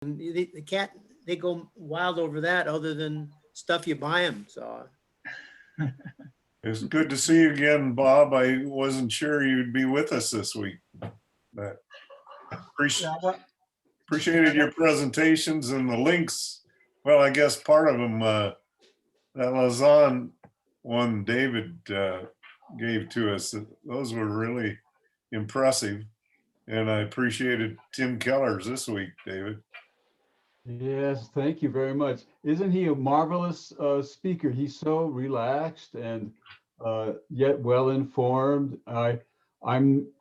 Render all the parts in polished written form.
And the cat, they go wild over that other than stuff you buy them. So It's good to see you again, Bob. I wasn't sure you'd be with us this week, but appreciated your presentations and the links. Well, I guess part of them, that Lausanne one David gave to us, those were really impressive. And I appreciated Tim Keller's this week, David. Yes, thank you very much. Isn't he a marvelous speaker? He's so relaxed and yet well informed. I'm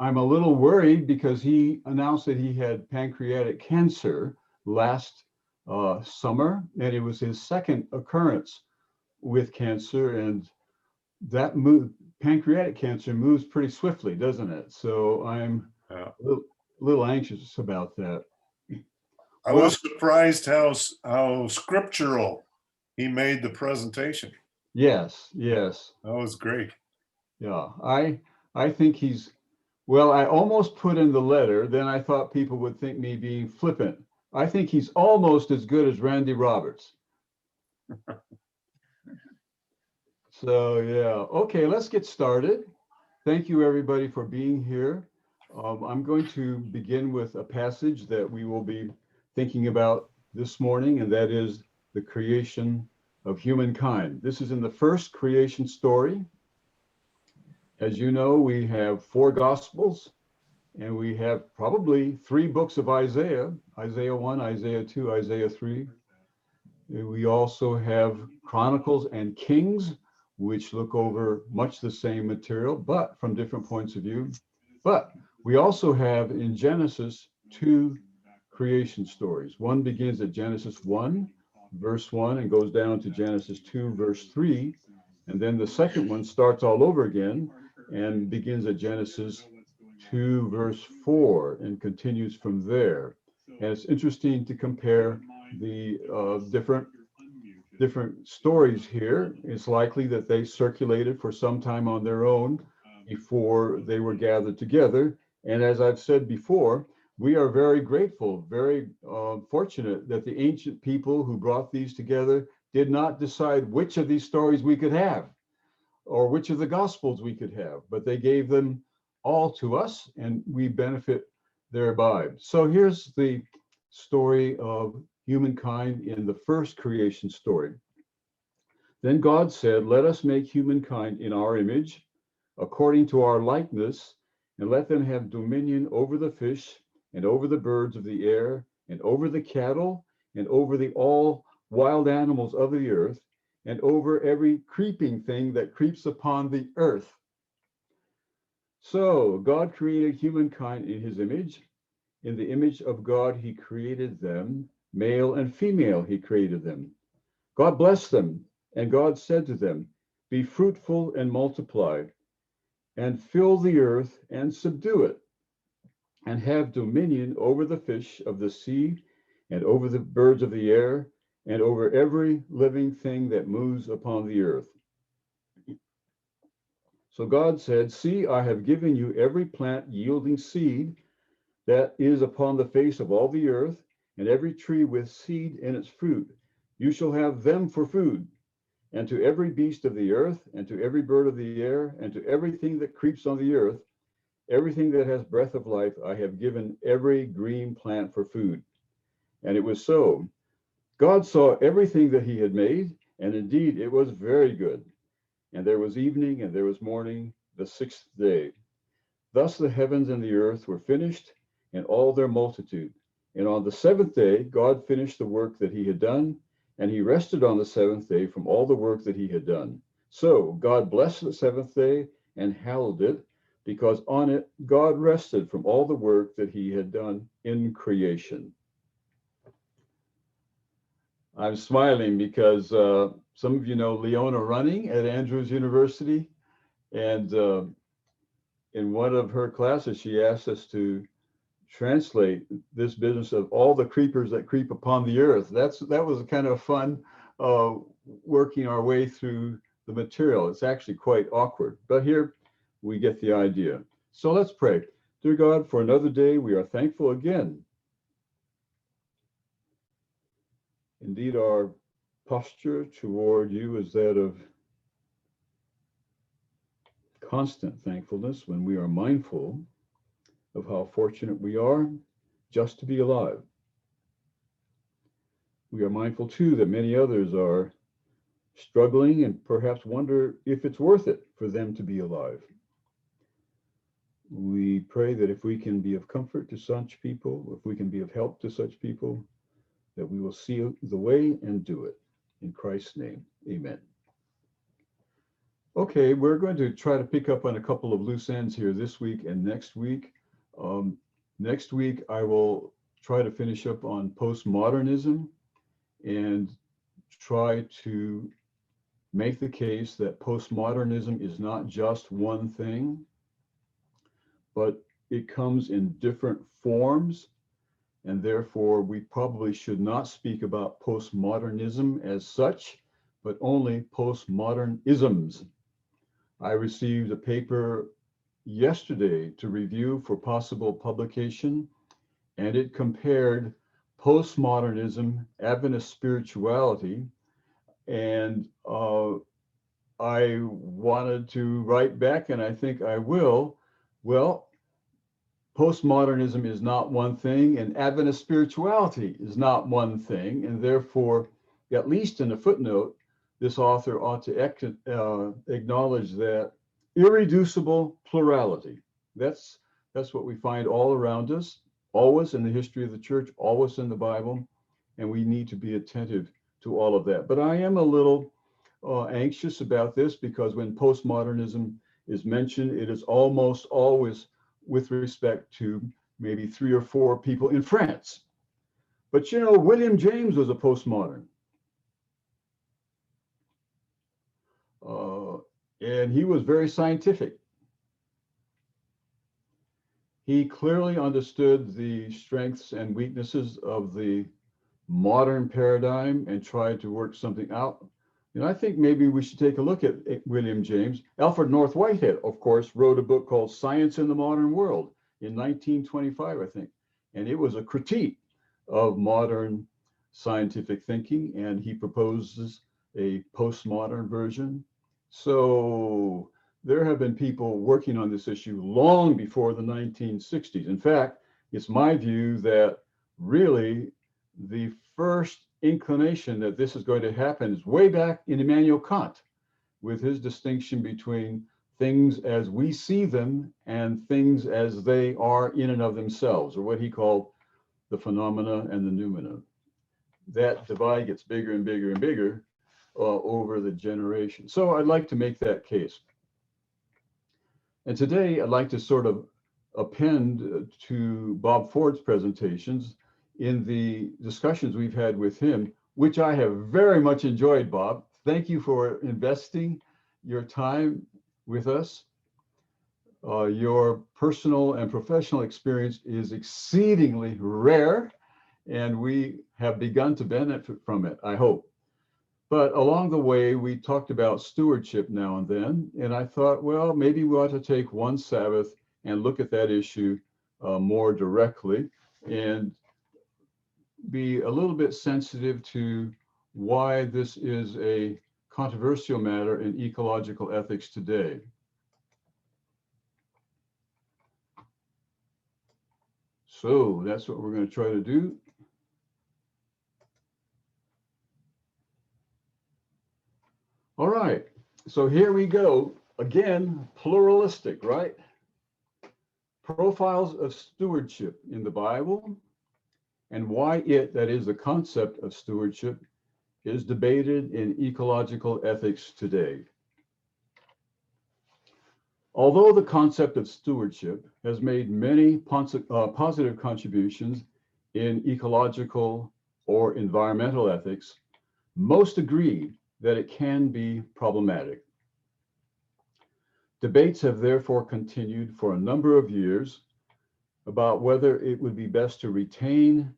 a little worried because he announced that he had pancreatic cancer last summer, and it was his second occurrence with cancer, and that pancreatic cancer moves pretty swiftly, doesn't it? So I'm a little anxious about that. I was surprised how scriptural he made the presentation. Yes, yes. That was great. Yeah, I think he's, well, I almost put in the letter, then I thought people would think me being flippant. I think he's almost as good as Randy Roberts. So yeah, okay, let's get started. Thank you everybody for being here. I'm going to begin with a passage that we will be thinking about this morning, and that is the creation of humankind. This is in the first creation story. As you know, we have 4 Gospels, and we have probably 3 books of Isaiah, Isaiah 1, Isaiah 2, Isaiah 3. We also have Chronicles and Kings, which look over much the same material, but from different points of view. But we also have in Genesis 2 creation stories. One begins at Genesis 1, verse 1, and goes down to Genesis 2, verse 3. And then the second one starts all over again and begins at Genesis 2, verse 4, and continues from there. And it's interesting to compare the different stories here. It's likely that they circulated for some time on their own before they were gathered together. And as I've said before, we are very grateful, very fortunate that the ancient people who brought these together did not decide which of these stories we could have or which of the Gospels we could have, but they gave them all to us and we benefit thereby. So here's the story of humankind in the first creation story. Then God said, "Let us make humankind in our image, according to our likeness, and let them have dominion over the fish and over the birds of the air and over the cattle and over the all wild animals of the earth and over every creeping thing that creeps upon the earth." So God created humankind in his image. In the image of God, he created them, male and female, he created them. God blessed them, and God said to them, "Be fruitful and multiply, and fill the earth and subdue it, and have dominion over the fish of the sea, and over the birds of the air, and over every living thing that moves upon the earth." So God said, "See, I have given you every plant yielding seed that is upon the face of all the earth, and every tree with seed in its fruit. You shall have them for food. And to every beast of the earth, and to every bird of the air, and to everything that creeps on the earth, everything that has breath of life, I have given every green plant for food." And it was so. God saw everything that he had made, and indeed it was very good. And there was evening and there was morning, the 6th day. Thus the heavens and the earth were finished, and all their multitude. And on the 7th day, God finished the work that he had done, and he rested on the 7th day from all the work that he had done. So God blessed the 7th day and hallowed it, because on it God rested from all the work that he had done in creation. I'm smiling because some of you know Leona Running at Andrews University, and in one of her classes, she asked us to translate this business of all the creepers that creep upon the earth. That was kind of fun working our way through the material. It's actually quite awkward, but here we get the idea. So let's pray. Dear God, for another day, we are thankful again Indeed, our posture toward you is that of constant thankfulness when we are mindful of how fortunate we are just to be alive. We are mindful too that many others are struggling and perhaps wonder if it's worth it for them to be alive. We pray that if we can be of comfort to such people, if we can be of help to such people, that we will see the way and do it. In Christ's name, amen. Okay, we're going to try to pick up on a couple of loose ends here this week and next week. Next week, I will try to finish up on postmodernism and try to make the case that postmodernism is not just one thing, but it comes in different forms, and therefore we probably should not speak about postmodernism as such, but only postmodernisms. I received a paper yesterday to review for possible publication, and it compared postmodernism, Adventist spirituality, and I wanted to write back, and I think I will. Well, postmodernism is not one thing, and Adventist spirituality is not one thing, and therefore, at least in a footnote, this author ought to acknowledge that irreducible plurality. That's what we find all around us, always in the history of the church, always in the Bible, and we need to be attentive to all of that. But I am a little anxious about this because when postmodernism is mentioned, it is almost always with respect to maybe 3 or 4 people in France. But you know, William James was a postmodern. And he was very scientific. He clearly understood the strengths and weaknesses of the modern paradigm and tried to work something out. And I think maybe we should take a look at William James. Alfred North Whitehead, of course, wrote a book called Science in the Modern World in 1925, I think. And it was a critique of modern scientific thinking, and he proposes a postmodern version. So there have been people working on this issue long before the 1960s. In fact, it's my view that really the first inclination that this is going to happen is way back in Immanuel Kant, with his distinction between things as we see them and things as they are in and of themselves, or what he called the phenomena and the noumena. That divide gets bigger and bigger and bigger over the generation. So I'd like to make that case. And today I'd like to sort of append to Bob Ford's presentations in the discussions we've had with him, which I have very much enjoyed, Bob. Thank you for investing your time with us. Your personal and professional experience is exceedingly rare, and we have begun to benefit from it, I hope. But along the way, we talked about stewardship now and then, and I thought, well, maybe we ought to take one Sabbath and look at that issue more directly and be a little bit sensitive to why this is a controversial matter in ecological ethics today. So that's what we're going to try to do. All right, so here we go. Again, pluralistic, right? Profiles of stewardship in the Bible and why it, that is the concept of stewardship, is debated in ecological ethics today. Although the concept of stewardship has made many positive contributions in ecological or environmental ethics, most agree that it can be problematic. Debates have therefore continued for a number of years about whether it would be best to retain,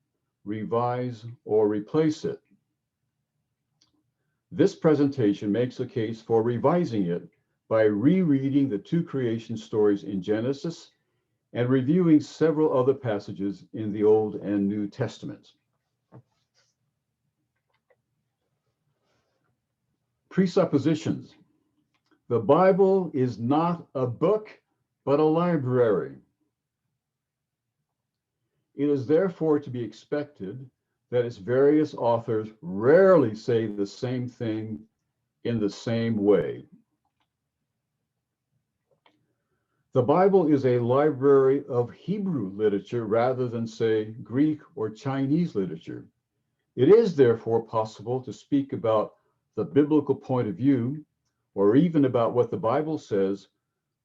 revise, or replace it. This presentation makes a case for revising it by rereading the 2 creation stories in Genesis and reviewing several other passages in the Old and New Testaments. Presuppositions. The Bible is not a book, but a library. It is therefore to be expected that its various authors rarely say the same thing in the same way. The Bible is a library of Hebrew literature rather than, say, Greek or Chinese literature. It is therefore possible to speak about the biblical point of view, or even about what the Bible says,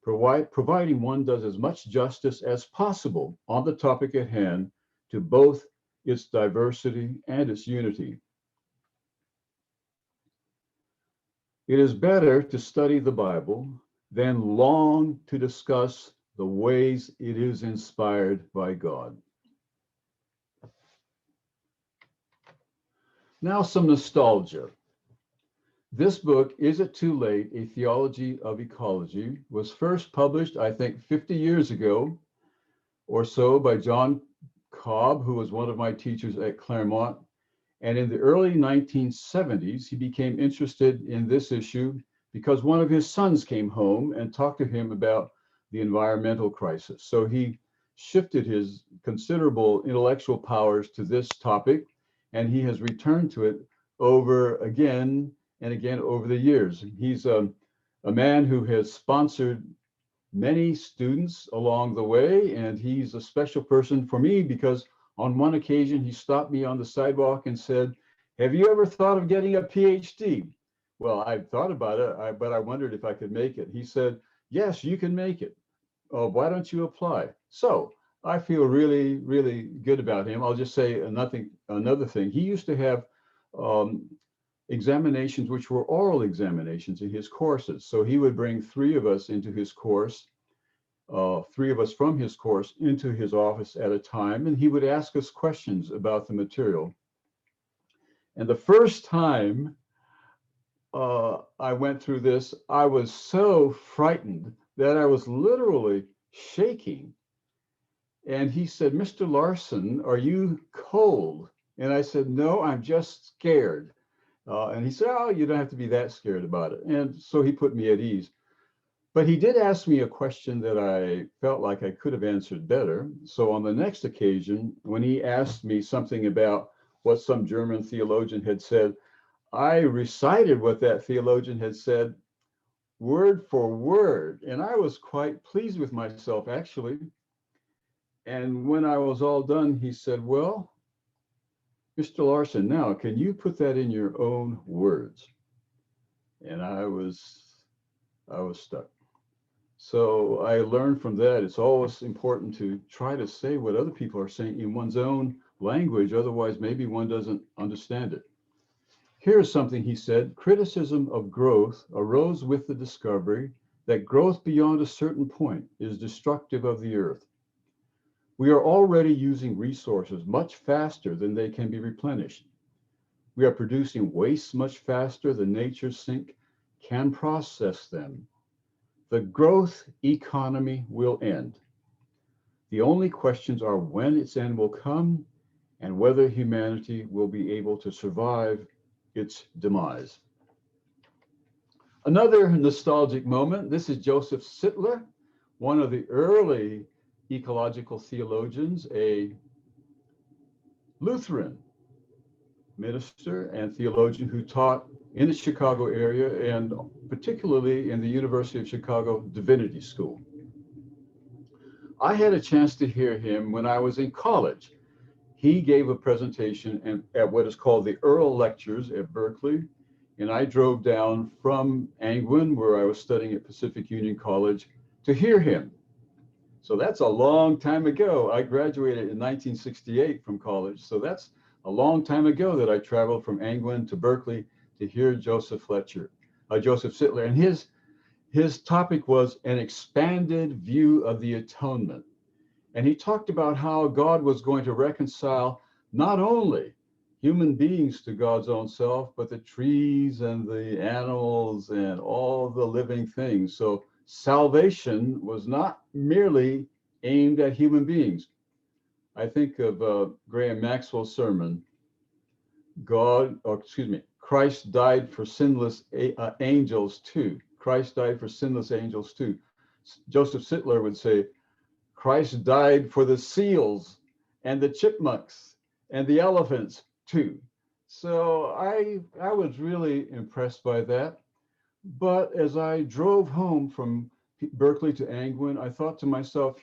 providing one does as much justice as possible on the topic at hand to both its diversity and its unity. It is better to study the Bible than long to discuss the ways it is inspired by God. Now, some nostalgia. This book, Is It Too Late? A Theology of Ecology, was first published, I think, 50 years ago or so by John Cobb, who was one of my teachers at Claremont. And in the early 1970s, he became interested in this issue because one of his sons came home and talked to him about the environmental crisis. So he shifted his considerable intellectual powers to this topic, and he has returned to it over again and again over the years. He's a man who has sponsored many students along the way, and he's a special person for me because on one occasion he stopped me on the sidewalk and said, "Have you ever thought of getting a PhD?" Well, I've thought about it, but I wondered if I could make it. He said, "Yes, you can make it. Why don't you apply?" So I feel really, really good about him. I'll just say another thing. He used to have examinations which were oral examinations in his courses. So he would bring three of us into his course, three of us from his course into his office at a time, and he would ask us questions about the material. And the first time I went through this, I was so frightened that I was literally shaking. And he said, "Mr. Larson, are you cold?" And I said, "No, I'm just scared." And he said, "Oh, you don't have to be that scared about it." And so he put me at ease. But he did ask me a question that I felt like I could have answered better. So on the next occasion, when he asked me something about what some German theologian had said, I recited what that theologian had said word for word. And I was quite pleased with myself, actually. And when I was all done, he said, "Well, Mr. Larson, now can you put that in your own words?" And I was stuck. So I learned from that, it's always important to try to say what other people are saying in one's own language. Otherwise, maybe one doesn't understand it. Here's something he said: "Criticism of growth arose with the discovery that growth beyond a certain point is destructive of the earth. We are already using resources much faster than they can be replenished. We are producing wastes much faster than nature's sink can process them. The growth economy will end. The only questions are when its end will come and whether humanity will be able to survive its demise." Another nostalgic moment. This is Joseph Sittler, one of the early ecological theologians, a Lutheran minister and theologian who taught in the Chicago area and particularly in the University of Chicago Divinity School. I had a chance to hear him when I was in college. He gave a presentation at what is called the Earl Lectures at Berkeley, and I drove down from Angwin, where I was studying at Pacific Union College, to hear him. So that's a long time ago. I graduated in 1968 from college. So that's a long time ago that I traveled from Angwin to Berkeley to hear Joseph Sittler. And his topic was an expanded view of the atonement. And he talked about how God was going to reconcile not only human beings to God's own self, but the trees and the animals and all the living things. So salvation was not merely aimed at human beings. I think of Graham Maxwell's sermon, Christ died for sinless angels too. Christ died for sinless angels too. Joseph Sittler would say, Christ died for the seals and the chipmunks and the elephants too. So I was really impressed by that. But as I drove home from Berkeley to Angwin, I thought to myself,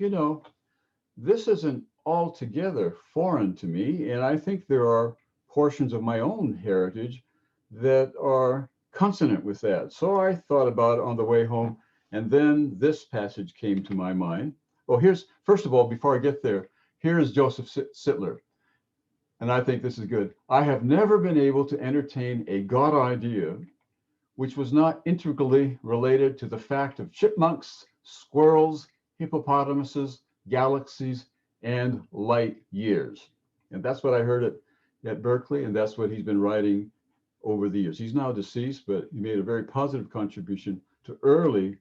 this isn't altogether foreign to me. And I think there are portions of my own heritage that are consonant with that. So I thought about it on the way home. And then this passage came to my mind. Well, first of all, before I get there, here is Joseph Sittler. And I think this is good. I have never been able to entertain a God idea which was not integrally related to the fact of chipmunks, squirrels, hippopotamuses, galaxies, and light years. And that's what I heard at Berkeley, and that's what he's been writing over the years. He's now deceased, but he made a very positive contribution to early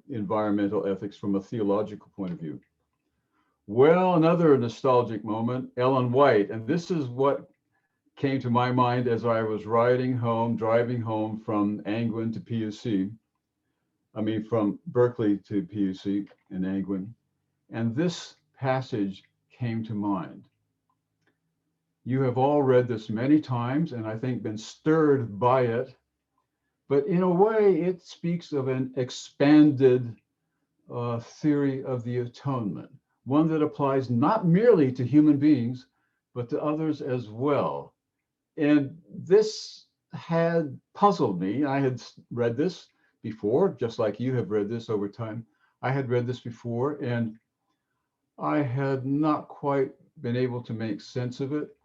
environmental ethics from a theological point of view. Well, another nostalgic moment, Ellen White, and this is what came to my mind as I was driving home from Angwin to PUC. From Berkeley to PUC in Angwin. And this passage came to mind. You have all read this many times and I think been stirred by it, but in a way it speaks of an expanded theory of the atonement, one that applies not merely to human beings, but to others as well. And this had puzzled me. I had read this before, just like you have read this over time. I had read this before, and I had not quite been able to make sense of it.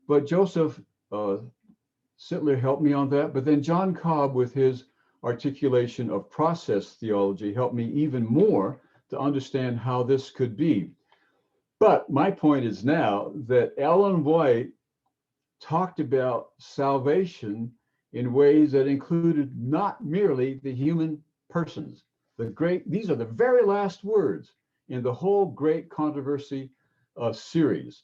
But Joseph Sittler helped me on that. But then John Cobb, with his articulation of process theology, helped me even more to understand how this could be. But my point is now that Ellen White talked about salvation in ways that included not merely the human persons. These are the very last words in the whole Great Controversy series.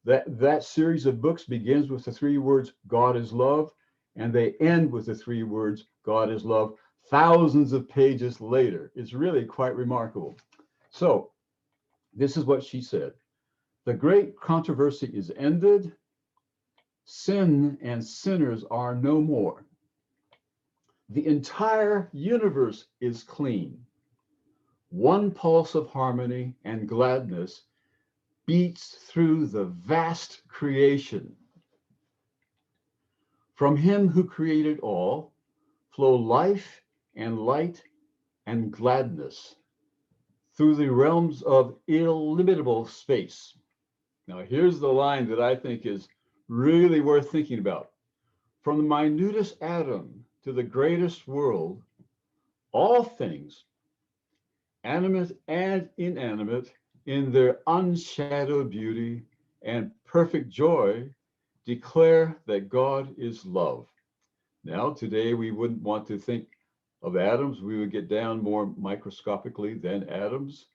That series of books begins with the three words, God is love, and they end with the three words, God is love, thousands of pages later. It's really quite remarkable. So this is what she said. The great controversy is ended. Sin and sinners are no more. The entire universe is clean. One pulse of harmony and gladness beats through the vast creation. From him who created all flow life and light and gladness through the realms of illimitable space. Now, here's the line that I think is really worth thinking about. From the minutest atom to the greatest world, all things, animate and inanimate, in their unshadowed beauty and perfect joy, declare that God is love. Now, today we wouldn't want to think of atoms. We would get down more microscopically than atoms.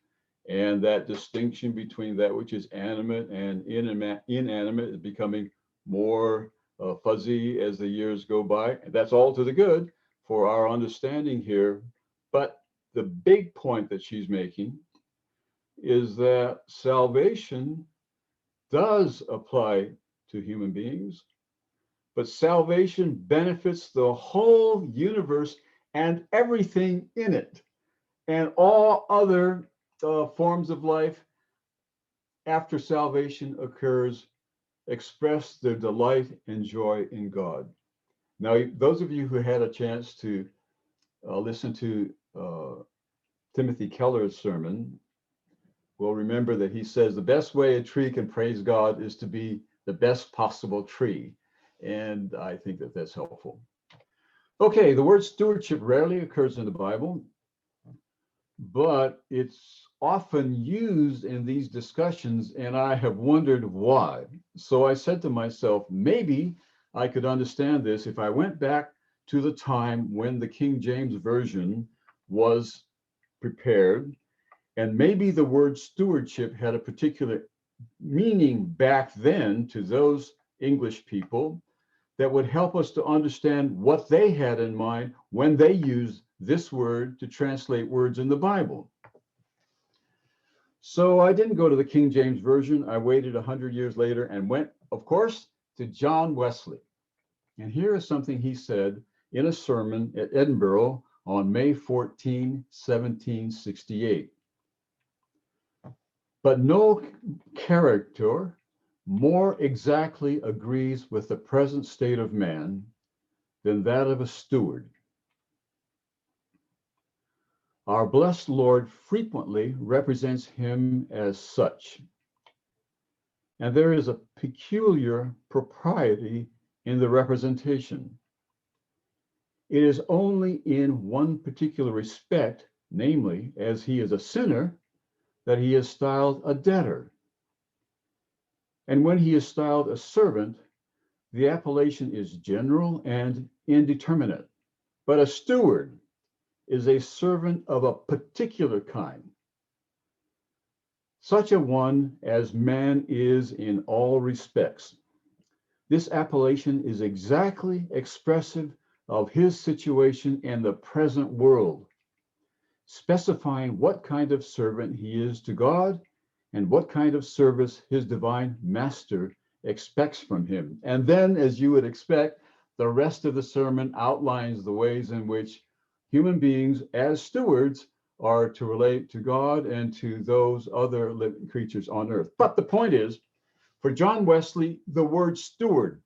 And that distinction between that which is animate and inanimate is becoming more fuzzy as the years go by. And that's all to the good for our understanding here. But the big point that she's making is that salvation does apply to human beings, but salvation benefits the whole universe and everything in it, and all other forms of life after salvation occurs express their delight and joy in God. Now, those of you who had a chance to listen to Timothy Keller's sermon will remember that he says the best way a tree can praise God is to be the best possible tree. And I think that that's helpful. Okay, the word stewardship rarely occurs in the Bible, but it's often used in these discussions, and I have wondered why. So I said to myself, maybe I could understand this if I went back to the time when the King James Version was prepared, and maybe the word stewardship had a particular meaning back then to those English people that would help us to understand what they had in mind when they used this word to translate words in the Bible. So I didn't go to the King James Version. I waited 100 years later and went, of course, to John Wesley. And here is something he said in a sermon at Edinburgh on May 14, 1768. But no character more exactly agrees with the present state of man than that of a steward. Our blessed Lord frequently represents him as such. And there is a peculiar propriety in the representation. It is only in one particular respect, namely, as he is a sinner, that he is styled a debtor. And when he is styled a servant, the appellation is general and indeterminate. But a steward is a servant of a particular kind, such a one as man is in all respects. This appellation is exactly expressive of his situation in the present world, specifying what kind of servant he is to God and what kind of service his divine master expects from him. And then, as you would expect, the rest of the sermon outlines the ways in which human beings as stewards are to relate to God and to those other living creatures on earth. But the point is, for John Wesley, the word steward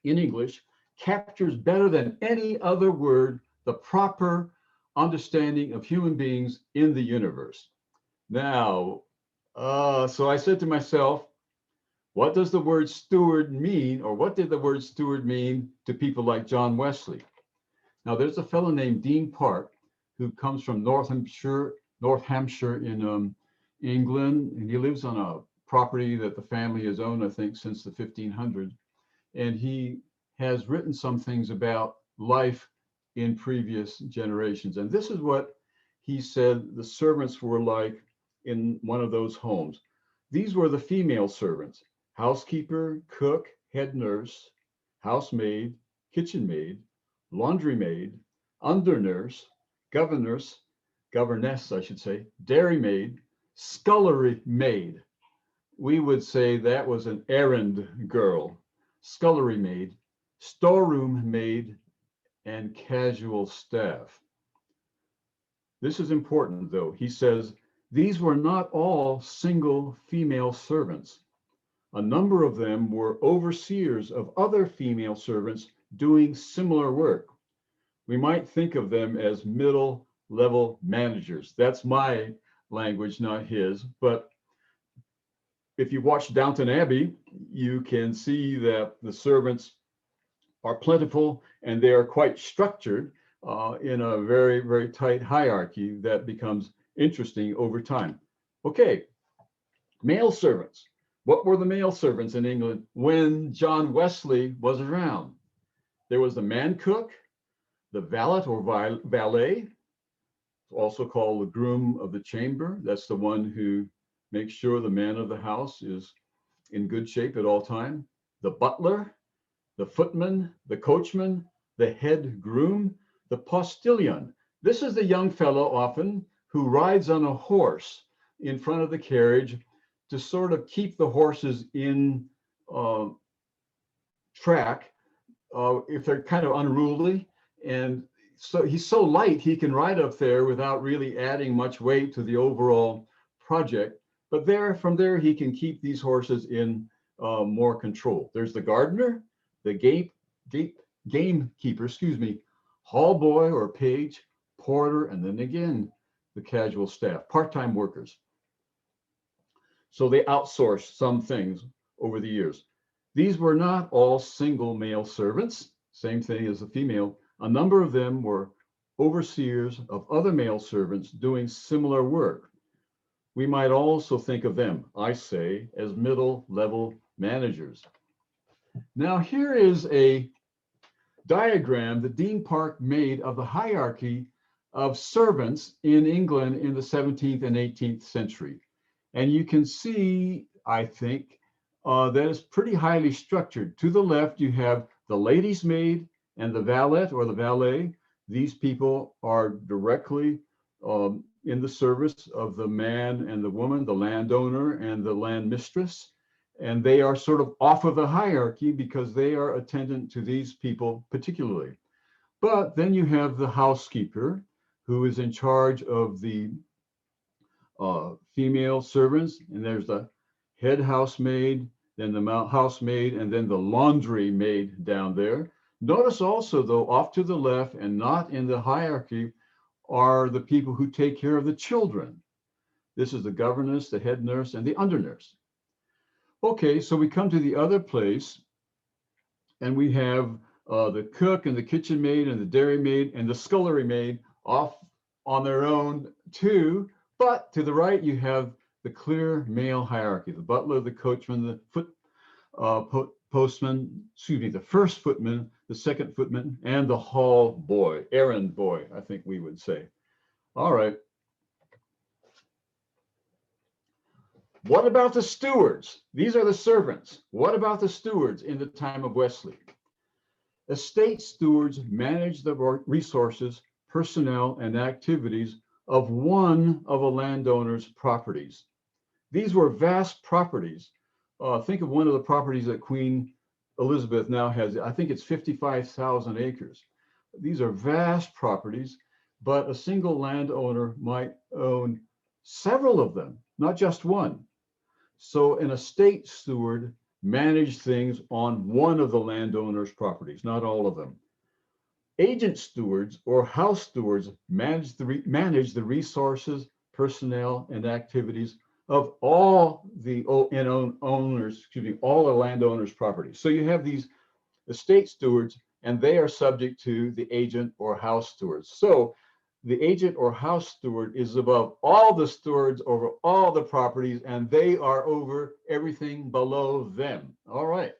in English captures better than any other word the proper understanding of human beings in the universe. Now, so I said to myself, what does the word steward mean, or what did the word steward mean to people like John Wesley? Now, there's a fellow named Dean Park who comes from North Hampshire in England, and he lives on a property that the family has owned, I think, since the 1500s. And he has written some things about life in previous generations. And this is what he said the servants were like in one of those homes. These were the female servants: housekeeper, cook, head nurse, housemaid, kitchen maid, laundry maid, under nurse, governess, I should say, dairy maid, scullery maid. We would say that was an errand girl. Scullery maid, storeroom maid, and casual staff. This is important, though. He says, these were not all single female servants. A number of them were overseers of other female servants doing similar work. We might think of them as middle-level managers. That's my language, not his. But if you watch Downton Abbey, you can see that the servants are plentiful and they are quite structured in a very, very tight hierarchy that becomes interesting over time. Okay, male servants. What were the male servants in England when John Wesley was around? There was the man cook, the valet or valet, also called the groom of the chamber. That's the one who makes sure the man of the house is in good shape at all time. The butler, the footman, the coachman, the head groom, the postilion. This is the young fellow often who rides on a horse in front of the carriage to sort of keep the horses in track if they're kind of unruly. And so he's so light, he can ride up there without really adding much weight to the overall project. But from there, he can keep these horses in more control. There's the gardener, the gamekeeper, hall boy or page, porter, and then again, the casual staff, part-time workers. So they outsourced some things over the years. These were not all single male servants, same thing as the female. A number of them were overseers of other male servants doing similar work. We might also think of them, I say, as middle-level managers. Now, here is a diagram that Dean Park made of the hierarchy of servants in England in the 17th and 18th century. And you can see, I think, that it's pretty highly structured. To the left, you have The lady's maid and the valet or the valet, these people are directly in the service of the man and the woman, the landowner and the land mistress. And they are sort of off of the hierarchy because they are attendant to these people particularly. But then you have the housekeeper who is in charge of the female servants, and there's the head housemaid, then the housemaid, and then the laundry maid down there. Notice also, though, off to the left and not in the hierarchy are the people who take care of the children. This is the governess, the head nurse, and the undernurse. Okay, so we come to the other place, and we have the cook and the kitchen maid and the dairy maid and the scullery maid off on their own too. But to the right, you have the clear male hierarchy: the butler, the coachman, the postman, excuse me, the first footman, the second footman, and the hall boy, errand boy, I think we would say. All right. What about the stewards? These are the servants. What about the stewards in the time of Wesley? Estate stewards manage the resources, personnel, and activities of one of a landowner's properties. These were vast properties. Think of one of the properties that Queen Elizabeth now has. I think it's 55,000 acres. These are vast properties, but a single landowner might own several of them, not just one. So an estate steward managed things on one of the landowner's properties, not all of them. Agent stewards or house stewards manage the resources, personnel, and activities of all the owners, excuse me, all the landowners' properties. So you have these estate stewards, and they are subject to the agent or house stewards. So the agent or house steward is above all the stewards over all the properties, and they are over everything below them. All right.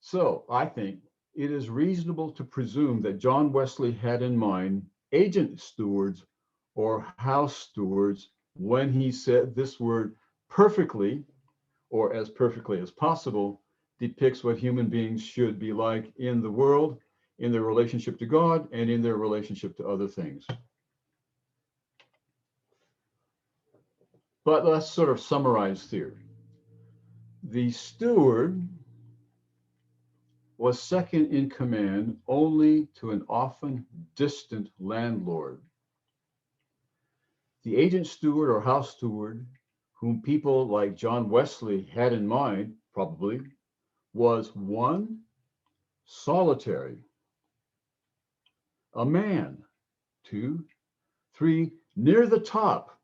So I think it is reasonable to presume that John Wesley had in mind agent stewards or house stewards when he said this word perfectly, or as perfectly as possible, depicts what human beings should be like in the world, in their relationship to God, and in their relationship to other things. But let's sort of summarize here. The steward was second in command only to an often distant landlord. The agent steward or house steward, whom people like John Wesley had in mind, probably, was one, solitary, a man, two, three, near the top,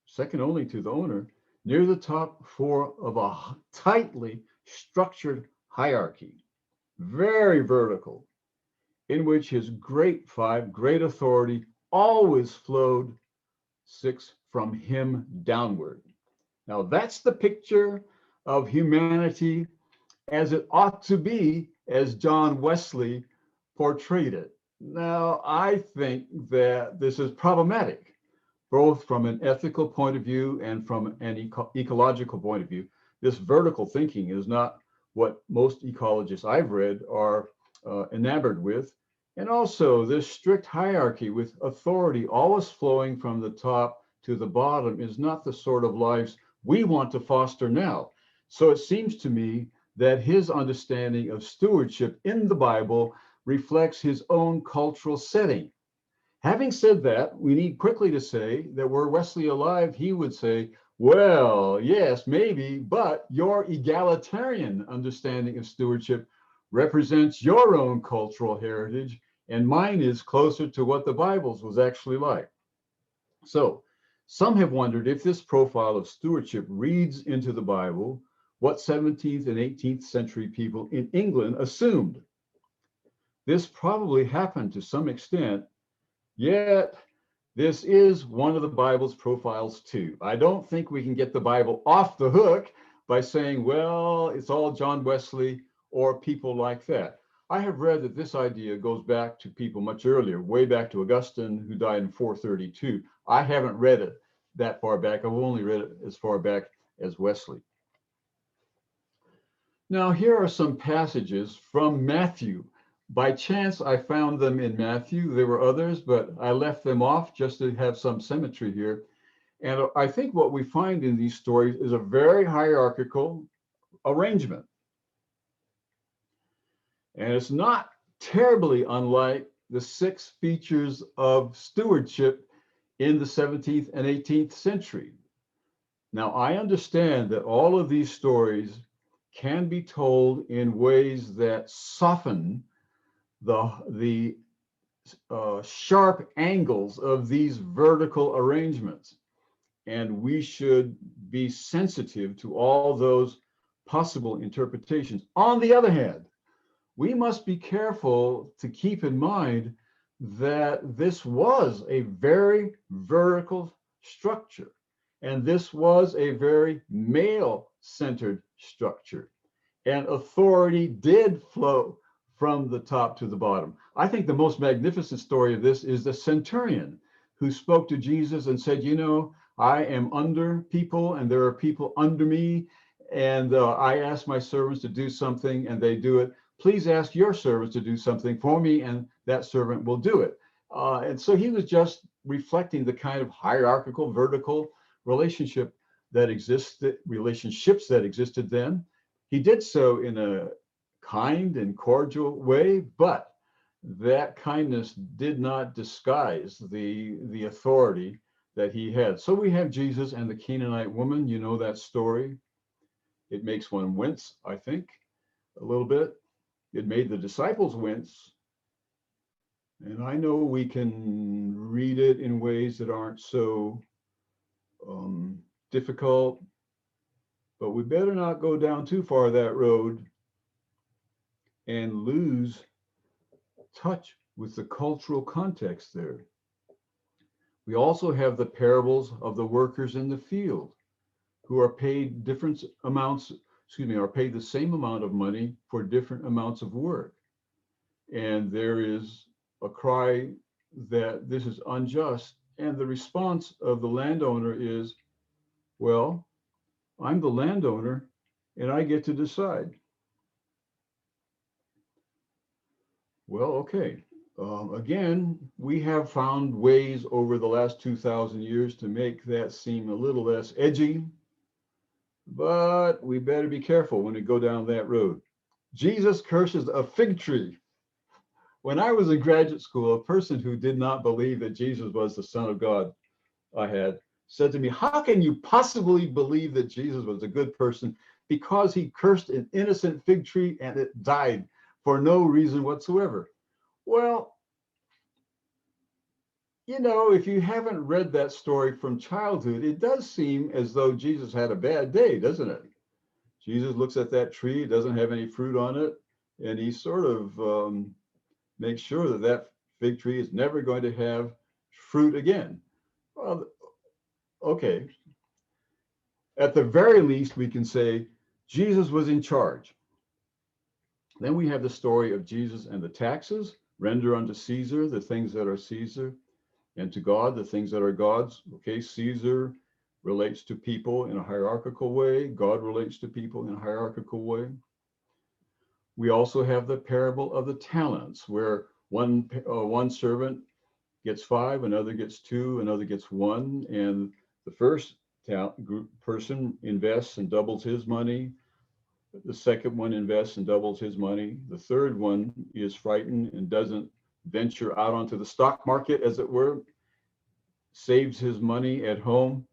second only to the owner, near the top, four, of a tightly structured hierarchy, very vertical, in which his great authority always flowed, six, from him downward. Now that's the picture of humanity as it ought to be, as John Wesley portrayed it. Now, I think that this is problematic, both from an ethical point of view and from an ecological point of view. This vertical thinking is not what most ecologists I've read are enamored with. And also this strict hierarchy with authority always flowing from the top to the bottom is not the sort of lives we want to foster now. So it seems to me that his understanding of stewardship in the Bible reflects his own cultural setting. Having said that, we need quickly to say that were Wesley alive, he would say, well, yes, maybe, but your egalitarian understanding of stewardship represents your own cultural heritage, and mine is closer to what the Bible's was actually like. So some have wondered if this profile of stewardship reads into the Bible what 17th and 18th century people in England assumed. This probably happened to some extent, yet this is one of the Bible's profiles too. I don't think we can get the Bible off the hook by saying, well, it's all John Wesley or people like that. I have read that this idea goes back to people much earlier, way back to Augustine, who died in 432. I haven't read it that far back. I've only read it as far back as Wesley. Now, here are some passages from Matthew. By chance, I found them in Matthew. There were others, but I left them off just to have some symmetry here. And I think what we find in these stories is a very hierarchical arrangement. And it's not terribly unlike the 6 features of stewardship in the 17th and 18th century. Now, I understand that all of these stories can be told in ways that soften the sharp angles of these vertical arrangements. And we should be sensitive to all those possible interpretations. On the other hand, we must be careful to keep in mind that this was a very vertical structure, and this was a very male-centered structure, and authority did flow from the top to the bottom. I think the most magnificent story of this is the centurion who spoke to Jesus and said, you know, I am under people and there are people under me, and I ask my servants to do something and they do it. Please ask your servants to do something for me, and that servant will do it. And so he was just reflecting the kind of hierarchical, vertical relationships that existed then. He did so in a kind and cordial way, but that kindness did not disguise the authority that he had. So we have Jesus and the Canaanite woman. You know that story. It makes one wince, I think, a little bit. It made the disciples wince. And I know we can read it in ways that aren't so difficult, but we better not go down too far that road and lose touch with the cultural context there. We also have the parables of the workers in the field who are paid different amounts, are paid the same amount of money for different amounts of work. And there is a cry that this is unjust. And the response of the landowner is, well, I'm the landowner and I get to decide. Well, okay. Again, we have found ways over the last 2,000 years to make that seem a little less edgy, but we better be careful when we go down that road. Jesus curses a fig tree. When I was in graduate school, a person who did not believe that Jesus was the Son of God, I had, said to me, how can you possibly believe that Jesus was a good person because he cursed an innocent fig tree and it died for no reason whatsoever? Well, you know, if you haven't read that story from childhood, it does seem as though Jesus had a bad day, doesn't it? Jesus looks at that tree, it doesn't have any fruit on it, and he sort of makes sure that that fig tree is never going to have fruit again. Well, okay. At the very least, we can say Jesus was in charge. Then we have the story of Jesus and the taxes. Render unto Caesar the things that are Caesar, and to God the things that are God's. Okay, Caesar relates to people in a hierarchical way. God relates to people in a hierarchical way. We also have the parable of the talents, where one servant gets 5, another gets 2, another gets 1, and the first person invests and doubles his money. The second one invests and doubles his money. The third one is frightened and doesn't venture out onto the stock market, as it were, saves his money at home.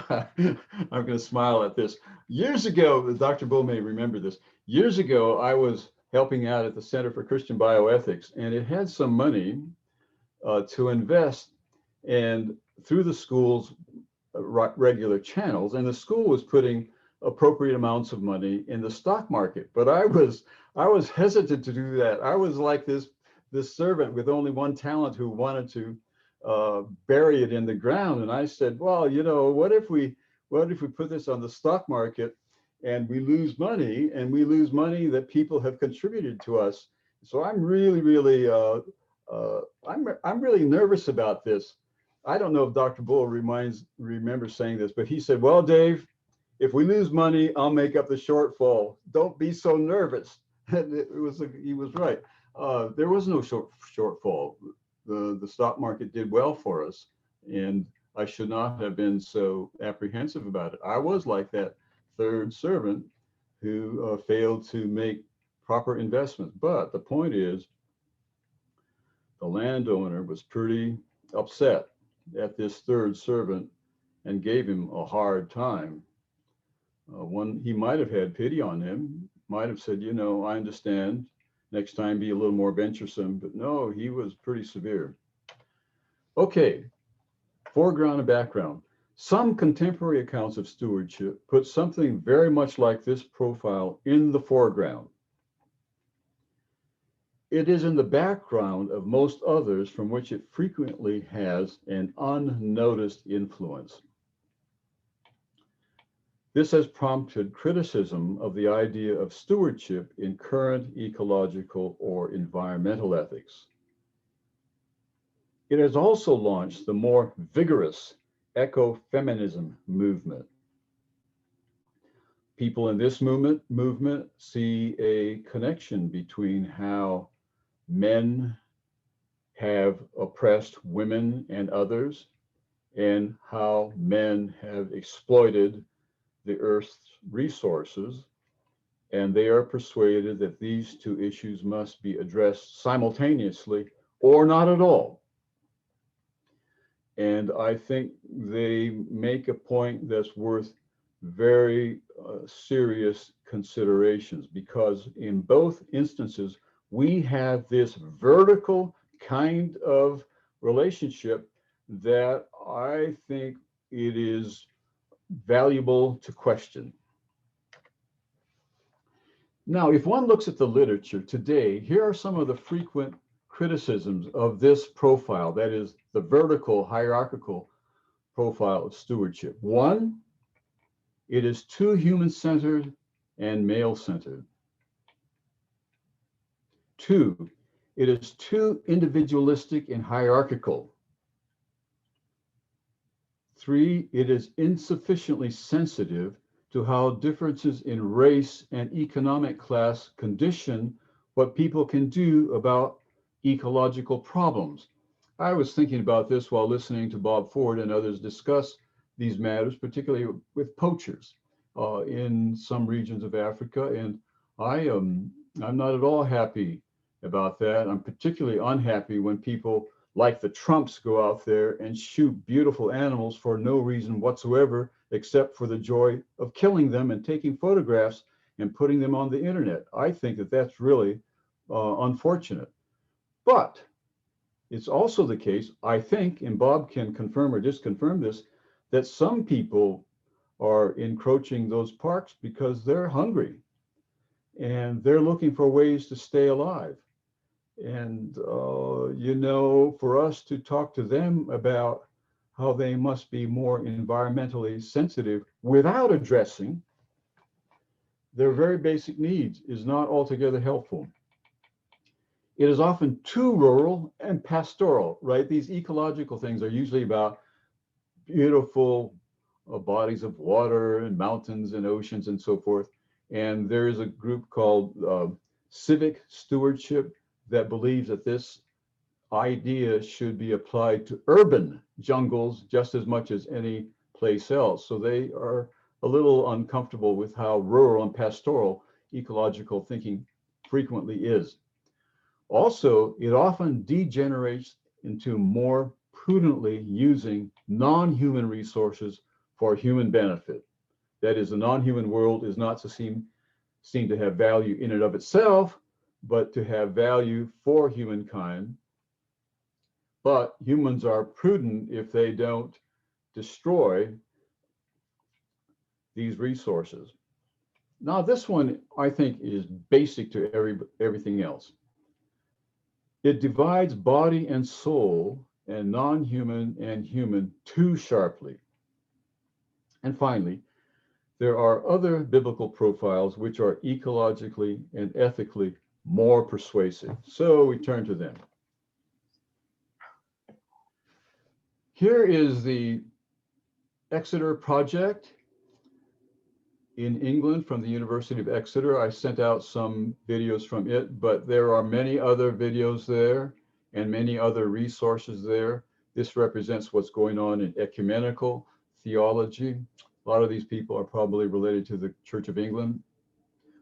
I'm going to smile at this. Years ago, Dr. Bull may remember this. Years ago, I was helping out at the Center for Christian Bioethics, and it had some money to invest and through the school's regular channels, and the school was putting appropriate amounts of money in the stock market. But I was hesitant to do that. I was like this servant with only one talent who wanted to bury it in the ground. And I said, well, you know, what if we put this on the stock market and we lose money, and we lose money that people have contributed to us? So I'm really nervous about this. I don't know if Dr. Bull remembers saying this, but he said, well, Dave, if we lose money, I'll make up the shortfall. Don't be so nervous. He was right. There was no shortfall. The stock market did well for us, and I should not have been so apprehensive about it. I was like that third servant who failed to make proper investments. But the point is, the landowner was pretty upset at this third servant and gave him a hard time. He might have had pity on him, might have said, you know, I understand, next time be a little more venturesome, but no, he was pretty severe. Okay, foreground and background. Some contemporary accounts of stewardship put something very much like this profile in the foreground. It is in the background of most others from which it frequently has an unnoticed influence. This has prompted criticism of the idea of stewardship in current ecological or environmental ethics. It has also launched the more vigorous ecofeminism movement. People in this movement see a connection between how men have oppressed women and others, and how men have exploited the Earth's resources, and they are persuaded that these two issues must be addressed simultaneously or not at all. And I think they make a point that's worth very serious considerations, because in both instances, we have this vertical kind of relationship that I think it is valuable to question. Now, if one looks at the literature today, here are some of the frequent criticisms of this profile, that is the vertical hierarchical profile of stewardship. One, it is too human-centered and male-centered. Two, it is too individualistic and hierarchical. Three, it is insufficiently sensitive to how differences in race and economic class condition what people can do about ecological problems. I was thinking about this while listening to Bob Ford and others discuss these matters, particularly with poachers in some regions of Africa. And I'm not at all happy about that. I'm particularly unhappy when people like the Trumps go out there and shoot beautiful animals for no reason whatsoever, except for the joy of killing them and taking photographs and putting them on the internet. I think that that's really unfortunate. But it's also the case, I think, and Bob can confirm or disconfirm this, that some people are encroaching those parks because they're hungry and they're looking for ways to stay alive. And, you know, for us to talk to them about how they must be more environmentally sensitive without addressing their very basic needs is not altogether helpful. It is often too rural and pastoral, right? These ecological things are usually about beautiful bodies of water and mountains and oceans and so forth. And there is a group called Civic Stewardship that believes that this idea should be applied to urban jungles just as much as any place else. So they are a little uncomfortable with how rural and pastoral ecological thinking frequently is. Also, it often degenerates into more prudently using non-human resources for human benefit. That is, the non-human world is not to seem to have value in and of itself, but to have value for humankind. But humans are prudent if they don't destroy these resources. Now, this one, I think, is basic to everything else. It divides body and soul and non-human and human too sharply. And finally, there are other biblical profiles which are ecologically and ethically more persuasive. So we turn to them. Here is the Exeter Project. in England from the University of Exeter. I sent out some videos from it, but there are many other videos there and many other resources there. This represents what's going on in ecumenical theology. A lot of these people are probably related to the Church of England.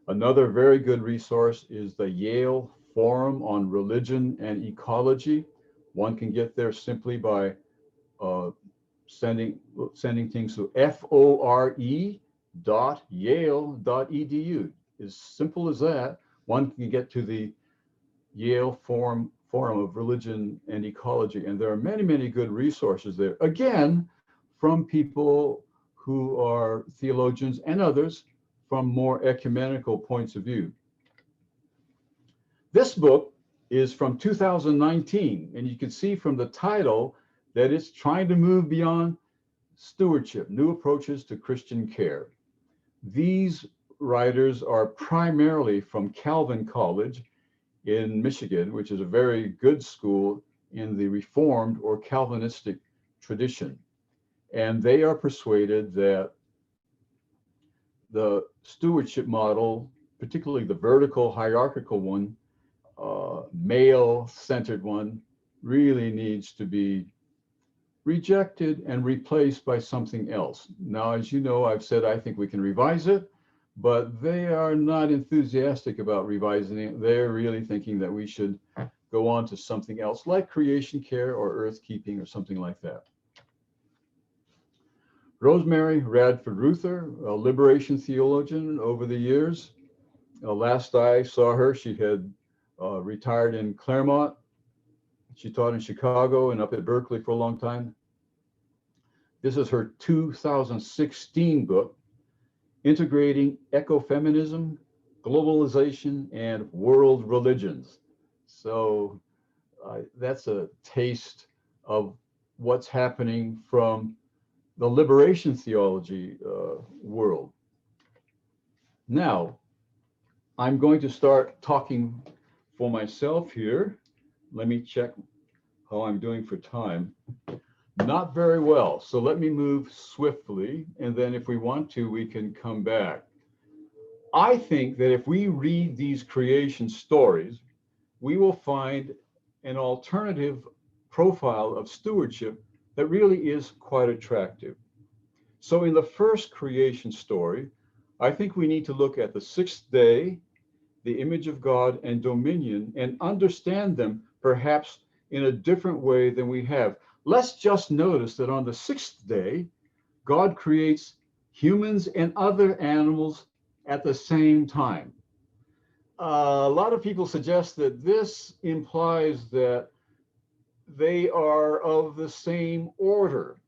Another very good resource is the Yale Forum on Religion and Ecology. One can get there simply by sending things to fore.yale.edu. As simple as that. One can get to the Yale Forum of Religion and Ecology, and there are many, many good resources there. Again, from people who are theologians and others from more ecumenical points of view. This book is from 2019, and you can see from the title that it's trying to move beyond stewardship, new approaches to Christian care. These writers are primarily from Calvin College in Michigan, which is a very good school in the Reformed or Calvinistic tradition. And they are persuaded that the stewardship model, particularly the vertical hierarchical one, male-centered one, really needs to be rejected and replaced by something else. Now, as you know, I've said I think we can revise it, but they are not enthusiastic about revising it. They're really thinking that we should go on to something else like creation care or earth keeping or something like that. Rosemary Radford Ruther, a liberation theologian over the years. Last I saw her, she had retired in Claremont. She taught in Chicago and up at Berkeley for a long time. This is her 2016 book, Integrating Ecofeminism, Globalization, and World Religions. So that's a taste of what's happening from the liberation theology world. Now, I'm going to start talking for myself here. Let me check how I'm doing for time. Not very well, so let me move swiftly, and then if we want to, we can come back. I think that if we read these creation stories, we will find an alternative profile of stewardship that really is quite attractive. So in the first creation story, I think we need to look at the sixth day, the image of God and dominion, and understand them perhaps in a different way than we have. Let's just notice that on the sixth day, God creates humans and other animals at the same time. A lot of people suggest that this implies that they are of the same order.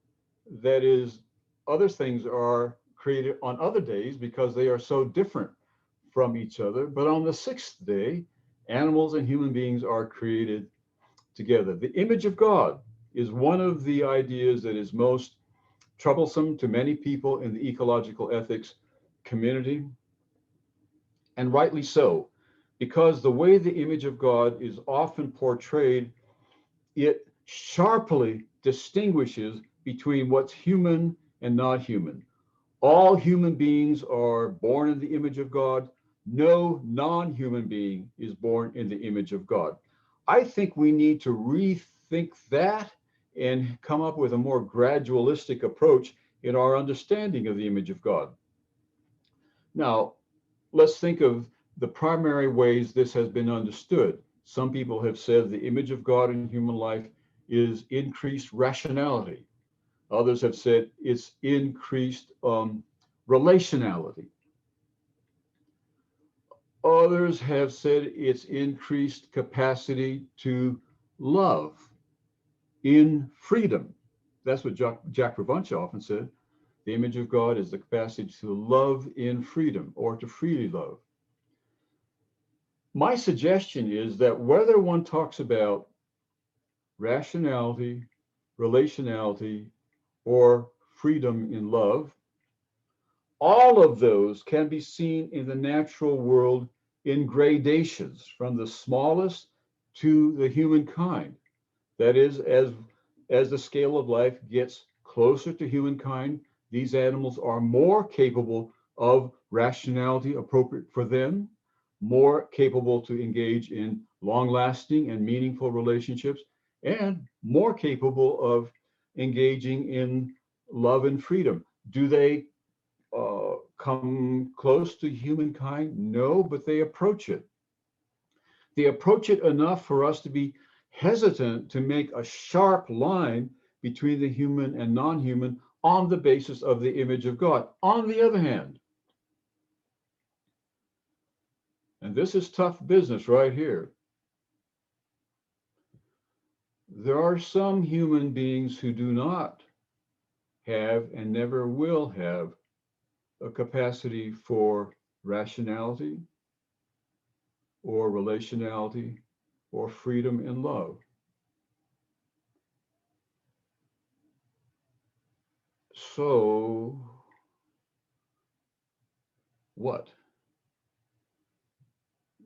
That is, other things are created on other days because they are so different from each other. But on the sixth day, animals and human beings are created together. The image of God is one of the ideas that is most troublesome to many people in the ecological ethics community, and rightly so, because the way the image of God is often portrayed, it sharply distinguishes between what's human and not human. All human beings are born in the image of God. No non-human being is born in the image of God. I think we need to rethink that and come up with a more gradualistic approach in our understanding of the image of God. Now, let's think of the primary ways this has been understood. Some people have said the image of God in human life is increased rationality. Others have said it's increased relationality. Others have said it's increased capacity to love in freedom. That's what Jack Ravancha often said. The image of God is the capacity to love in freedom or to freely love. My suggestion is that whether one talks about rationality, relationality, or freedom in love, all of those can be seen in the natural world in gradations from the smallest to the humankind. That is, as the scale of life gets closer to humankind, these animals are more capable of rationality appropriate for them, more capable to engage in long-lasting and meaningful relationships, and more capable of engaging in love and freedom. Do they come close to humankind? No, but they approach it. They approach it enough for us to be hesitant to make a sharp line between the human and non-human on the basis of the image of God. On the other hand, and this is tough business right here, there are some human beings who do not have and never will have a capacity for rationality or relationality or freedom and love. So what?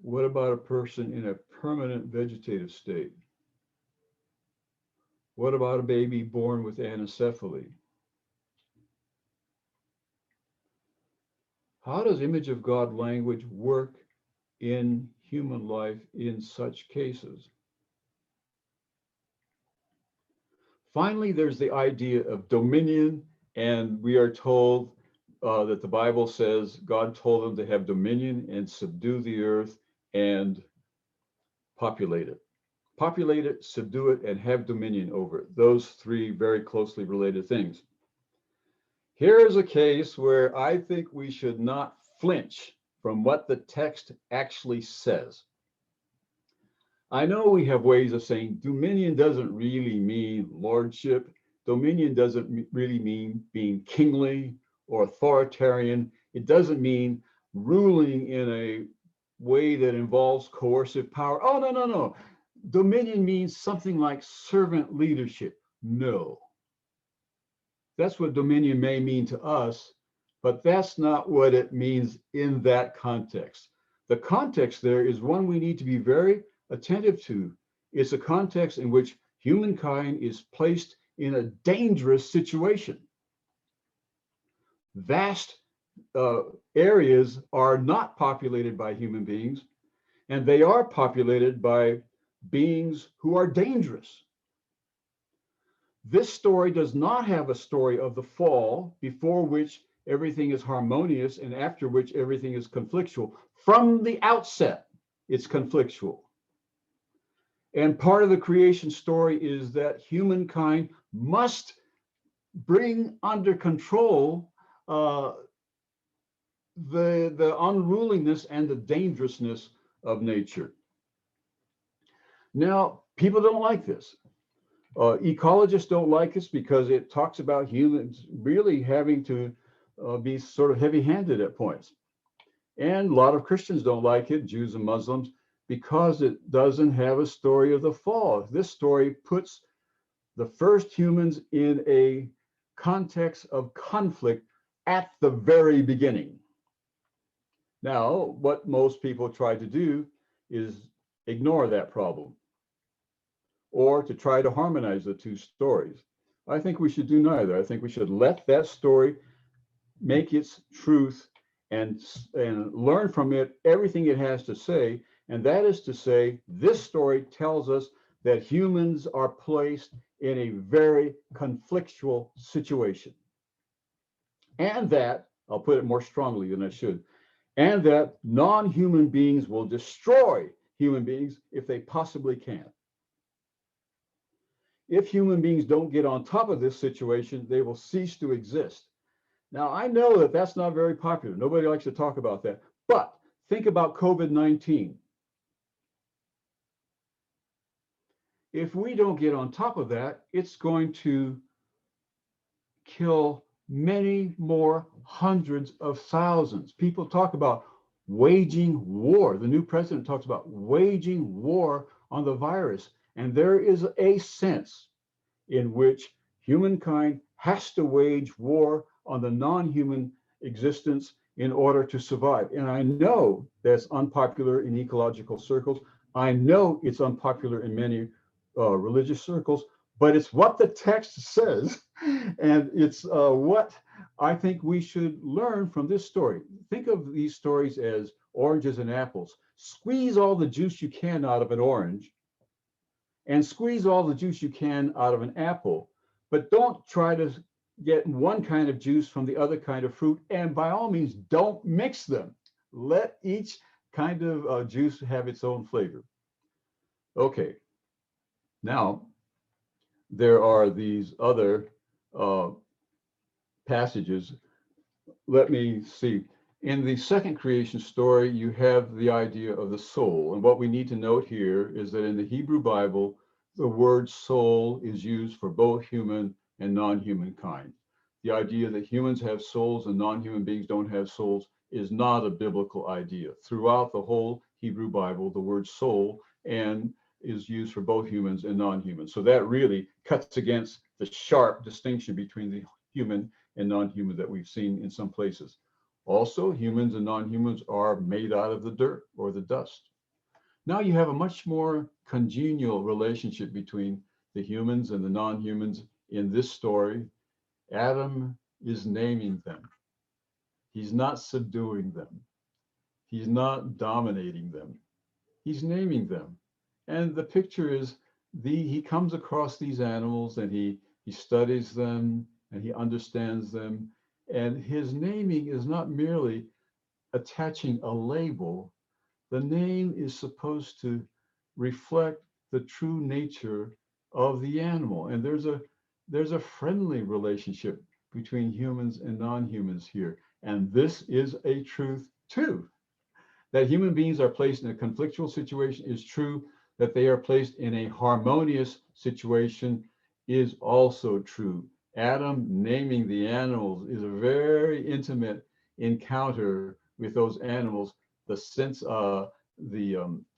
What about a person in a permanent vegetative state? What about a baby born with anencephaly? How does image of God language work in human life in such cases? Finally, there's the idea of dominion, and we are told that the Bible says God told them to have dominion and subdue the earth and populate it. Populate it, subdue it, and have dominion over it. Those three very closely related things. Here is a case where I think we should not flinch from what the text actually says. I know we have ways of saying dominion doesn't really mean lordship. Dominion doesn't really mean being kingly or authoritarian. It doesn't mean ruling in a way that involves coercive power. Oh, no, no, no. Dominion means something like servant leadership. No. That's what dominion may mean to us, but that's not what it means in that context. The context there is one we need to be very attentive to. It's a context in which humankind is placed in a dangerous situation. Vast areas are not populated by human beings, and they are populated by beings who are dangerous. This story does not have a story of the fall, before which everything is harmonious and after which everything is conflictual. From the outset, it's conflictual. And part of the creation story is that humankind must bring under control the unruliness and the dangerousness of nature. Now, people don't like this. Ecologists don't like this because it talks about humans really having to be sort of heavy-handed at points. And a lot of Christians don't like it, Jews and Muslims, because it doesn't have a story of the fall. This story puts the first humans in a context of conflict at the very beginning. Now, what most people try to do is ignore that problem, or to try to harmonize the two stories. I think we should do neither. I think we should let that story make its truth and learn from it everything it has to say. And that is to say, this story tells us that humans are placed in a very conflictual situation. And that, I'll put it more strongly than I should, and that non-human beings will destroy human beings if they possibly can. If human beings don't get on top of this situation, they will cease to exist. Now, I know that that's not very popular. Nobody likes to talk about that. But think about COVID-19. If we don't get on top of that, it's going to kill many more hundreds of thousands. People talk about waging war. The new president talks about waging war on the virus. And there is a sense in which humankind has to wage war on the non-human existence in order to survive. And I know that's unpopular in ecological circles. I know it's unpopular in many religious circles, but it's what the text says, and it's what I think we should learn from this story. Think of these stories as oranges and apples. Squeeze all the juice you can out of an orange and squeeze all the juice you can out of an apple, but don't try to get one kind of juice from the other kind of fruit. And by all means, don't mix them. Let each kind of juice have its own flavor. Okay, now there are these other uh, passages. Let me see. In the second creation story, you have the idea of the soul. And what we need to note here is that in the Hebrew Bible, the word soul is used for both human and non-human kind. The idea that humans have souls and non-human beings don't have souls is not a biblical idea. Throughout the whole Hebrew Bible, the word soul and is used for both humans and non-humans. So that really cuts against the sharp distinction between the human and non-human that we've seen in some places. Also, humans and non-humans are made out of the dirt or the dust. Now you have a much more congenial relationship between the humans and the non-humans in this story. Adam is naming them. He's not subduing them. He's not dominating them. He's naming them. And the picture is he comes across these animals and he studies them and he understands them. And his naming is not merely attaching a label. The name is supposed to reflect the true nature of the animal. And there's a friendly relationship between humans and non-humans here. And this is a truth too. That human beings are placed in a conflictual situation is true. That they are placed in a harmonious situation is also true. Adam naming the animals is a very intimate encounter with those animals, the sense of the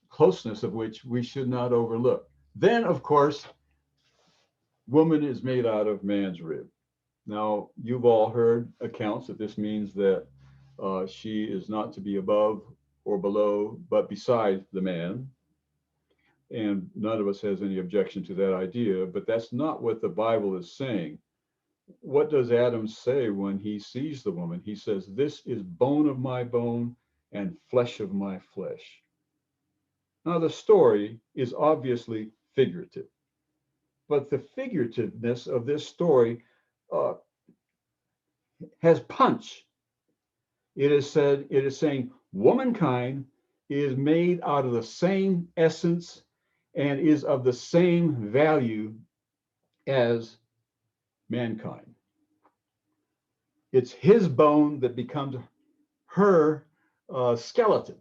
closeness of which we should not overlook. Then, of course, woman is made out of man's rib. Now, you've all heard accounts that this means that she is not to be above or below, but beside the man. And none of us has any objection to that idea, but that's not what the Bible is saying. What does Adam say when he sees the woman? He says, "This is bone of my bone and flesh of my flesh." Now, the story is obviously figurative, but the figurativeness of this story has punch. It is saying womankind is made out of the same essence and is of the same value as mankind. It's his bone that becomes her skeleton.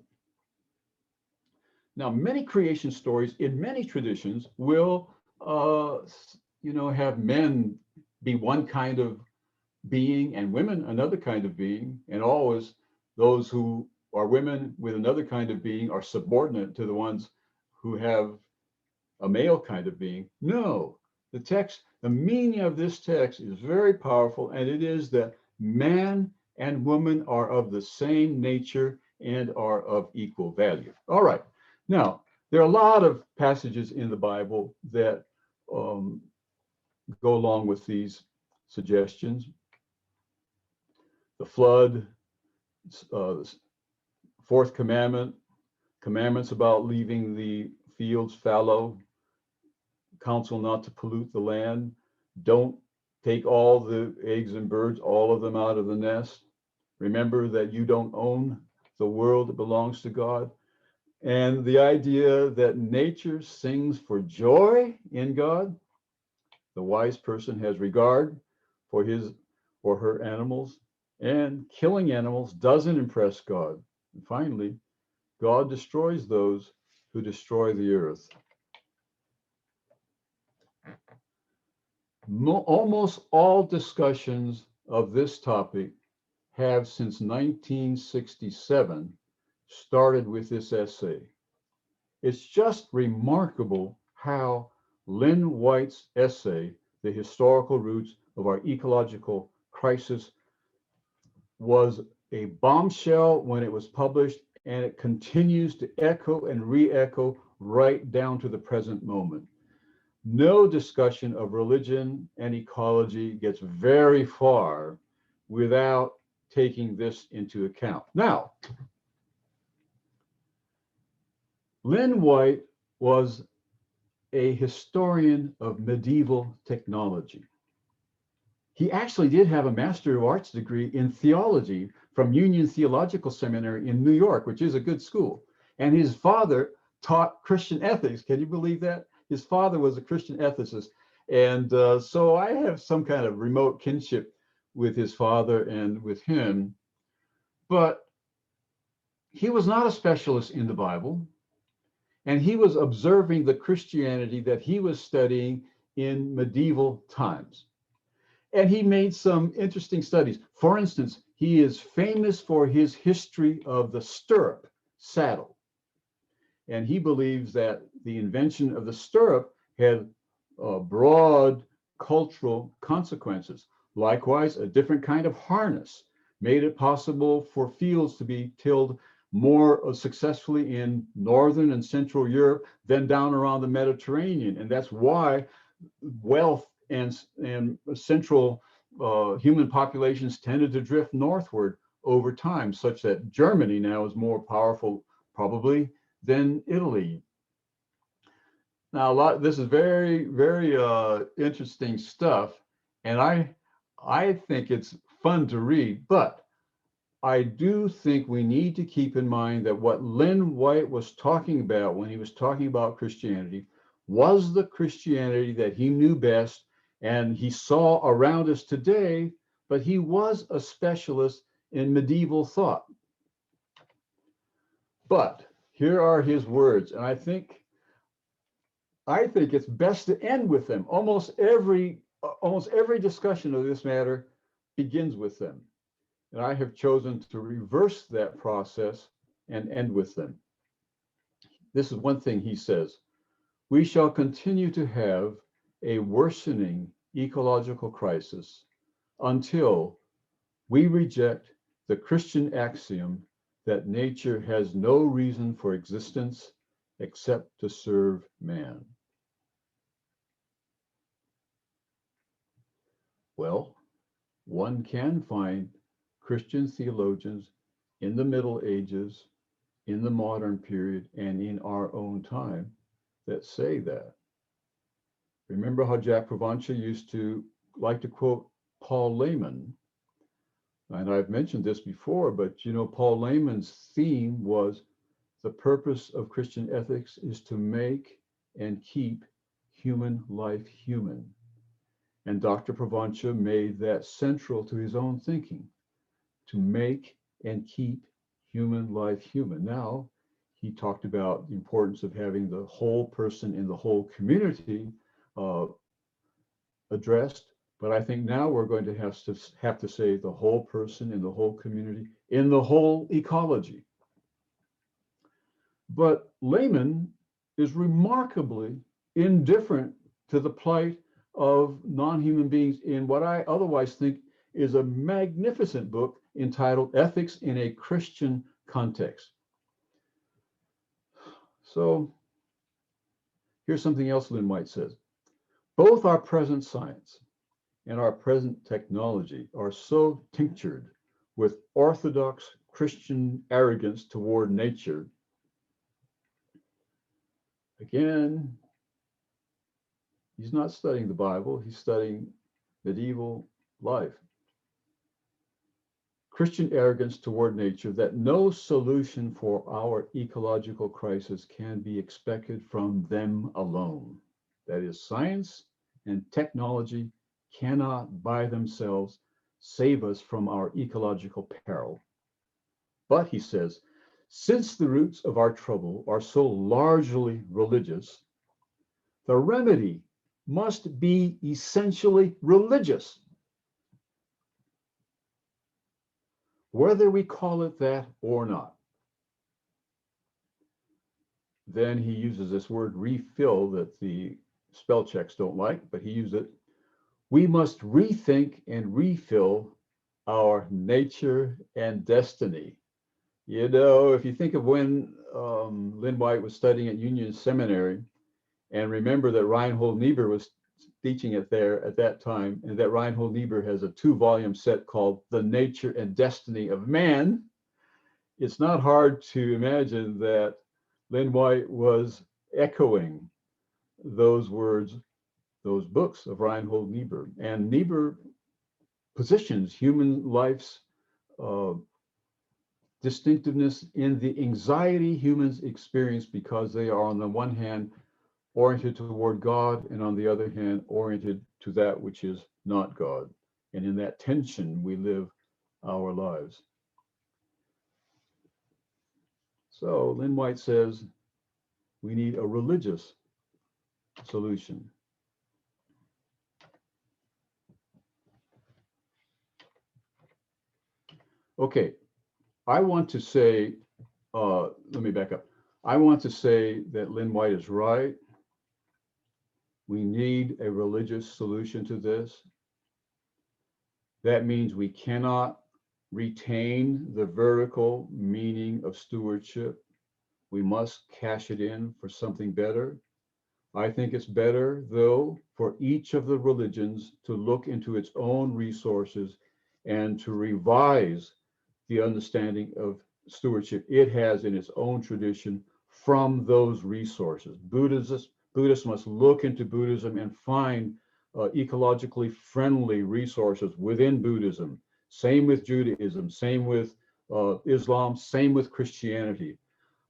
Now, many creation stories in many traditions will, have men be one kind of being and women another kind of being, and always those who are women with another kind of being are subordinate to the ones who have a male kind of being. No, the meaning of this text is very powerful, and it is that man and woman are of the same nature and are of equal value. All right. Now, there are a lot of passages in the Bible that go along with these suggestions. The flood, fourth commandment, commandments about leaving the fields fallow, counsel not to pollute the land, don't take all the eggs and birds, all of them out of the nest. Remember that you don't own the world that belongs to God. And the idea that nature sings for joy in God. The wise person has regard for his or her animals, and killing animals doesn't impress God. And finally, God destroys those who destroy the earth. Almost all discussions of this topic have since 1967 started with this essay. It's just remarkable how Lynn White's essay, The Historical Roots of Our Ecological Crisis, was a bombshell when it was published, and it continues to echo and re-echo right down to the present moment. No discussion of religion and ecology gets very far without taking this into account. Now, Lynn White was a historian of medieval technology. He actually did have a Master of Arts degree in theology from Union Theological Seminary in New York, which is a good school. And his father taught Christian ethics. Can you believe that? His father was a Christian ethicist. And so I have some kind of remote kinship with his father and with him. But he was not a specialist in the Bible. And he was observing the Christianity that he was studying in medieval times. And he made some interesting studies. For instance, he is famous for his history of the stirrup saddle. And he believes that the invention of the stirrup had broad cultural consequences. Likewise, a different kind of harness made it possible for fields to be tilled more successfully in Northern and Central Europe than down around the Mediterranean. And that's why wealth and central human populations tended to drift northward over time, such that Germany now is more powerful probably than Italy. Now, this is very, very interesting stuff, and I think it's fun to read, but I do think we need to keep in mind that what Lynn White was talking about when he was talking about Christianity was the Christianity that he knew best and he saw around us today, but he was a specialist in medieval thought. But here are his words, and I think it's best to end with them. Almost every discussion of this matter begins with them. And I have chosen to reverse that process and end with them. This is one thing he says: we shall continue to have a worsening ecological crisis until we reject the Christian axiom that nature has no reason for existence except to serve man. Well, one can find Christian theologians in the Middle Ages, in the modern period, and in our own time that say that. Remember how Jack Provencher used to like to quote Paul Layman? And I've mentioned this before, but you know, Paul Layman's theme was the purpose of Christian ethics is to make and keep human life human. And Dr. Provencher made that central to his own thinking, to make and keep human life human. Now, he talked about the importance of having the whole person in the whole community addressed, but I think now we're going to have to say the whole person in the whole community, in the whole ecology. But Layman is remarkably indifferent to the plight of non-human beings in what I otherwise think is a magnificent book entitled Ethics in a Christian Context. So here's something else Lynn White says. Both our present science and our present technology are so tinctured with orthodox Christian arrogance toward nature. Again, he's not studying the Bible, he's studying medieval life. Christian arrogance toward nature that no solution for our ecological crisis can be expected from them alone. That is, science and technology cannot by themselves save us from our ecological peril. But, he says, since the roots of our trouble are so largely religious, the remedy must be essentially religious. Whether we call it that or not. Then he uses this word refill that the spell checks don't like, but he used it. We must rethink and refill our nature and destiny. You know, if you think of when Lynn White was studying at Union Seminary, and remember that Reinhold Niebuhr was teaching it there at that time, and that Reinhold Niebuhr has a 2-volume set called The Nature and Destiny of Man, it's not hard to imagine that Lynn White was echoing those words, those books of Reinhold Niebuhr. And Niebuhr positions human life's distinctiveness in the anxiety humans experience because they are, on the one hand, oriented toward God, and on the other hand, oriented to that which is not God. And in that tension, we live our lives. So Lynn White says we need a religious solution. Okay, I want to say, let me back up. I want to say that Lynn White is right. We need a religious solution to this. That means we cannot retain the vertical meaning of stewardship. We must cash it in for something better. I think it's better, though, for each of the religions to look into its own resources and to revise the understanding of stewardship it has in its own tradition from those resources. Buddhists must look into Buddhism and find ecologically friendly resources within Buddhism. Same with Judaism, same with Islam, same with Christianity.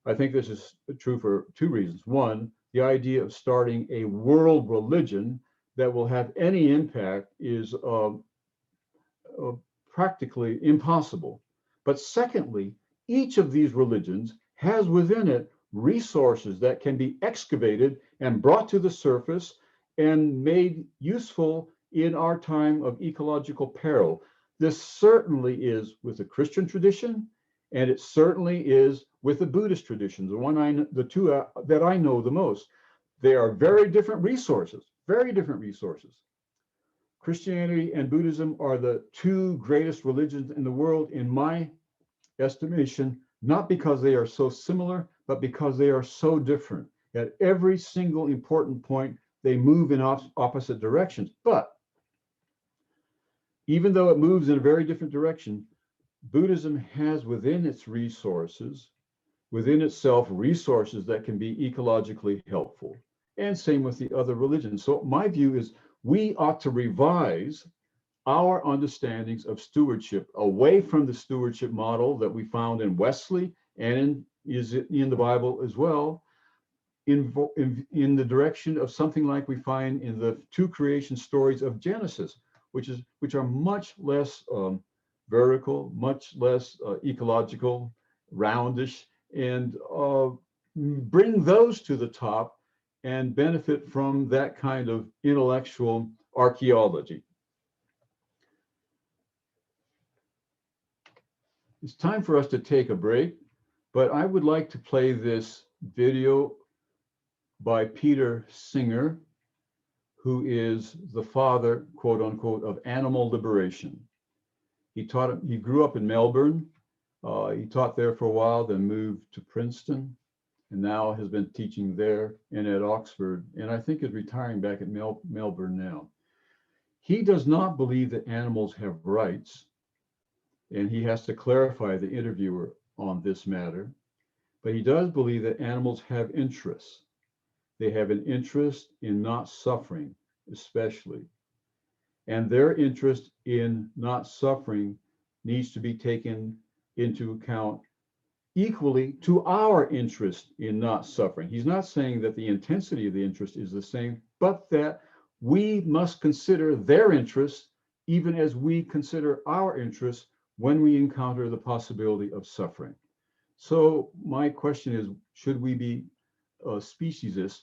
I think this is true for 2 reasons. One, the idea of starting a world religion that will have any impact is practically impossible. But secondly, each of these religions has within it resources that can be excavated and brought to the surface and made useful in our time of ecological peril. This certainly is with the Christian tradition, and it certainly is with the Buddhist tradition, the 2 that I know the most. They are very different resources, very different resources. Christianity and Buddhism are the 2 greatest religions in the world, in my estimation, not because they are so similar, but because they are so different. At every single important point, they move in opposite directions. But even though it moves in a very different direction, Buddhism has within its resources, within itself, resources that can be ecologically helpful. And same with the other religions. So my view is we ought to revise our understandings of stewardship away from the stewardship model that we found in Wesley and in the Bible as well, in the direction of something like we find in the 2 creation stories of Genesis, which are much less vertical, much less ecological, roundish, and bring those to the top and benefit from that kind of intellectual archaeology. It's time for us to take a break, but I would like to play this video by Peter Singer, who is the father, quote unquote, of animal liberation. He grew up in Melbourne. He taught there for a while, then moved to Princeton, and now has been teaching there and at Oxford, and I think is retiring back at Melbourne now. He does not believe that animals have rights, and he has to clarify the interviewer on this matter, but he does believe that animals have interests. They have an interest in not suffering, especially. And their interest in not suffering needs to be taken into account equally to our interest in not suffering. He's not saying that the intensity of the interest is the same, but that we must consider their interests even as we consider our interests when we encounter the possibility of suffering. So my question is, should we be speciesist?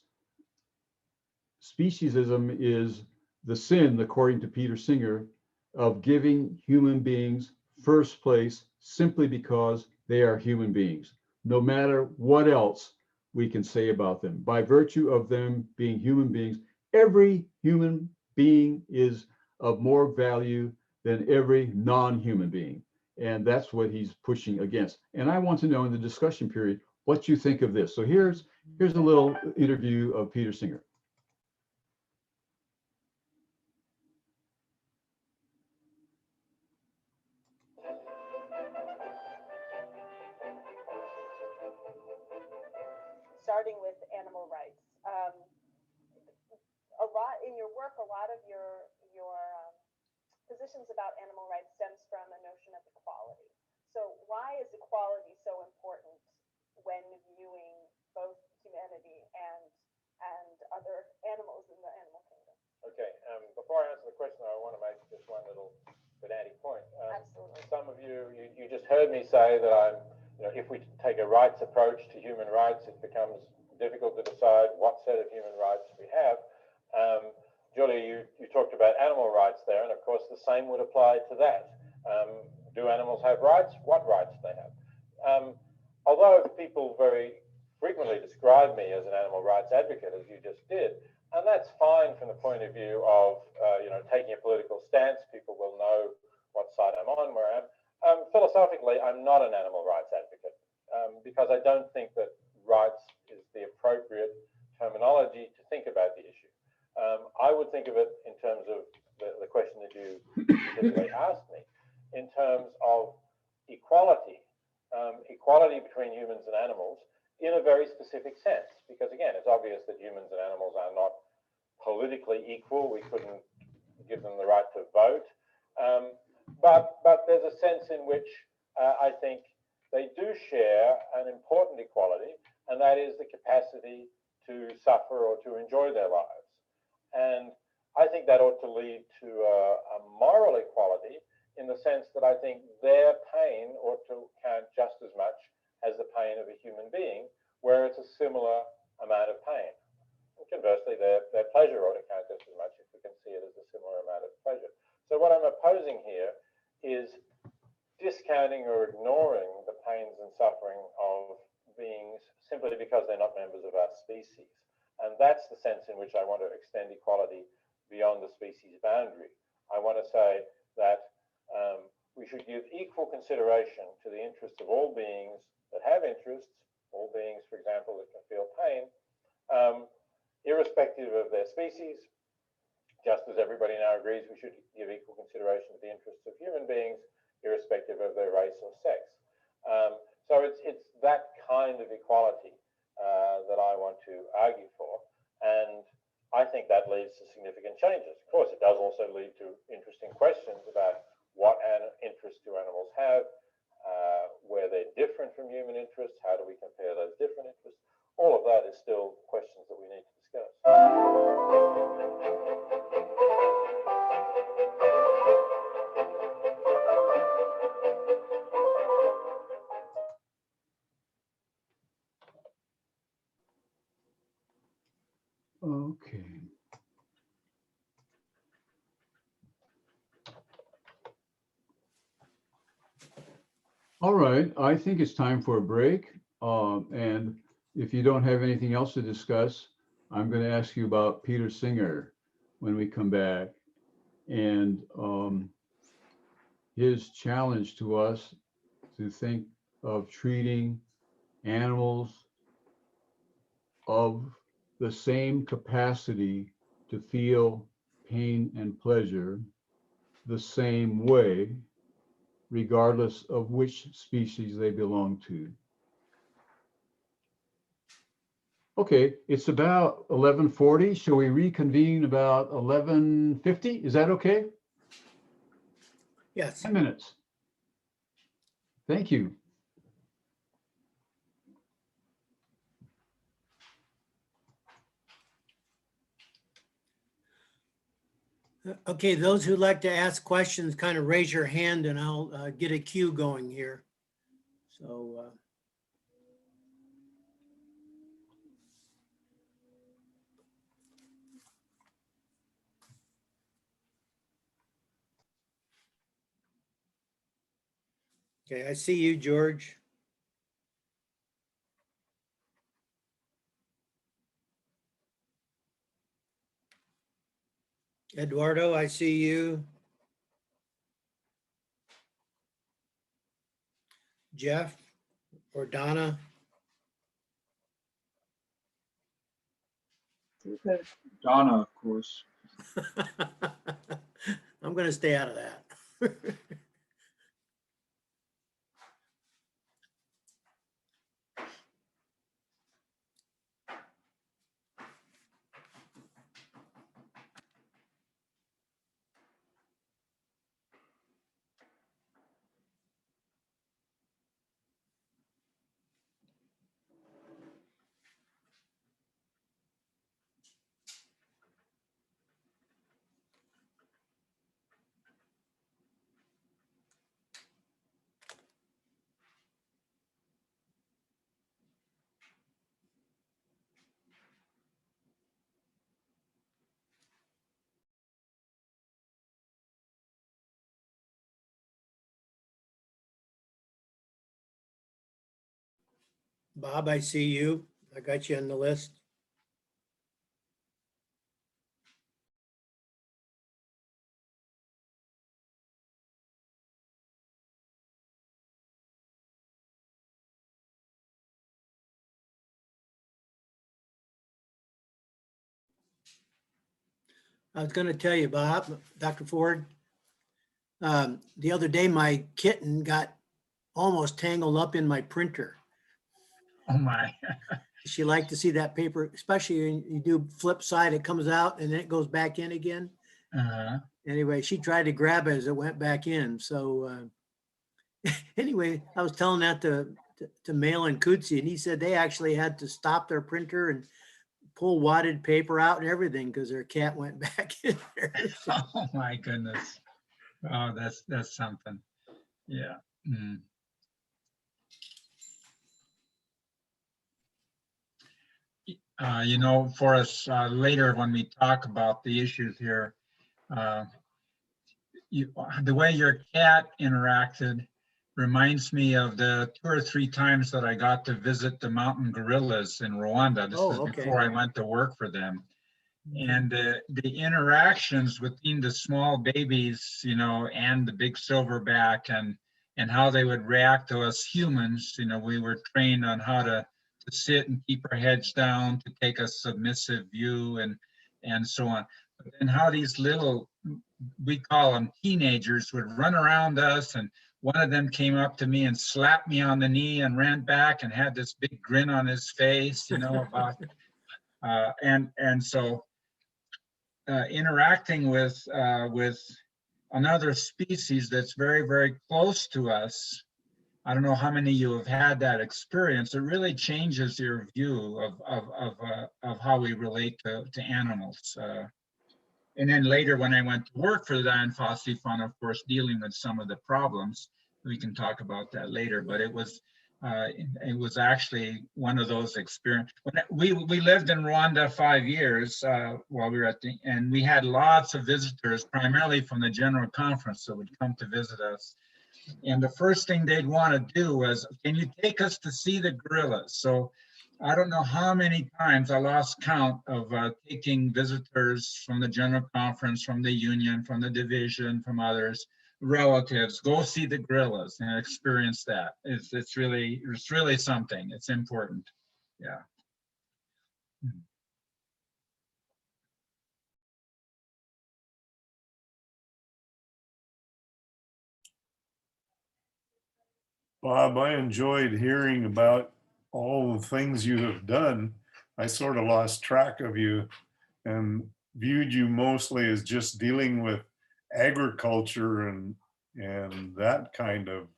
Speciesism is the sin, according to Peter Singer, of giving human beings first place simply because they are human beings, no matter what else we can say about them. By virtue of them being human beings, every human being is of more value than every non-human being. And that's what he's pushing against. And I want to know in the discussion period what you think of this. So here's a little interview of Peter Singer. animal rights. A lot in your work, a lot of your positions about animal rights stems from a notion of equality. So why is equality so important when viewing both humanity and other animals in the animal kingdom? Okay, before I answer the question, I want to make just one little pedantic point. Absolutely. Some of you just heard me say that if we take a rights approach to human rights, it becomes difficult to decide what set of human rights we have. Julie, you talked about animal rights there, and of course the same would apply to that. Do animals have rights? What rights do they have? Although people very frequently describe me as an animal rights advocate, as you just did, and that's fine from the point of view of taking a political stance. People will know what side I'm on, where I am. Philosophically, I'm not an animal rights advocate because I don't think that rights is the appropriate terminology to think about the issue. I would think of it in terms of the question that you specifically asked me, in terms of equality, equality between humans and animals in a very specific sense. Because again, it's obvious that humans and animals are not politically equal. We couldn't give them the right to vote. But there's a sense in which I think they do share an important equality, and that is the capacity to suffer or to enjoy their lives. And I think that ought to lead to a moral equality in the sense that I think their pain ought to count just as much as the pain of a human being, where it's a similar amount of pain. And conversely, their pleasure ought to count just as much if we can see it as a similar amount of pleasure. So what I'm opposing here is discounting or ignoring the pains and suffering of beings simply because they're not members of our species. And that's the sense in which I want to extend equality beyond the species boundary. I want to say that we should give equal consideration to the interests of all beings that have interests, all beings, for example, that can feel pain, irrespective of their species. Just as everybody now agrees we should give equal consideration to the interests of human beings, irrespective of their race or sex. So it's that kind of equality that I want to argue for, and I think that leads to significant changes. Of course, it does also lead to interesting questions about what interests do animals have, where they're different from human interests, how do we compare those different interests? All of that is still questions that we need to discuss. Okay. All right, I think it's time for a break. And if you don't have anything else to discuss, I'm going to ask you about Peter Singer when we come back, and his challenge to us to think of treating animals of the same capacity to feel pain and pleasure the same way, regardless of which species they belong to. Okay, it's about 11:40. Shall we reconvene about 11:50? Is that okay? Yes. 10 minutes. Thank you. Okay, those who'd like to ask questions, kind of raise your hand and I'll get a queue going here. So okay, I see you, George. Eduardo, I see you. Jeff or Donna? Donna, of course. I'm going to stay out of that. Bob, I see you. I got you on the list. I was going to tell you, Bob, Dr. Ford, the other day, my kitten got almost tangled up in my printer. Oh my. She liked to see that paper, especially when you do flip side, it comes out and then it goes back in again. Uh, Anyway, she tried to grab it as it went back in. So anyway, I was telling that to Mail and Cootsie, and he said they actually had to stop their printer and pull wadded paper out and everything because their cat went back in there. So, oh my goodness. Oh, that's something. Yeah. Mm. You know, for us later when we talk about the issues here, uh, the way your cat interacted reminds me of the 2 or 3 times that I got to visit the mountain gorillas in Rwanda. This was oh, okay. before I went to work for them. And the interactions between the small babies, you know, and the big silverback, and how they would react to us humans, you know, we were trained on how to sit and keep our heads down, to take a submissive view, and so on. But then how these little, we call them teenagers, would run around us, and one of them came up to me and slapped me on the knee and ran back and had this big grin on his face, you know, about and so interacting with another species that's very, very close to us. I don't know how many of you have had that experience. It really changes your view of how we relate to animals. And then later, when I went to work for the Dian Fossey Fund, of course, dealing with some of the problems, we can talk about that later. But it was actually one of those experiences. We lived in Rwanda 5 years while we were and we had lots of visitors, primarily from the General Conference, that would come to visit us. And the first thing they'd want to do was, can you take us to see the gorillas? So I don't know how many times I lost count of taking visitors from the General Conference, from the Union, from the division, from others, relatives, go see the gorillas and experience that. It's really something. It's important. Yeah. Bob, I enjoyed hearing about all the things you have done. I sort of lost track of you and viewed you mostly as just dealing with agriculture and that kind of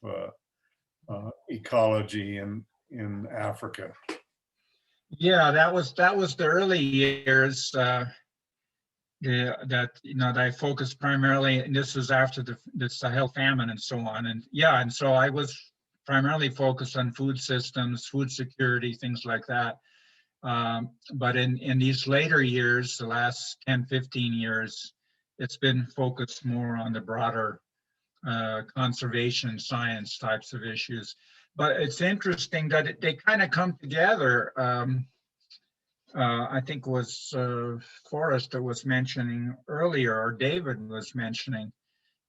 ecology in Africa. Yeah, that was the early years. That that I focused primarily, and this was after the Sahel famine and so on, and yeah, and so I was primarily focused on food systems, food security, things like that. But in these later years, the last 10, 15 years, it's been focused more on the broader conservation science types of issues. But it's interesting that they kind of come together. I think it was Forrest that was mentioning earlier, or David was mentioning,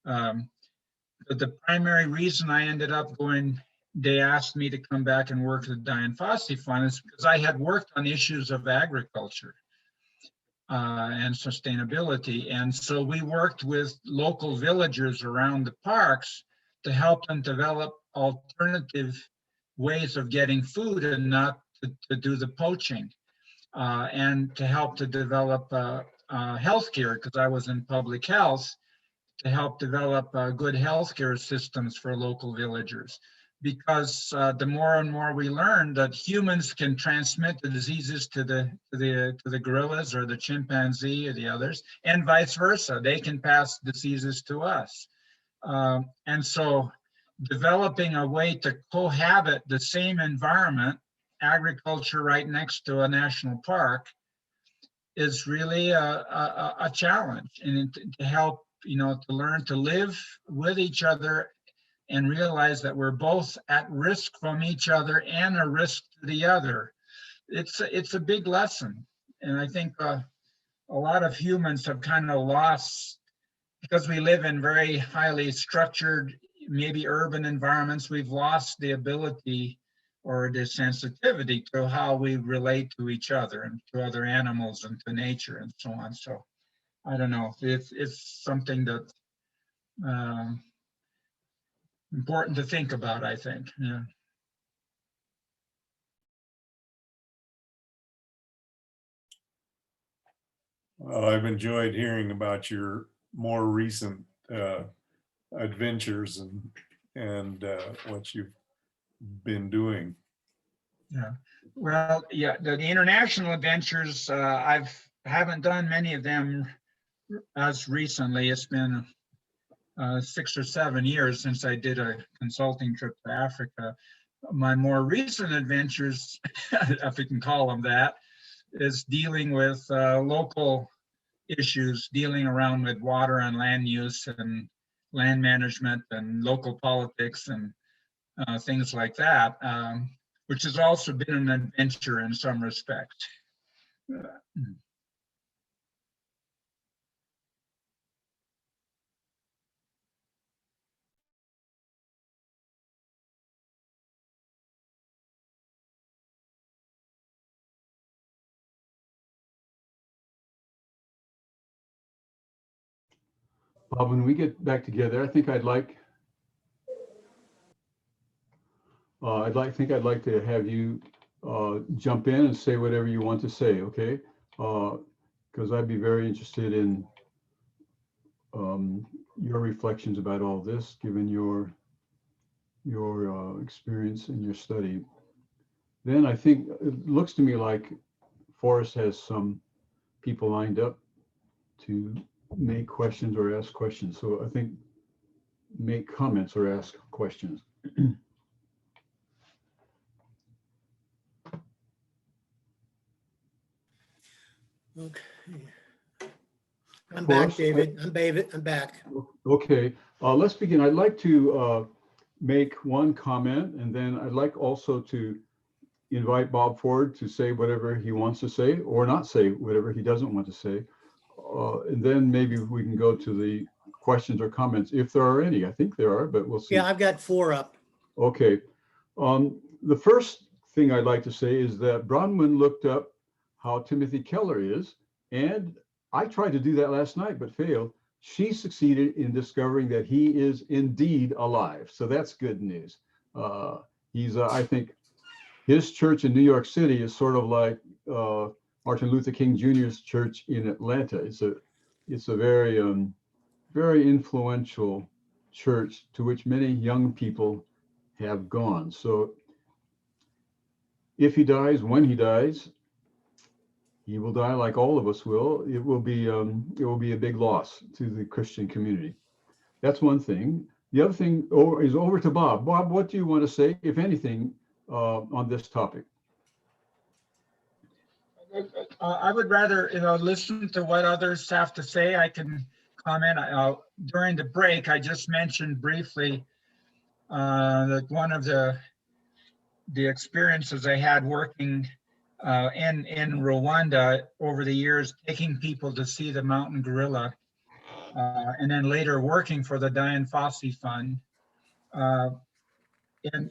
that the primary reason I ended up going, they asked me to come back and work at the Dian Fossey Fund is because I had worked on issues of agriculture and sustainability. And so we worked with local villagers around the parks to help them develop alternative ways of getting food and not to do the poaching. And to help to develop healthcare, because I was in public health, to help develop good healthcare systems for local villagers. Because the more and more we learn that humans can transmit the diseases to the gorillas or the chimpanzee or the others, and vice versa, they can pass diseases to us. And so developing a way to cohabit the same environment, agriculture right next to a national park, is really a challenge, and to help, to learn to live with each other and realize that we're both at risk from each other and a risk to the other. It's a big lesson. And I think a lot of humans have kind of lost, because we live in very highly structured, maybe urban environments, we've lost the ability or the sensitivity to how we relate to each other and to other animals and to nature and so on. So I don't know, it's something that important to think about, I think. Yeah. Well, I've enjoyed hearing about your more recent adventures and what you've been doing. Yeah. Well, yeah, the international adventures, haven't done many of them as recently. It's been 6 or 7 years since I did a consulting trip to Africa. My more recent adventures, if we can call them that, is dealing with local issues, dealing around with water and land use and land management and local politics and things like that, which has also been an adventure in some respect. Bob, when we get back together, I think I'd like to have you jump in and say whatever you want to say, okay? Because I'd be very interested in your reflections about all this, given your experience and your study. Then I think it looks to me like Forrest has some people lined up to make questions or ask questions. So I think make comments or ask questions. Okay. I'm back, Forrest, David. I'm back. Okay, let's begin. I'd like to make one comment, and then I'd like also to invite Bob forward to say whatever he wants to say or not say whatever he doesn't want to say. And then maybe we can go to the questions or comments, if there are any. I think there are, but we'll see. Yeah, I've got 4 up. Okay. The first thing I'd like to say is that Bronwyn looked up how Timothy Keller is, and I tried to do that last night, but failed. She succeeded in discovering that he is indeed alive. So that's good news. He's, I think, his church in New York City is sort of like Martin Luther King Jr.'s church in Atlanta. It's a very, very influential church to which many young people have gone. So if he dies, when he dies, he will die like all of us will. It will be a big loss to the Christian community. That's one thing. The other thing is over to Bob. Bob, what do you want to say, if anything, on this topic? I would rather, listen to what others have to say. I can comment. During the break, I just mentioned briefly that one of the experiences I had working in Rwanda over the years, taking people to see the mountain gorilla, and then later working for the Dian Fossey Fund. And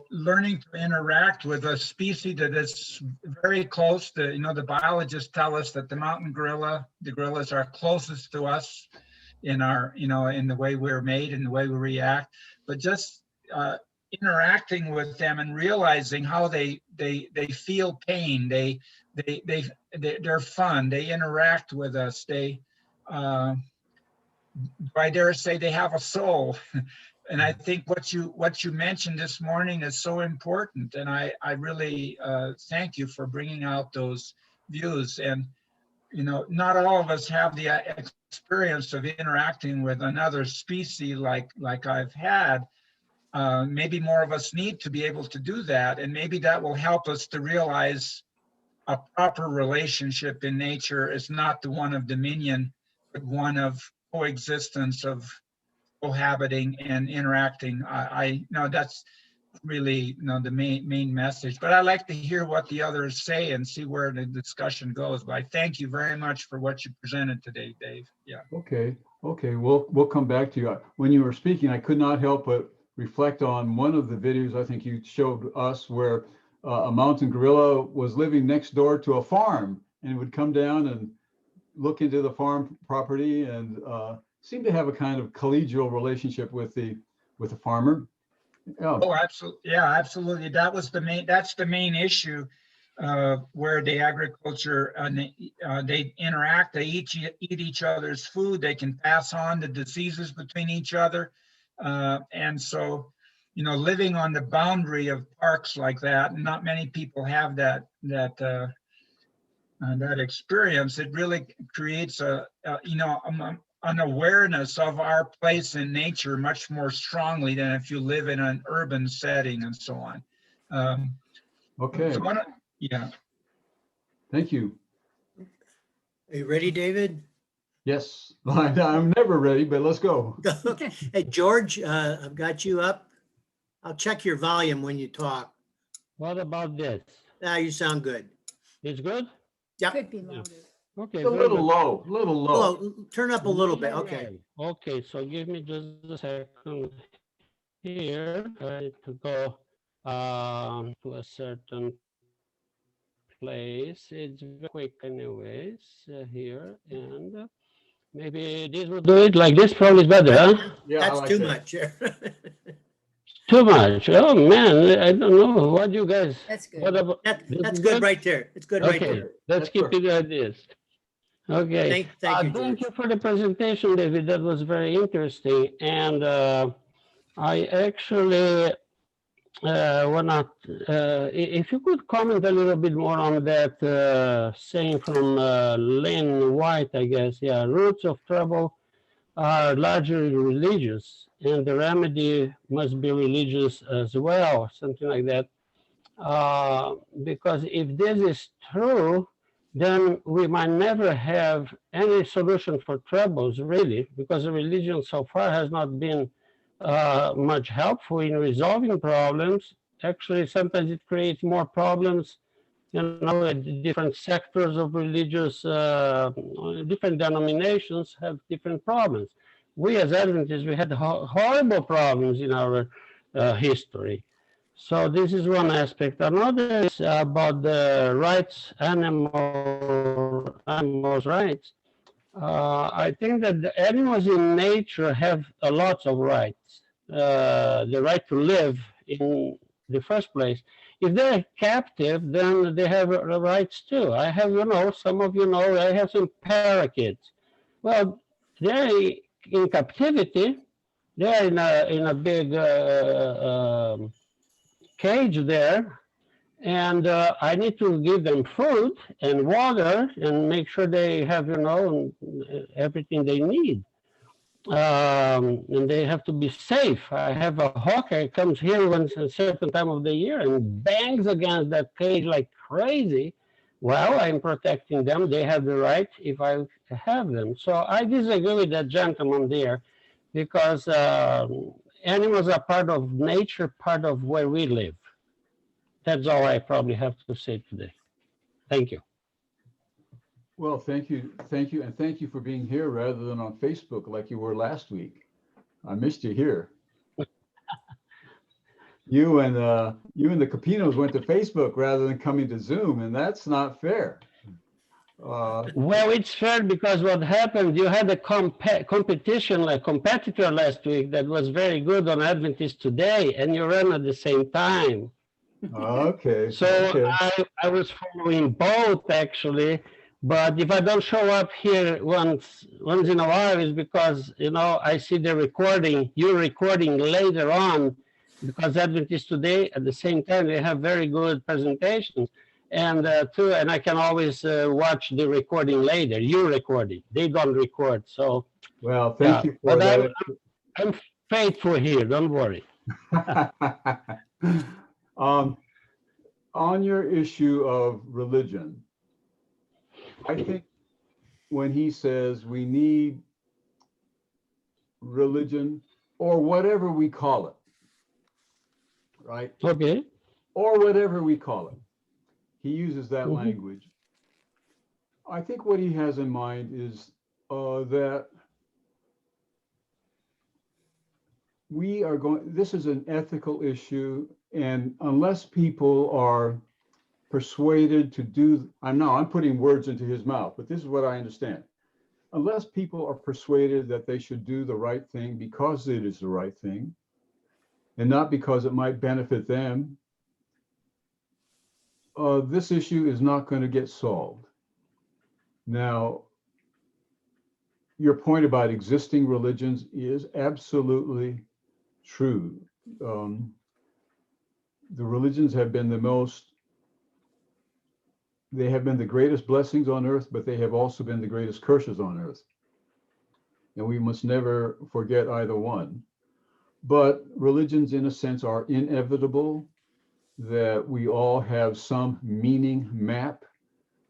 learning to interact with a species that is very close to, the biologists tell us that the mountain gorilla, the gorillas are closest to us in our, in the way we're made and the way we react, but just interacting with them and realizing how they feel pain, they're fun, they interact with us, I dare say they have a soul. And I think what you mentioned this morning is so important, and I really thank you for bringing out those views. And not all of us have the experience of interacting with another species like I've had. Maybe more of us need to be able to do that, and maybe that will help us to realize a proper relationship in nature is not the one of dominion, but one of coexistence, of cohabiting and interacting. I know that's really, the main message, but I like to hear what the others say and see where the discussion goes. But I thank you very much for what you presented today, Dave. Yeah. Okay, we'll come back to you. When you were speaking, I could not help but reflect on one of the videos I think you showed us where a mountain gorilla was living next door to a farm and would come down and look into the farm property and seemed to have a kind of collegial relationship with the farmer. Yeah. Oh, absolutely. Yeah, absolutely. That's the main issue where the agriculture, they interact, they eat each other's food, they can pass on the diseases between each other. And so, living on the boundary of parks like that, not many people have that experience. It really creates an awareness of our place in nature much more strongly than if you live in an urban setting and so on. Okay. So yeah. Thank you. Are you ready, David? Yes, I'm never ready, but let's go. Okay. Hey, George, I've got you up. I'll check your volume when you talk. What about this? Now you sound good. It's good? Yeah. Could be louder. Okay. A very little good. low, little low. Hello, turn up a little bit. Okay. Okay, so give me just a second here. I need to go to a certain place. It's very quick anyways here, and maybe this will do it like this. Probably is better, huh? Yeah, I That's like too that. much. Too much. Oh man, I don't know. What do you guys? That's good. What about? That's good right there. It's good right Okay, there. let's That's keep perfect. it like this. Okay. Thank you, Thank George. you for the presentation, David. That was very interesting. And I actually if you could comment a little bit more on that saying from Lynn White, I guess. Yeah, roots of trouble are largely religious, and the remedy must be religious as well, something like that. Because if this is true, then we might never have any solution for troubles, really, because the religion so far has not been much helpful in resolving problems. Actually, sometimes it creates more problems, different sectors of religious, different denominations have different problems. We as Adventists, we had horrible problems in our history. So this is one aspect. Another is about the rights, animals' rights. I think that the animals in nature have a lot of rights. The right to live in the first place. If they're captive, then they have rights too. I have, some of you know, I have some parakeets. Well, they're in captivity. They're in a big cage there, and I need to give them food and water and make sure they have, everything they need. And they have to be safe. I have a hawker comes here once a certain time of the year and bangs against that cage like crazy. Well, I'm protecting them. They have the right if I have them. So I disagree with that gentleman there, because animals are part of nature, part of where we live. That's all I probably have to say today. Thank you. Well, thank you, and thank you for being here rather than on Facebook like you were last week. I missed you here. You and the Capinos went to Facebook rather than coming to Zoom, and that's not fair. Well, it's fair because what happened, you had a competitor last week that was very good on Adventist Today, and you ran at the same time. Okay. So okay. I was following both actually, but if I don't show up here once in a while, is because I see the recording. You're recording later on, because Adventist Today at the same time they have very good presentations, and I can always watch the recording later. You're recording, they don't record. So well, thank you for but that. I'm faithful here. Don't worry. On your issue of religion, I think when he says we need religion or whatever we call it, right? Okay. Or whatever we call it. He uses that Mhm. language. I think what he has in mind is that we are going, this is an ethical issue, and unless people are persuaded to do, I'm putting words into his mouth, but this is what I understand. Unless people are persuaded that they should do the right thing because it is the right thing, and not because it might benefit them, this issue is not going to get solved. Now, your point about existing religions is absolutely true. The religions have been they have been the greatest blessings on earth, but they have also been the greatest curses on earth. And we must never forget either one. But religions, in a sense, are inevitable, that we all have some meaning map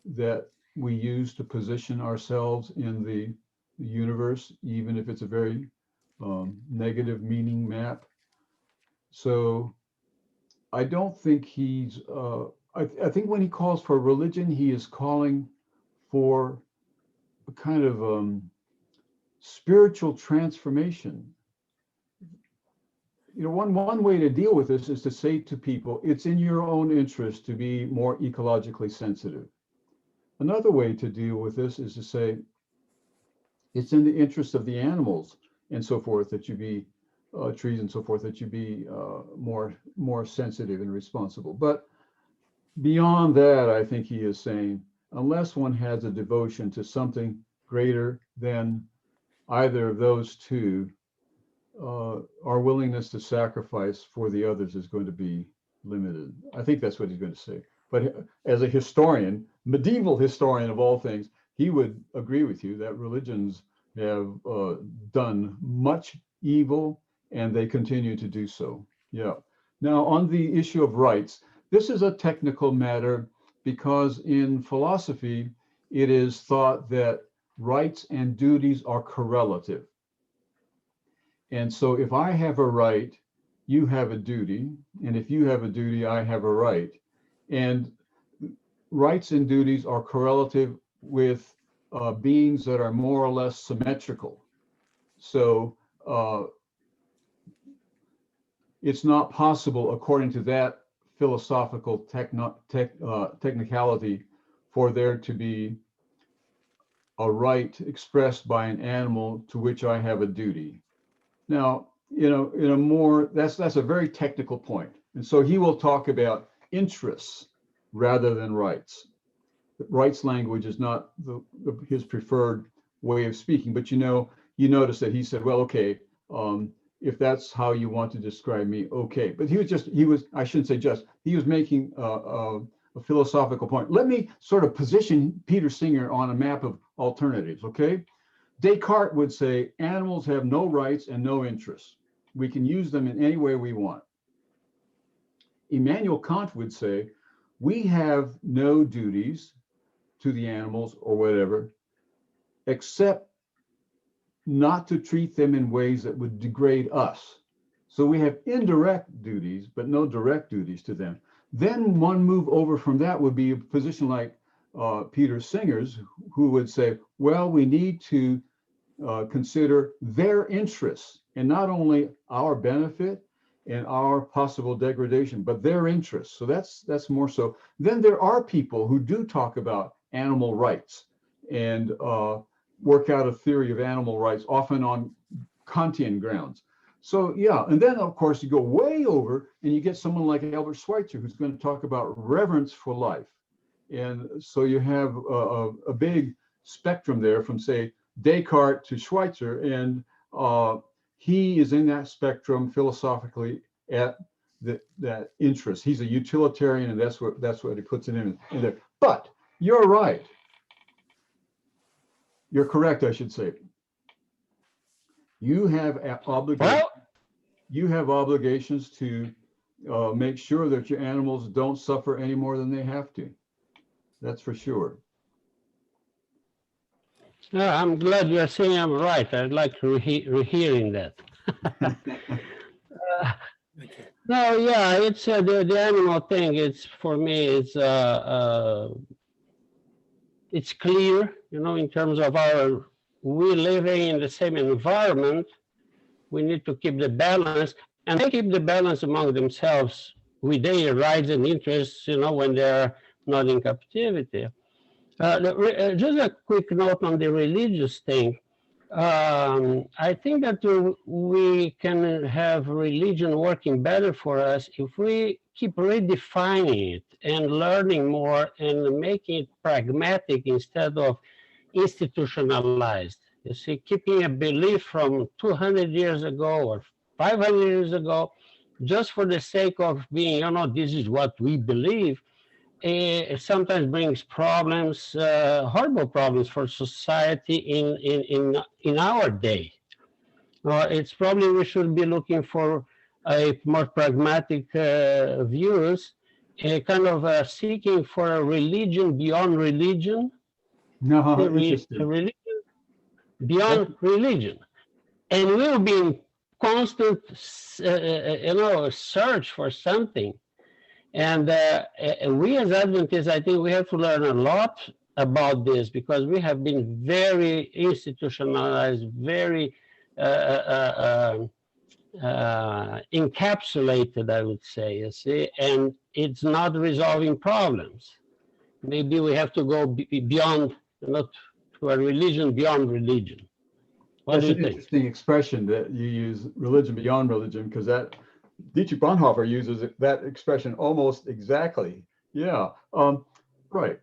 that we use to position ourselves in the universe, even if it's a very negative meaning map. So I don't think he's, I think when he calls for religion, he is calling for a kind of spiritual transformation. You know, one way to deal with this is to say to people, it's in your own interest to be more ecologically sensitive. Another way to deal with this is to say, it's in the interest of the animals and so forth that you be, trees and so forth, that you be more sensitive and responsible. But beyond that, I think he is saying, unless one has a devotion to something greater than either of those two, our willingness to sacrifice for the others is going to be limited. I think that's what he's going to say. But as a historian, medieval historian of all things, he would agree with you that religions have done much evil and they continue to do so. Yeah. Now, on the issue of rights, this is a technical matter because in philosophy, it is thought that rights and duties are correlative. And so if I have a right, you have a duty. And if you have a duty, I have a right. And rights and duties are correlative with beings that are more or less symmetrical. So it's not possible, according to that philosophical technicality, for there to be a right expressed by an animal to which I have a duty. Now, you know, in a more, that's a very technical point. And so he will talk about interests rather than rights. Rights language is not his preferred way of speaking, but you know, you notice that he said, well, okay, if that's how you want to describe me, okay. But I shouldn't say just, he was making a philosophical point. Let me sort of position Peter Singer on a map of alternatives, okay? Descartes would say animals have no rights and no interests. We can use them in any way we want. Immanuel Kant would say we have no duties to the animals or whatever, except not to treat them in ways that would degrade us. So we have indirect duties, but no direct duties to them. Then one move over from that would be a position like Peter Singer's, who would say, well, we need to consider their interests and not only our benefit and our possible degradation, but their interests. So that's more so. Then there are people who do talk about animal rights and work out a theory of animal rights, often on Kantian grounds. So yeah, and then of course you go way over and you get someone like Albert Schweitzer, who's going to talk about reverence for life. And so you have a big spectrum there from, say, Descartes to Schweitzer, and he is in that spectrum philosophically at that interest. He's a utilitarian, and that's what he puts it in there. But you're right. You're correct, I should say. You have obligations to make sure that your animals don't suffer any more than they have to. That's for sure. Yeah, I'm glad you're saying I'm right. I'd like to rehearing that. Okay. No, yeah, it's the animal thing. It's for me. It's clear, in terms of we living in the same environment. We need to keep the balance, and they keep the balance among themselves with their rights and interests. When they're not in captivity. Just a quick note on the religious thing. I think that we can have religion working better for us if we keep redefining it and learning more and making it pragmatic instead of institutionalized. You see, keeping a belief from 200 years ago or 500 years ago, just for the sake of being, this is what we believe, it sometimes brings problems, horrible problems for society in our day. It's probably we should be looking for a more pragmatic views, kind of seeking for a religion beyond religion, No, a interesting. religion beyond religion, and we'll be in constant, search for something. And we as Adventists, I think we have to learn a lot about this because we have been very institutionalized, very encapsulated, I would say, you see, and it's not resolving problems. Maybe we have to go beyond, to a religion beyond religion. What That's do an you think? interesting expression that you use, religion beyond religion, because that Dietrich Bonhoeffer uses that expression almost exactly. Yeah, right.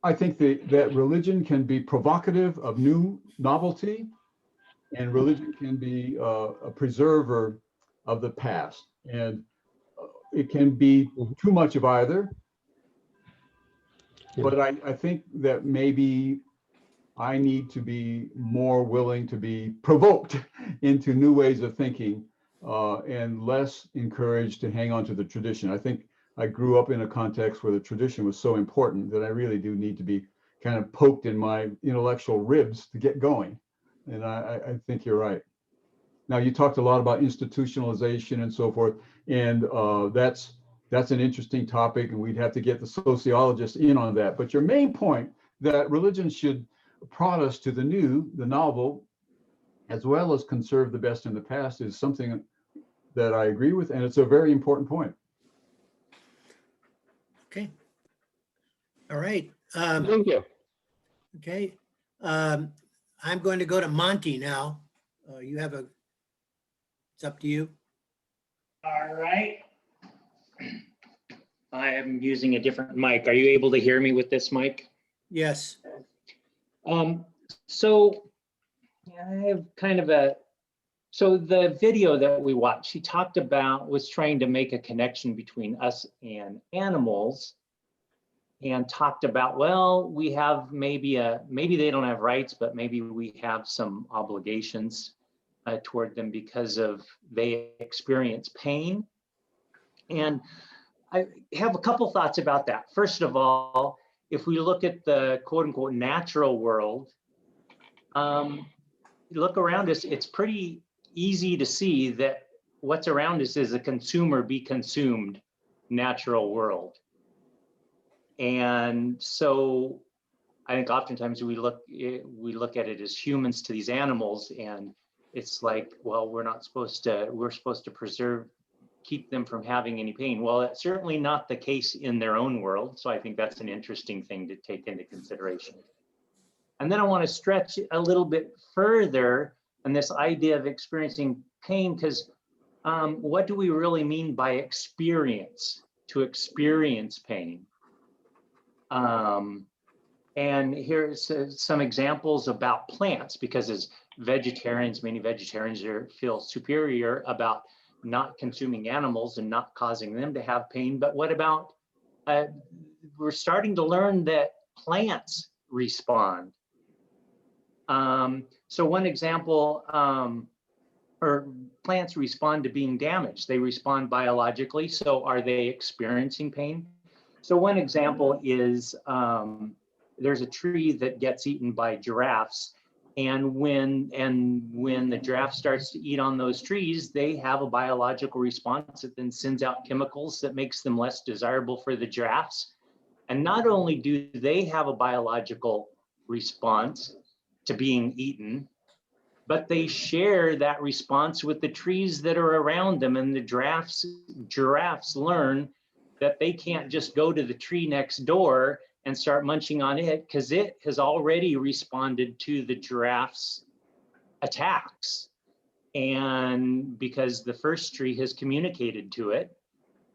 I think that religion can be provocative of new novelty, and religion can be a preserver of the past. And it can be too much of either. Yeah. But I think that maybe I need to be more willing to be provoked into new ways of thinking and less encouraged to hang on to the tradition. I think I grew up in a context where the tradition was so important that I really do need to be kind of poked in my intellectual ribs to get going. And I think you're right. Now, you talked a lot about institutionalization and so forth, and that's an interesting topic, and we'd have to get the sociologists in on that. But your main point that religion should prod us to the new, the novel, as well as conserve the best in the past is something that I agree with, and it's a very important point. Okay. All right. Thank you. Okay. I'm going to go to Monty now. It's up to you. All right. I am using a different mic. Are you able to hear me with this mic? Yes. So I have kind of so the video that we watched, he was trying to make a connection between us and animals and talked about, well, we have maybe they don't have rights, but maybe we have some obligations toward them because they experience pain. And I have a couple thoughts about that. First of all, if we look at the quote unquote natural world, look around us, it's pretty easy to see that what's around us is a consumer be consumed natural world. And so I think oftentimes we look at it as humans to these animals, and it's like, well, we're supposed to keep them from having any pain. Well, that's certainly not the case in their own world. So I think that's an interesting thing to take into consideration. And then I want to stretch a little bit further on this idea of experiencing pain, because what do we really mean by experience, to experience pain? And here's some examples about plants, because as vegetarians, many vegetarians feel superior about not consuming animals and not causing them to have pain. But what about, we're starting to learn that plants respond. So one example, or plants respond to being damaged. They respond biologically. So are they experiencing pain? So one example is there's a tree that gets eaten by giraffes, And when the giraffe starts to eat on those trees, they have a biological response that then sends out chemicals that makes them less desirable for the giraffes. And not only do they have a biological response to being eaten, but they share that response with the trees that are around them. And the giraffes learn that they can't just go to the tree next door and start munching on it, because it has already responded to the giraffe's attacks. And because the first tree has communicated to it.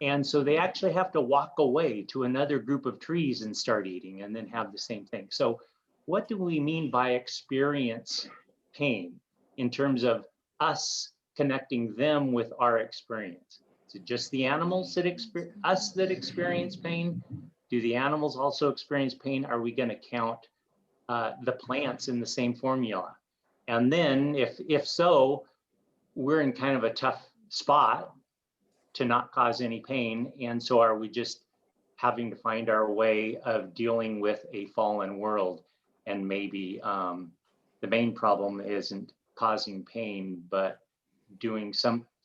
And so they actually have to walk away to another group of trees and start eating and then have the same thing. So what do we mean by experience pain in terms of us connecting them with our experience? Is it just the animals that experience pain? Do the animals also experience pain? Are we going to count the plants in the same formula? And then if so, we're in kind of a tough spot to not cause any pain. And so are we just having to find our way of dealing with a fallen world? And maybe the main problem isn't causing pain, but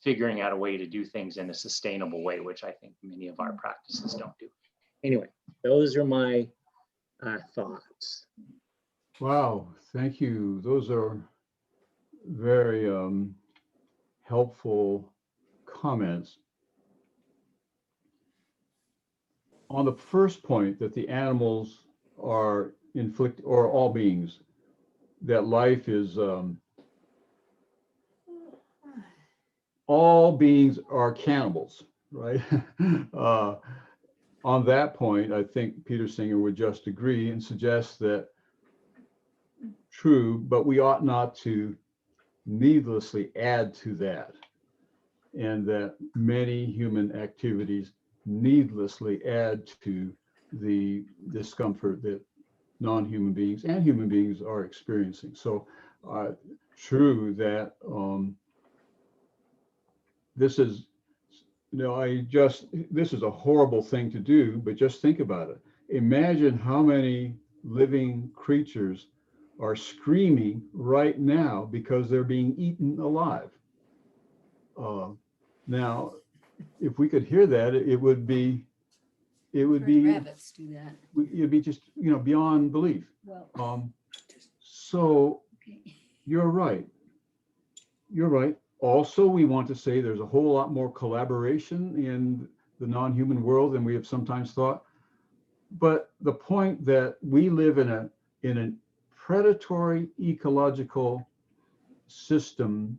figuring out a way to do things in a sustainable way, which I think many of our practices don't do. Anyway, those are my thoughts. Wow, thank you. Those are very helpful comments. On the first point that the animals are or all beings, that life is, all beings are cannibals, right? On that point, I think Peter Singer would just agree and suggest that true, but we ought not to needlessly add to that, and that many human activities needlessly add to the discomfort that non-human beings and human beings are experiencing. So true that this is, this is a horrible thing to do, but just think about it. Imagine how many living creatures are screaming right now because they're being eaten alive. Now, if we could hear that, it would be Rabbits do that. it'd be just, beyond belief. Well, So okay. you're right. You're right. Also, we want to say there's a whole lot more collaboration in the non-human world than we have sometimes thought. But the point that we live in a predatory ecological system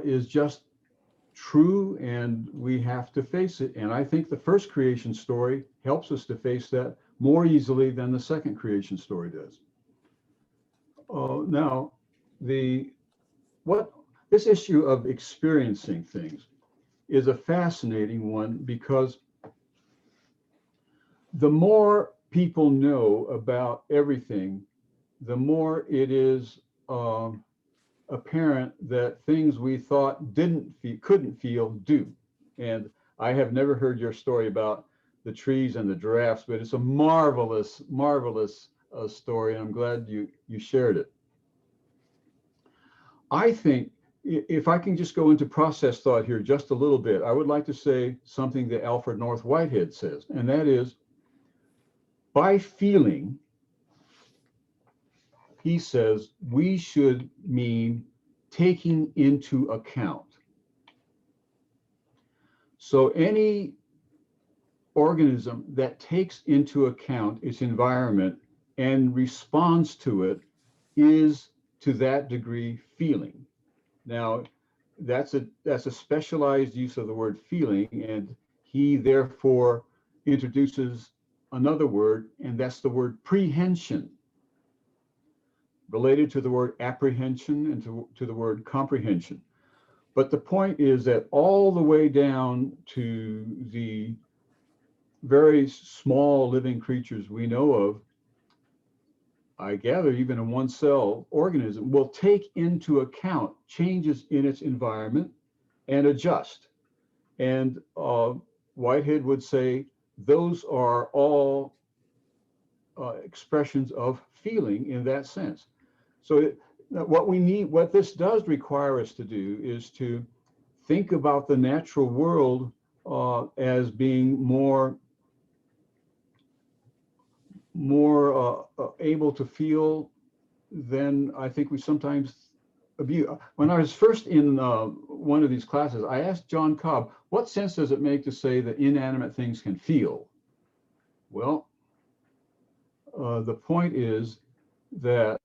is just true, and we have to face it. And I think the first creation story helps us to face that more easily than the second creation story does. Now, this issue of experiencing things is a fascinating one, because the more people know about everything, the more it is apparent that things we thought couldn't feel do. And I have never heard your story about the trees and the giraffes, but it's a marvelous, marvelous story, and I'm glad you shared it. I think if I can just go into process thought here just a little bit, I would like to say something that Alfred North Whitehead says, and that is, by feeling, he says, we should mean taking into account. So any organism that takes into account its environment and responds to it is, to that degree, feeling. Now, that's a specialized use of the word feeling, and he therefore introduces another word, and that's the word prehension, related to the word apprehension and to the word comprehension. But the point is that all the way down to the very small living creatures we know of, I gather even a one-cell organism, will take into account changes in its environment and adjust. And Whitehead would say those are all expressions of feeling in that sense. So what this does require us to do is to think about the natural world as being more able to feel than I think we sometimes view. When I was first in one of these classes, I asked John Cobb, what sense does it make to say that inanimate things can feel? Well, the point is that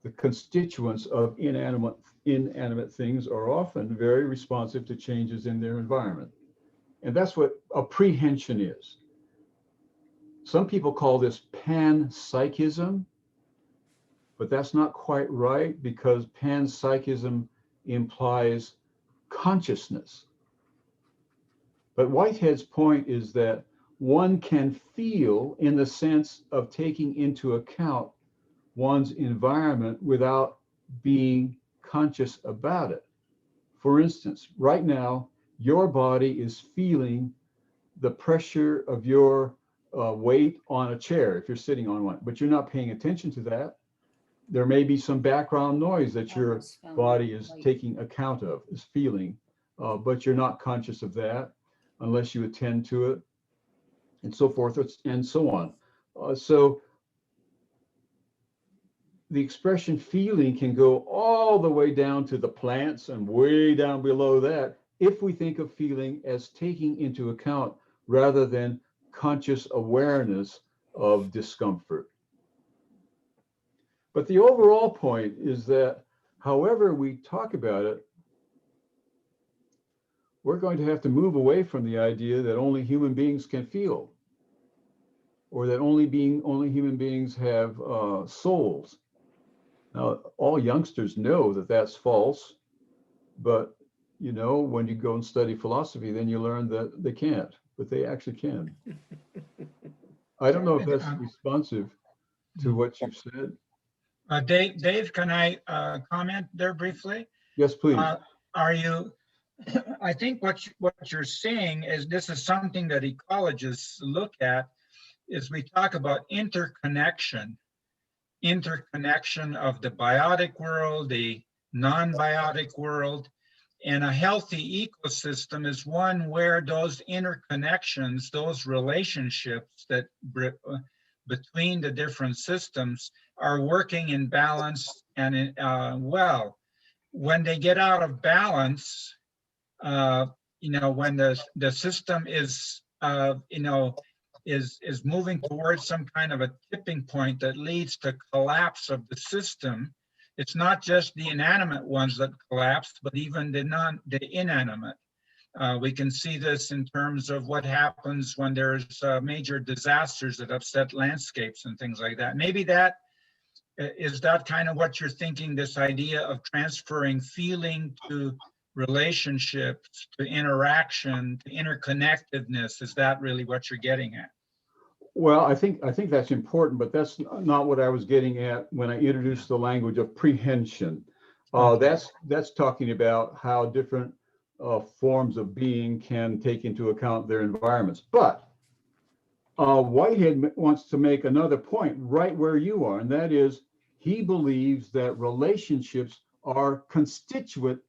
the constituents of inanimate things are often very responsive to changes in their environment. And that's what apprehension is. Some people call this panpsychism, but that's not quite right because panpsychism implies consciousness. But Whitehead's point is that one can feel in the sense of taking into account one's environment without being conscious about it. For instance, right now, your body is feeling the pressure of your weight on a chair if you're sitting on one, but you're not paying attention to that. There may be some background noise that your body is taking account of, is feeling, but you're not conscious of that unless you attend to it, and so forth and so on. So the expression feeling can go all the way down to the plants and way down below that if we think of feeling as taking into account rather than conscious awareness of discomfort. But the overall point is that however we talk about it, we're going to have to move away from the idea that only human beings can feel, or that only human beings have souls. Now, all youngsters know that that's false, but you know, when you go and study philosophy, then you learn that they can't, but they actually can. I don't know if that's responsive to what you've said. Dave, can I comment there briefly? Yes, please. Are you, I think what you're saying is this is something that ecologists look at, is we talk about interconnection of the biotic world, the non-biotic world, and a healthy ecosystem is one where those interconnections, those relationships that between the different systems are working in balance and well. When they get out of balance, you know, when the system is, you know, is moving towards some kind of a tipping point that leads to collapse of the system. It's not just the inanimate ones that collapse, but even the inanimate. We can see this in terms of what happens when there's major disasters that upset landscapes and things like that. Maybe is that kind of what you're thinking, this idea of transferring feeling to relationships, to interaction, to interconnectedness? Is that really what you're getting at? Well, I think that's important, but that's not what I was getting at when I introduced the language of prehension. That's talking about how different forms of being can take into account their environments. But Whitehead wants to make another point right where you are, and that is he believes that relationships are constituent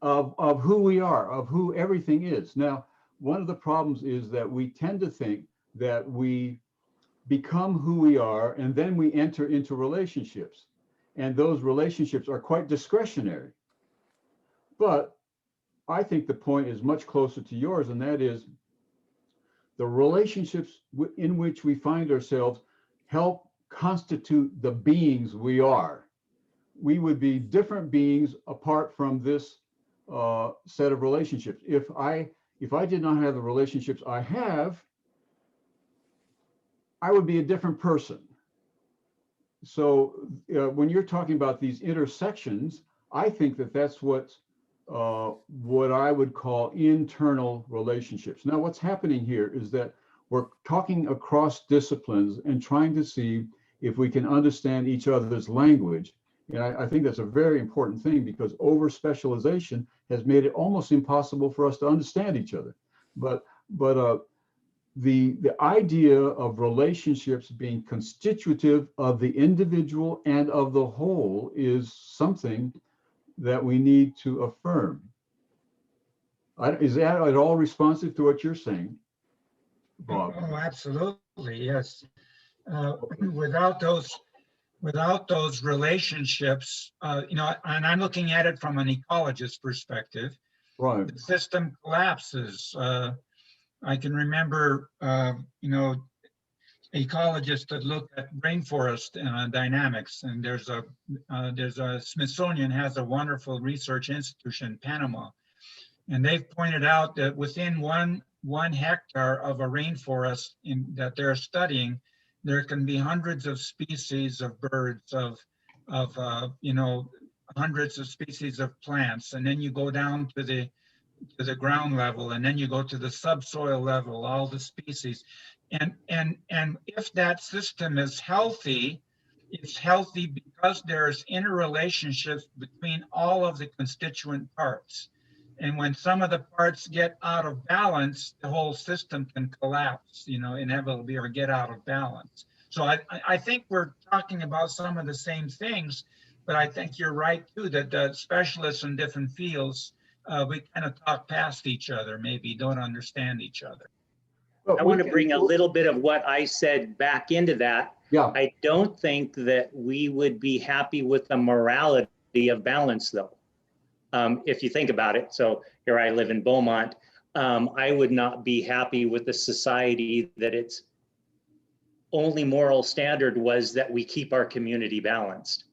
of who we are, of who everything is. Now, one of the problems is that we tend to think that we become who we are and then we enter into relationships, and those relationships are quite discretionary. But I think the point is much closer to yours, and that is the relationships in which we find ourselves help constitute the beings we are. We would be different beings apart from this set of relationships. If I did not have the relationships I have, I would be a different person. So when you're talking about these intersections, I think that that's what I would call internal relationships. Now, what's happening here is that we're talking across disciplines and trying to see if we can understand each other's language. And I think that's a very important thing, because over-specialization has made it almost impossible for us to understand each other. But the idea of relationships being constitutive of the individual and of the whole is something that we need to affirm. Is that at all responsive to what you're saying, Bob? Oh, absolutely, yes. Without those relationships, and I'm looking at it from an ecologist perspective, Right. the system collapses. I can remember, ecologists that look at rainforest dynamics, and there's a Smithsonian has a wonderful research institution in Panama, and they've pointed out that within one hectare of a rainforest that they're studying, there can be hundreds of species of birds, of hundreds of species of plants, and then you go down to the ground level, and then you go to the subsoil level, all the species. And if that system is healthy, it's healthy because there's interrelationships between all of the constituent parts. And when some of the parts get out of balance, the whole system can collapse, inevitably, or get out of balance. So I think we're talking about some of the same things, but I think you're right too, that the specialists in different fields, we kind of talk past each other, maybe don't understand each other. I want to bring a little bit of what I said back into that. Yeah. I don't think that we would be happy with the morality of balance, though. If you think about it, so here I live in Beaumont, I would not be happy with the society that its only moral standard was that we keep our community balanced.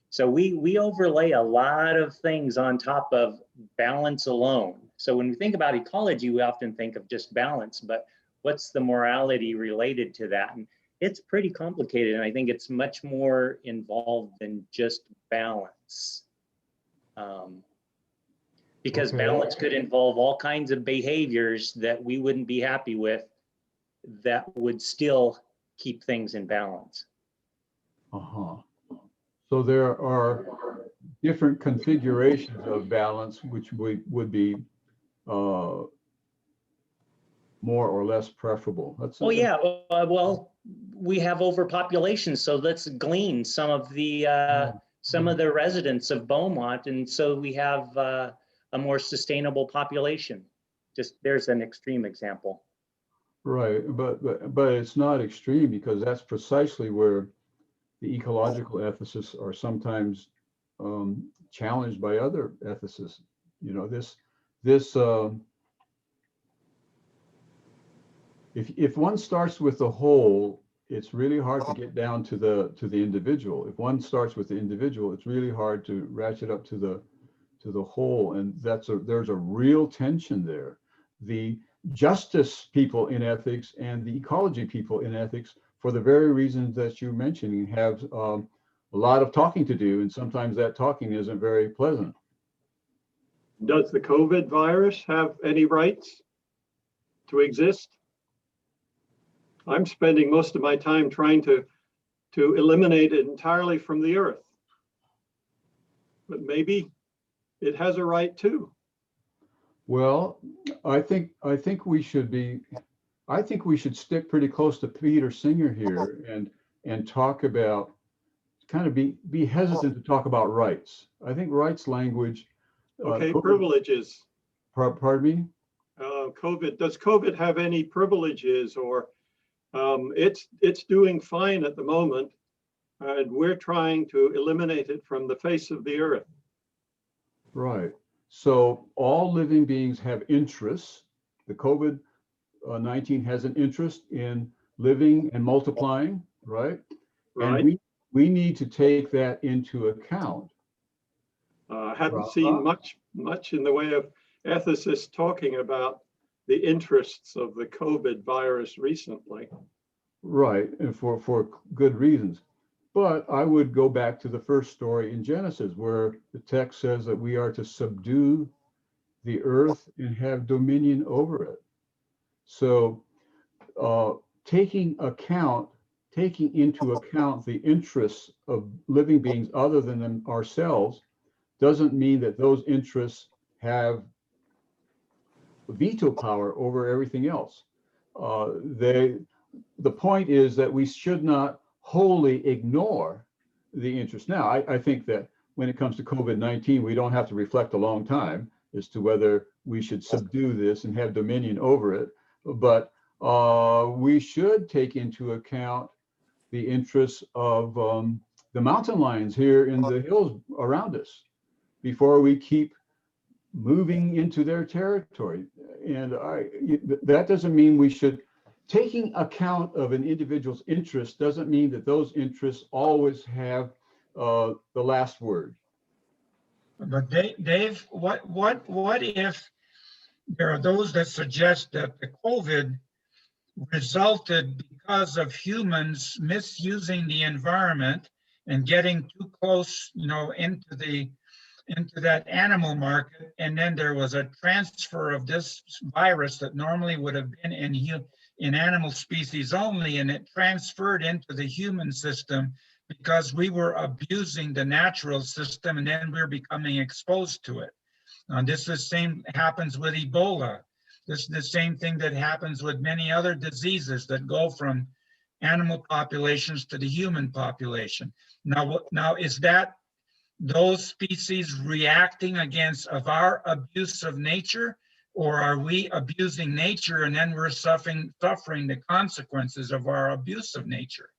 So we overlay a lot of things on top of balance alone. So when we think about ecology, we often think of just balance, but what's the morality related to that? And it's pretty complicated, and I think it's much more involved than just balance. Because balance could involve all kinds of behaviors that we wouldn't be happy with that would still keep things in balance. So there are different configurations of balance, which would be more or less preferable. Well, we have overpopulation, so let's glean some of the residents of Beaumont, and so we have a more sustainable population. Just there's an extreme example. Right, but it's not extreme, because that's precisely where the ecological ethicists are sometimes challenged by other ethicists. If one starts with the whole, it's really hard to get down to the individual. If one starts with the individual, it's really hard to ratchet up to the whole, and there's a real tension there. The justice people in ethics and the ecology people in ethics, for the very reasons that you're mentioning, have a lot of talking to do, and sometimes that talking isn't very pleasant. Does the COVID virus have any rights to exist? I'm spending most of my time trying to eliminate it entirely from the earth. But maybe it has a right too. Well, I think we should stick pretty close to Peter Singer here and talk about, kind of be hesitant to talk about rights. I think rights language. Okay, privileges. Pardon me? Does COVID have any privileges, or it's doing fine at the moment, and we're trying to eliminate it from the face of the earth. Right. So all living beings have interests. The COVID-19 has an interest in living and multiplying, right? Right. And we need to take that into account. I haven't seen much in the way of ethicists talking about the interests of the COVID virus recently. Right, and for good reasons. But I would go back to the first story in Genesis, where the text says that we are to subdue the earth and have dominion over it. So taking into account the interests of living beings other than ourselves doesn't mean that those interests have veto power over everything else. The point is that we should not wholly ignore the interest. Now, I think that when it comes to COVID-19, we don't have to reflect a long time as to whether we should subdue this and have dominion over it. But we should take into account the interests of the mountain lions here in the hills around us before we keep moving into their territory. And that doesn't mean we should, taking account of an individual's interest doesn't mean that those interests always have the last word. But Dave, what if there are those that suggest that the COVID resulted because of humans misusing the environment and getting too close, into that animal market, and then there was a transfer of this virus that normally would have been in animal species only, and it transferred into the human system because we were abusing the natural system, and then we're becoming exposed to it. This is the same happens with Ebola. This is the same thing that happens with many other diseases that go from animal populations to the human population. Now is that those species reacting against of our abuse of nature, or are we abusing nature and then we're suffering the consequences of our abuse of nature?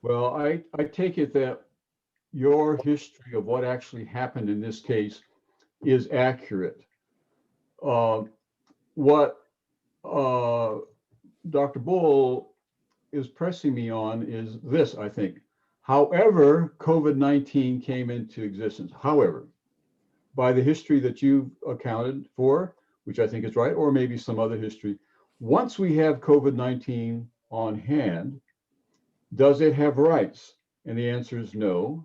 Well, I take it that your history of what actually happened in this case is accurate. What Dr. Bull is pressing me on is this, I think. However, COVID-19 came into existence, however, by the history that you've accounted for, which I think is right, or maybe some other history, once we have COVID-19 on hand, does it have rights? And the answer is no.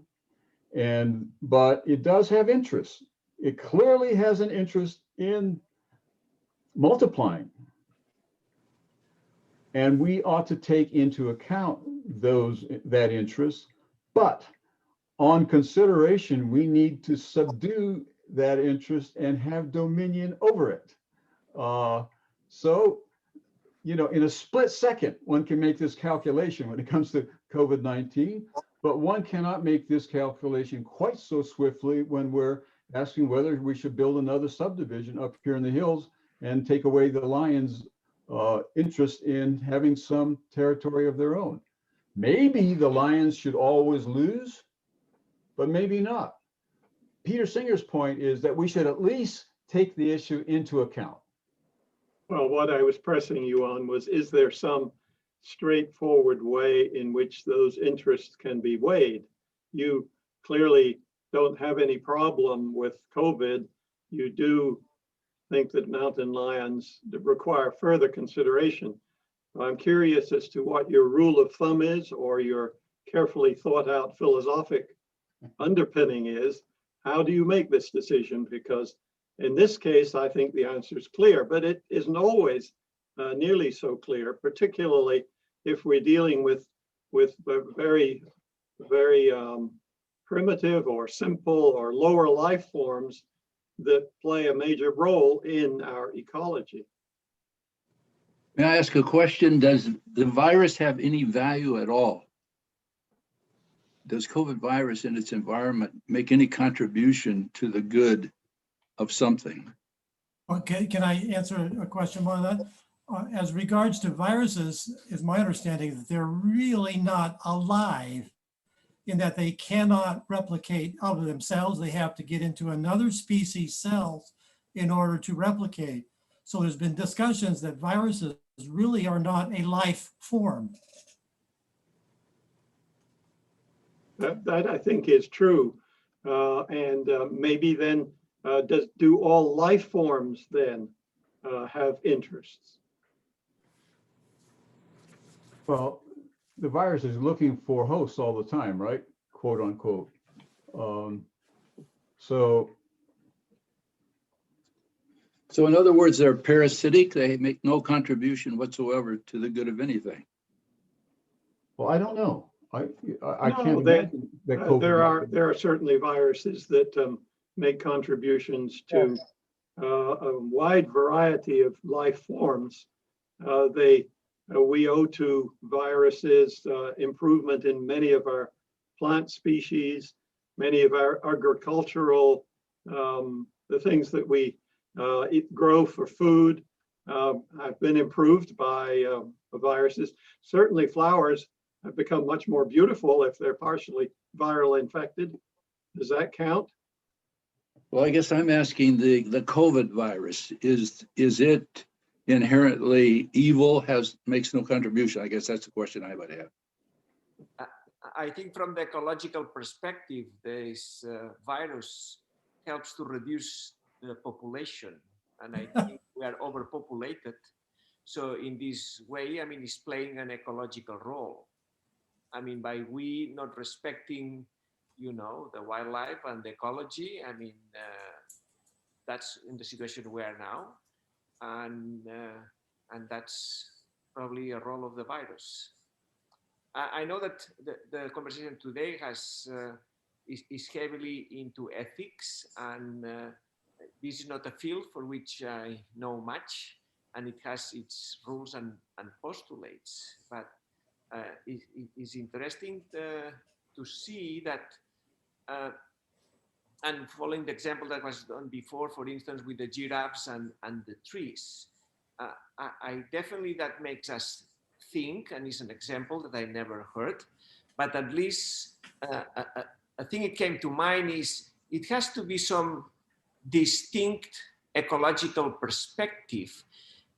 But it does have interests. It clearly has an interest in multiplying. And we ought to take into account that interest. But on consideration, we need to subdue that interest and have dominion over it. So, in a split second, one can make this calculation when it comes to COVID-19, but one cannot make this calculation quite so swiftly when we're asking whether we should build another subdivision up here in the hills and take away the lions' interest in having some territory of their own. Maybe the lions should always lose, but maybe not. Peter Singer's point is that we should at least take the issue into account. Well, what I was pressing you on was, is there some straightforward way in which those interests can be weighed? You clearly don't have any problem with COVID. You do think that mountain lions require further consideration. I'm curious as to what your rule of thumb is, or your carefully thought out philosophic underpinning is. How do you make this decision? Because in this case, I think the answer is clear, but it isn't always nearly so clear, particularly if we're dealing with very, very primitive or simple or lower life forms that play a major role in our ecology. May I ask a question? Does the virus have any value at all? Does COVID virus in its environment make any contribution to the good of something? Okay, can I answer a question on that? As regards to viruses, it's my understanding that they're really not alive, in that they cannot replicate out of themselves. They have to get into another species cells in order to replicate. So there's been discussions that viruses really are not a life form. That I think is true. Maybe then, do all life forms then have interests? Well, the virus is looking for hosts all the time, right? Quote unquote. So in other words, they're parasitic. They make no contribution whatsoever to the good of anything. Well, I don't know. I No, can't imagine that COVID. There are certainly viruses that make contributions to a wide variety of life forms. we owe to viruses improvement in many of our plant species, many of our agricultural, the things that we grow for food have been improved by viruses. Certainly flowers have become much more beautiful if they're partially viral infected. Does that count? Well, I guess I'm asking the COVID virus, is it inherently evil, makes no contribution? I guess that's the question I would have. I think from the ecological perspective, this virus helps to reduce the population, and I think we are overpopulated. So in this way, I mean, it's playing an ecological role. I mean, by we not respecting, you know, the wildlife and the ecology, I mean, that's in the situation we are now, and that's probably a role of the virus. I know that the conversation today is heavily into ethics, and this is not a field for which I know much, and it has its rules and postulates. But it's interesting to see that, and following the example that was done before, for instance, with the giraffes and the trees, I definitely, that makes us think, and it's an example that I never heard, but at least a thing it came to mind is it has to be some distinct ecological perspective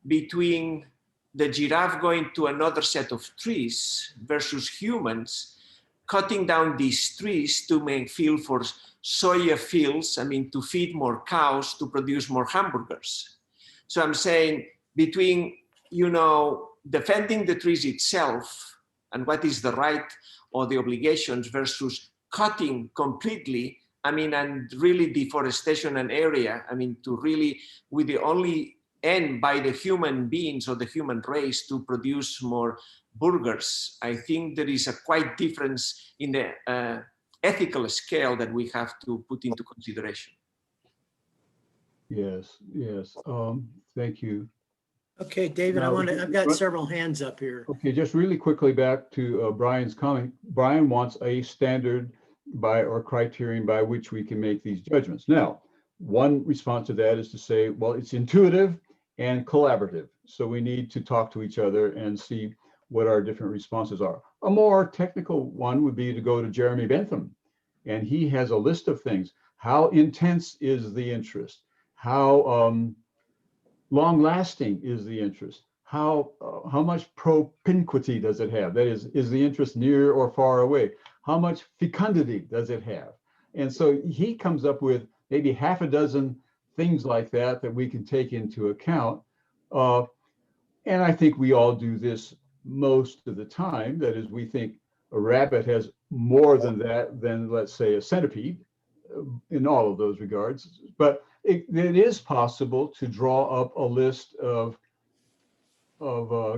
between the giraffe going to another set of trees versus humans cutting down these trees to make fuel for soya fields, I mean, to feed more cows, to produce more hamburgers. So I'm saying between, you know, defending the trees itself and what is the right or the obligations versus cutting completely, I mean, and really deforestation an area, I mean, to really, with the only end by the human beings or the human race to produce more burgers. I think there is a quite difference in the ethical scale that we have to put into consideration. Yes, yes. Thank you. Okay, David, Now, I've got several hands up here. Okay, just really quickly back to Brian's comment. Brian wants a standard or criterion by which we can make these judgments. Now, one response to that is to say, well, it's intuitive and collaborative. So we need to talk to each other and see what our different responses are. A more technical one would be to go to Jeremy Bentham, and he has a list of things. How intense is the interest? How long-lasting is the interest? How much propinquity does it have? That is the interest near or far away? How much fecundity does it have? And so he comes up with maybe half a dozen things like that that we can take into account. And I think we all do this most of the time. That is, we think a rabbit has more than that than, let's say, a centipede in all of those regards. But it is possible to draw up a list of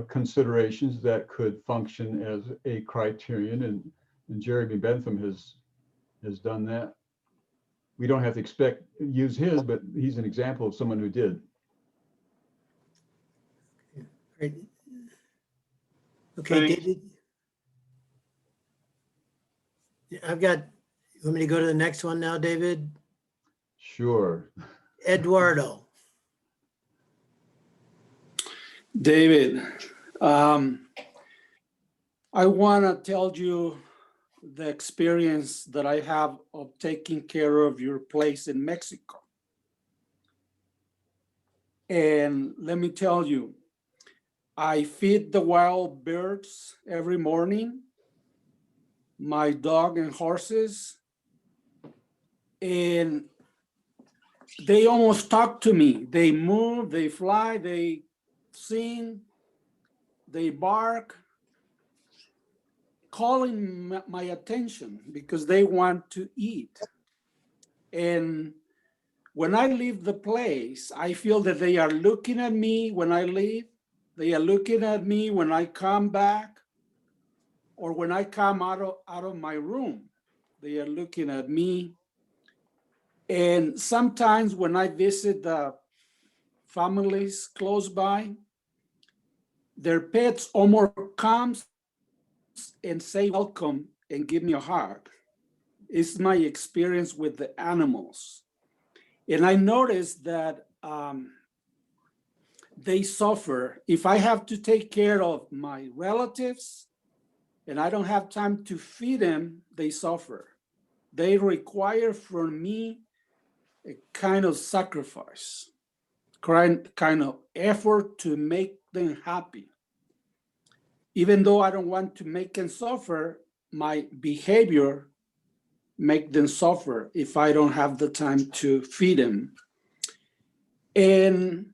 considerations that could function as a criterion, and Jeremy Bentham has done that. We don't have to use his, but he's an example of someone who did. Great. Okay, David. I've got, you want me to go to the next one now, David? Sure. Eduardo. David, I want to tell you the experience that I have of taking care of your place in Mexico. And let me tell you, I feed the wild birds every morning, my dog and horses, and they almost talk to me. They move, they fly, they sing, they bark, calling my attention because they want to eat. And when I leave the place, I feel that they are looking at me when I leave. They are looking at me when I come back, or when I come out of my room. They are looking at me. And sometimes when I visit the families close by, their pets almost comes and say welcome and give me a hug. It's my experience with the animals. And I noticed that they suffer. If I have to take care of my relatives and I don't have time to feed them, they suffer. They require from me a kind of sacrifice, kind of effort to make them happy. Even though I don't want to make them suffer, my behavior make them suffer if I don't have the time to feed them. And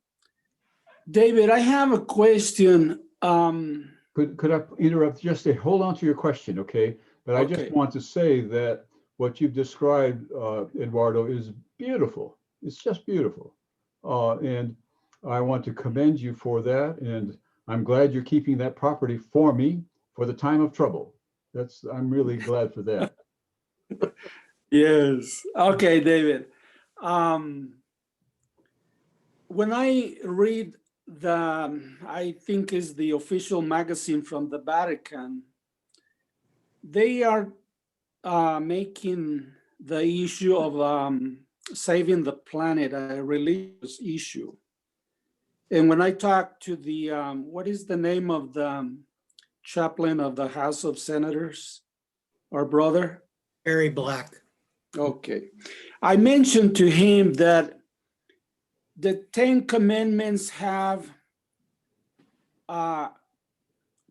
David, I have a question. Could I interrupt just to hold on to your question, okay? But I just want to say that what you've described, Eduardo, is beautiful. It's just beautiful. And I want to commend you for that. And I'm glad you're keeping that property for me for the time of trouble. I'm really glad for that. Yes. Okay, David. When I read I think is the official magazine from the Vatican, they are making the issue of saving the planet a religious issue. And when I talk to the, what is the name of the chaplain of the House of Senators, our brother? Harry Black. Okay. I mentioned to him that the 10 Commandments have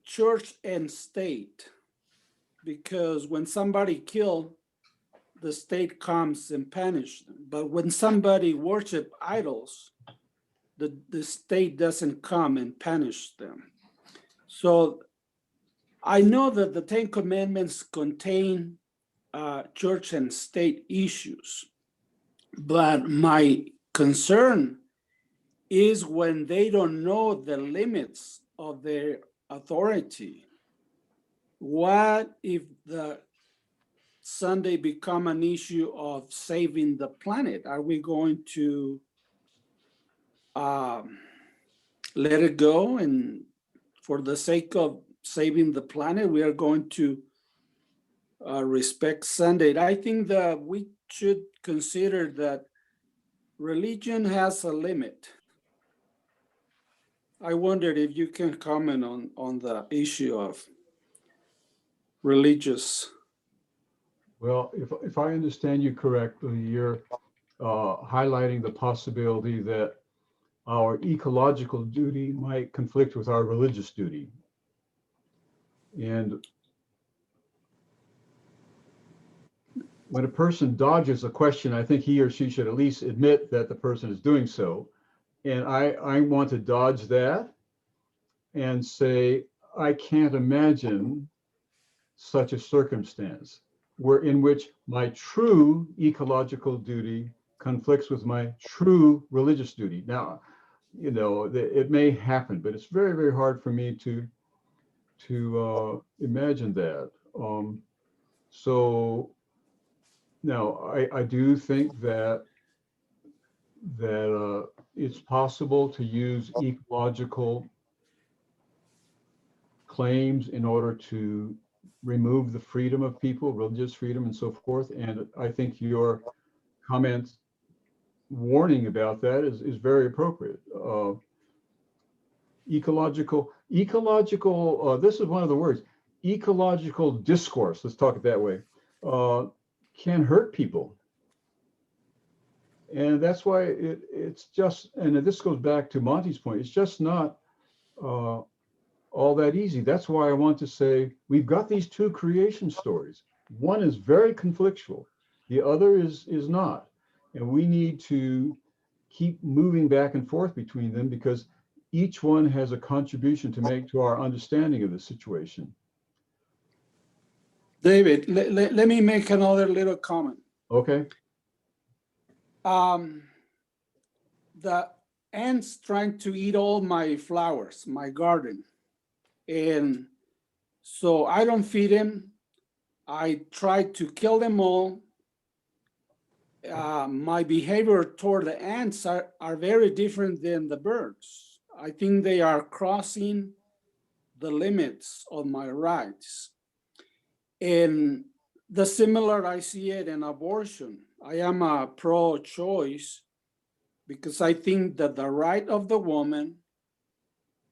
church and state, because when somebody killed, the state comes and punishes them. But when somebody worship idols, the state doesn't come and punish them. So I know that the 10 Commandments contain church and state issues, but my concern is when they don't know the limits of their authority. What if the Sunday become an issue of saving the planet? Are we going to let it go, and for the sake of saving the planet, we are going to respect Sunday? I think that we should consider that religion has a limit. I wondered if you can comment on the issue of religious. Well, if I understand you correctly, you're highlighting the possibility that our ecological duty might conflict with our religious duty. And when a person dodges a question, I think he or she should at least admit that the person is doing so. And I want to dodge that and say, I can't imagine such a circumstance in which my true ecological duty conflicts with my true religious duty. Now, you know, it may happen, but it's very, very hard for me to imagine that. So now I do think that it's possible to use ecological claims in order to remove the freedom of people, religious freedom and so forth. And I think your comment warning about that is very appropriate. Ecological, this is one of the words, ecological discourse, let's talk it that way, can hurt people. And that's why it's just, and this goes back to Monty's point, it's just not all that easy. That's why I want to say, we've got these two creation stories. One is very conflictual, the other is not. And we need to keep moving back and forth between them, because each one has a contribution to make to our understanding of the situation. David, let me make another little comment. Okay. The ants trying to eat all my flowers, my garden. And so I don't feed them. I try to kill them all. My behavior toward the ants are very different than the birds. I think they are crossing the limits of my rights. And the similar, I see it in abortion. I am a pro-choice because I think that the right of the woman,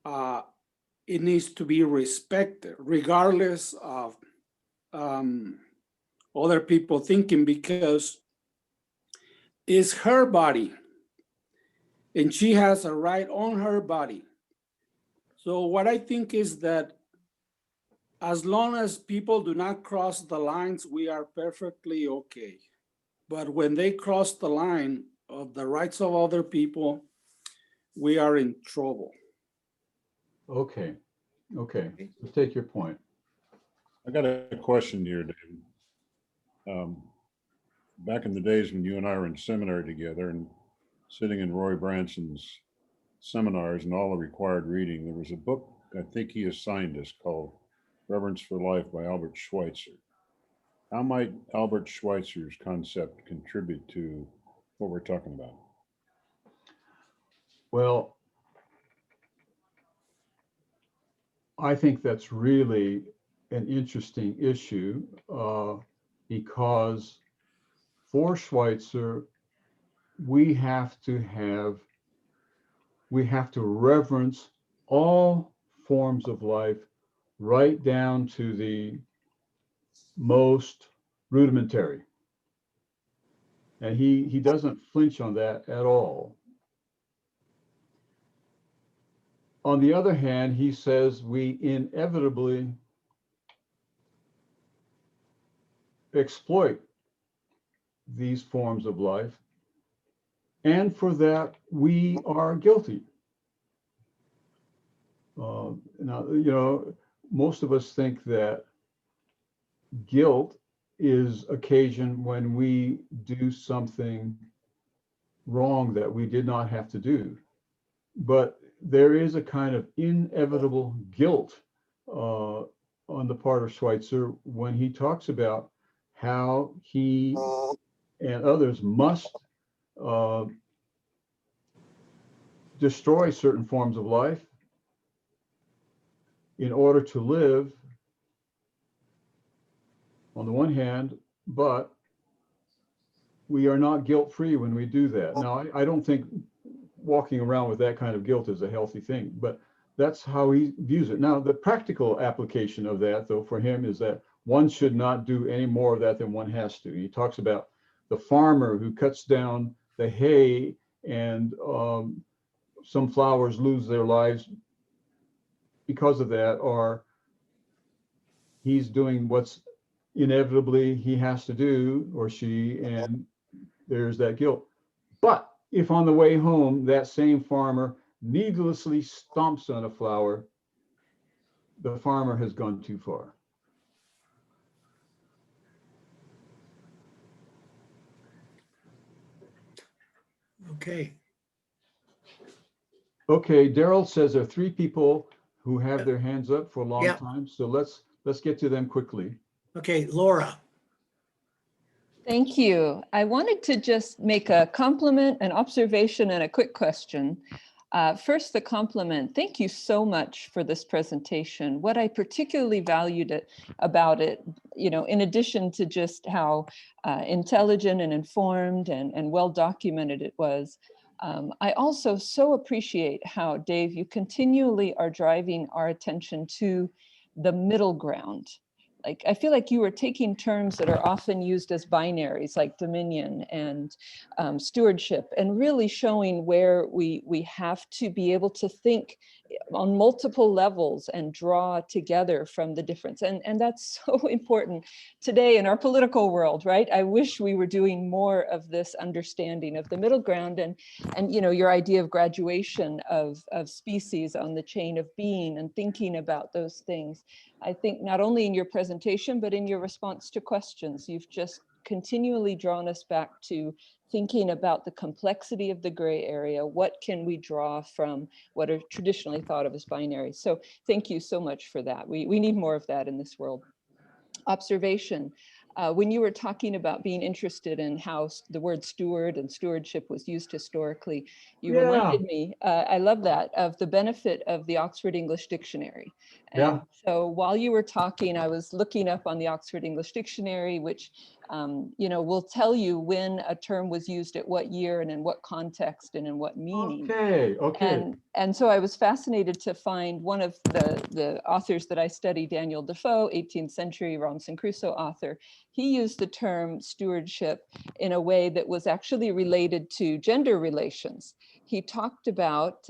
it needs to be respected regardless of other people thinking, because it's her body and she has a right on her body. So what I think is that as long as people do not cross the lines, we are perfectly okay. But when they cross the line of the rights of other people, we are in trouble. Okay, okay, let's take your point. I got a question here, David. Back in the days when you and I were in seminary together and sitting in Roy Branson's seminars and all the required reading, there was a book I think he assigned us called Reverence for Life by Albert Schweitzer. How might Albert Schweitzer's concept contribute to what we're talking about? Well, I think that's really an interesting issue because for Schweitzer, we have to reverence all forms of life right down to the most rudimentary. And he doesn't flinch on that at all. On the other hand, he says we inevitably exploit these forms of life, and for that we are guilty. Now, you know, most of us think that guilt is occasion when we do something wrong that we did not have to do. But there is a kind of inevitable guilt on the part of Schweitzer when he talks about how he and others must destroy certain forms of life in order to live, on the one hand, but we are not guilt-free when we do that. Now, I don't think walking around with that kind of guilt is a healthy thing, but that's how he views it. Now, the practical application of that, though, for him is that one should not do any more of that than one has to. He talks about the farmer who cuts down the hay and some flowers lose their lives because of that, or he's doing what's inevitably he has to do, or she, and there's that guilt. But if on the way home, that same farmer needlessly stomps on a flower, the farmer has gone too far. Okay. Okay, Daryl says there are 3 people who have their hands up for a long time, so let's get to them quickly. Okay, Laura. Thank you. I wanted to just make a compliment, an observation, and a quick question. First, the compliment. Thank you so much for this presentation. What I particularly valued about it, you know, in addition to just how intelligent and informed and well documented it was, I also so appreciate how, Dave, you continually are driving our attention to the middle ground. Like, I feel like you were taking terms that are often used as binaries, like dominion and stewardship, and really showing where we have to be able to think on multiple levels and draw together from the difference. And that's so important today in our political world, right? I wish we were doing more of this understanding of the middle ground and you know, your idea of graduation of species on the chain of being and thinking about those things. I think not only in your presentation, but in your response to questions, you've just continually drawn us back to thinking about the complexity of the gray area. What can we draw from what are traditionally thought of as binary? So thank you so much for that. We need more of that in this world. Observation. when you were talking about being interested in how the word steward and stewardship was used historically, you reminded me, I love that, of the benefit of the Oxford English Dictionary. And so while you were talking, I was looking up on the Oxford English Dictionary, which will tell you when a term was used at what year and in what context and in what meaning. Okay. And so I was fascinated to find one of the authors that I study, Daniel Defoe, 18th century Robinson Crusoe author. He used the term stewardship in a way that was actually related to gender relations. He talked about,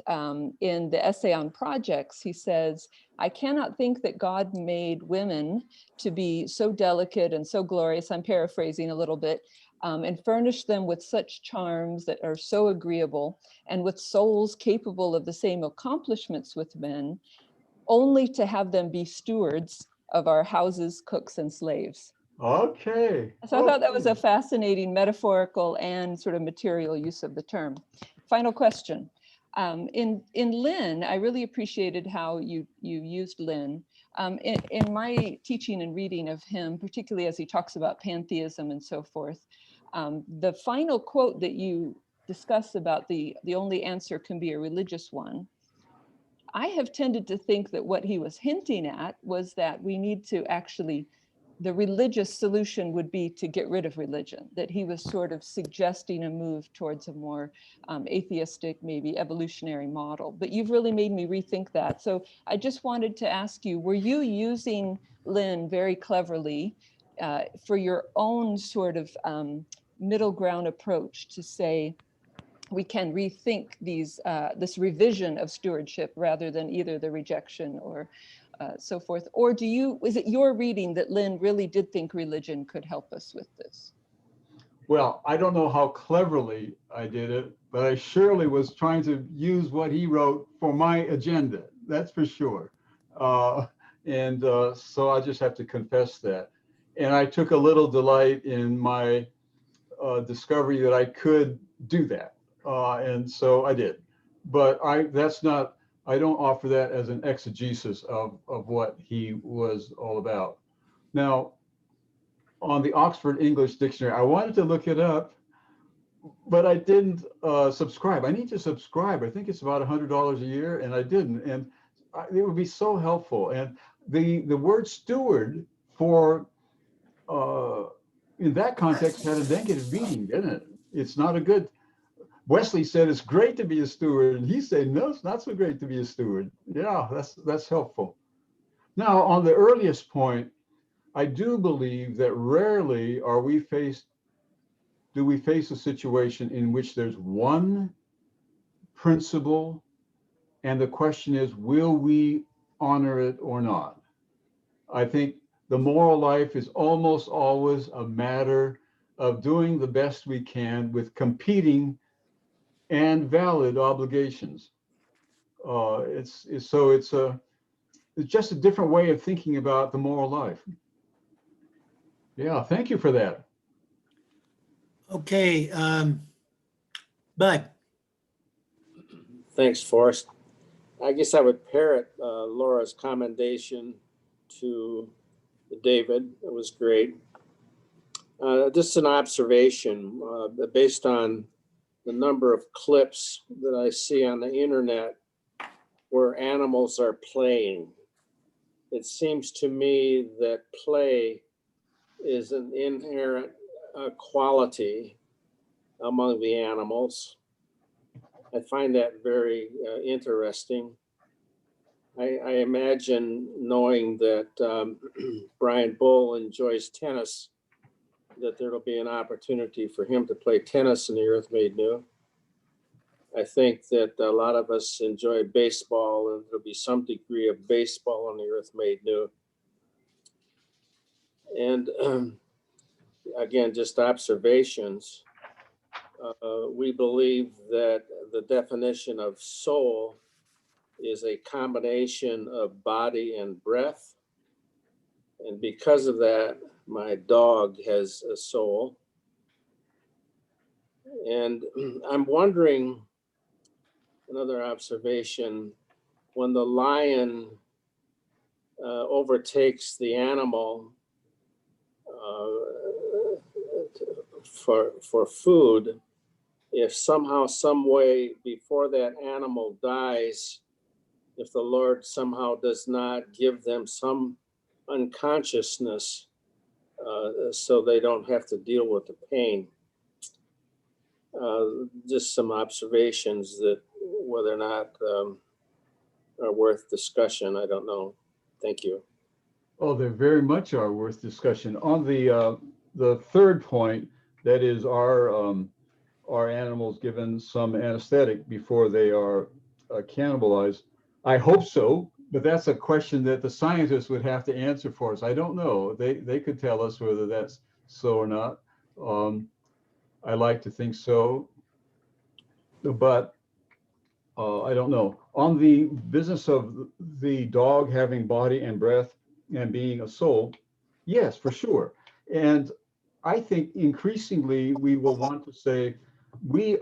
in the essay on projects, he says, I cannot think that God made women to be so delicate and so glorious, I'm paraphrasing a little bit, and furnished them with such charms that are so agreeable and with souls capable of the same accomplishments with men, only to have them be stewards of our houses, cooks, and slaves. Okay. So I thought that was a fascinating metaphorical and sort of material use of the term. Final question. In Lynn, I really appreciated how you used Lynn. In my teaching and reading of him, particularly as he talks about pantheism and so forth, the final quote that you discuss about the only answer can be a religious one, I have tended to think that what he was hinting at was that we need to actually, the religious solution would be to get rid of religion, that he was sort of suggesting a move towards a more atheistic, maybe evolutionary model. But you've really made me rethink that. So I just wanted to ask you, were you using Lynn very cleverly for your own sort of middle ground approach to say, we can rethink this revision of stewardship rather than either the rejection or so forth? Or is it your reading that Lynn really did think religion could help us with this? Well, I don't know how cleverly I did it, but I surely was trying to use what he wrote for my agenda. That's for sure. So I just have to confess that. And I took a little delight in my discovery that I could do that. And so I did. But I don't offer that as an exegesis of what he was all about. Now, on the Oxford English Dictionary, I wanted to look it up, but I didn't subscribe. I need to subscribe. I think it's about $100 a year, and I didn't. And it would be so helpful. And the word steward for in that context had a negative meaning, didn't it? It's not a good. Wesley said it's great to be a steward, and he said no, it's not so great to be a steward. Yeah, that's helpful. Now, on the earliest point, I do believe that rarely do we face a situation in which there's one principle, and the question is, will we honor it or not? I think the moral life is almost always a matter of doing the best we can with competing and valid obligations. It's just a different way of thinking about the moral life. Yeah, thank you for that. Okay, Bud. Thanks, Forrest. I guess I would parrot Laura's commendation to David. It was great. Just an observation based on the number of clips that I see on the internet where animals are playing. It seems to me that play is an inherent quality among the animals. I find that very interesting. I imagine, knowing that Brian Bull enjoys tennis, that there will be an opportunity for him to play tennis in the Earth Made New. I think that a lot of us enjoy baseball, and there'll be some degree of baseball on the Earth Made New. And again, just observations. We believe that the definition of soul is a combination of body and breath. And because of that, my dog has a soul. And I'm wondering, another observation, when the lion overtakes the animal for food, if somehow, some way, before that animal dies, if the Lord somehow does not give them some unconsciousness, so they don't have to deal with the pain. Just some observations that whether or not are worth discussion, I don't know. Thank you. Oh, they very much are worth discussion. On the third point, that is, are animals given some anesthetic before they are cannibalized? I hope so, but that's a question that the scientists would have to answer for us. I don't know. They could tell us whether that's so or not. I like to think so, but I don't know. On the business of the dog having body and breath and being a soul, yes, for sure. And I think increasingly we will want to say we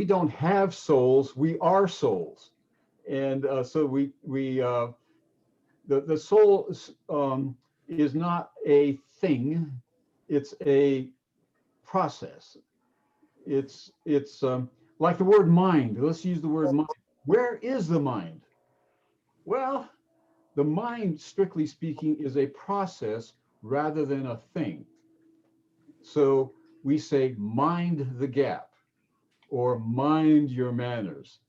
don't have souls, we are souls. And so the soul is not a thing, it's a process. It's like the word mind. Let's use the word mind. Where is the mind? Well, the mind, strictly speaking, is a process rather than a thing. So we say mind the gap or mind your manners,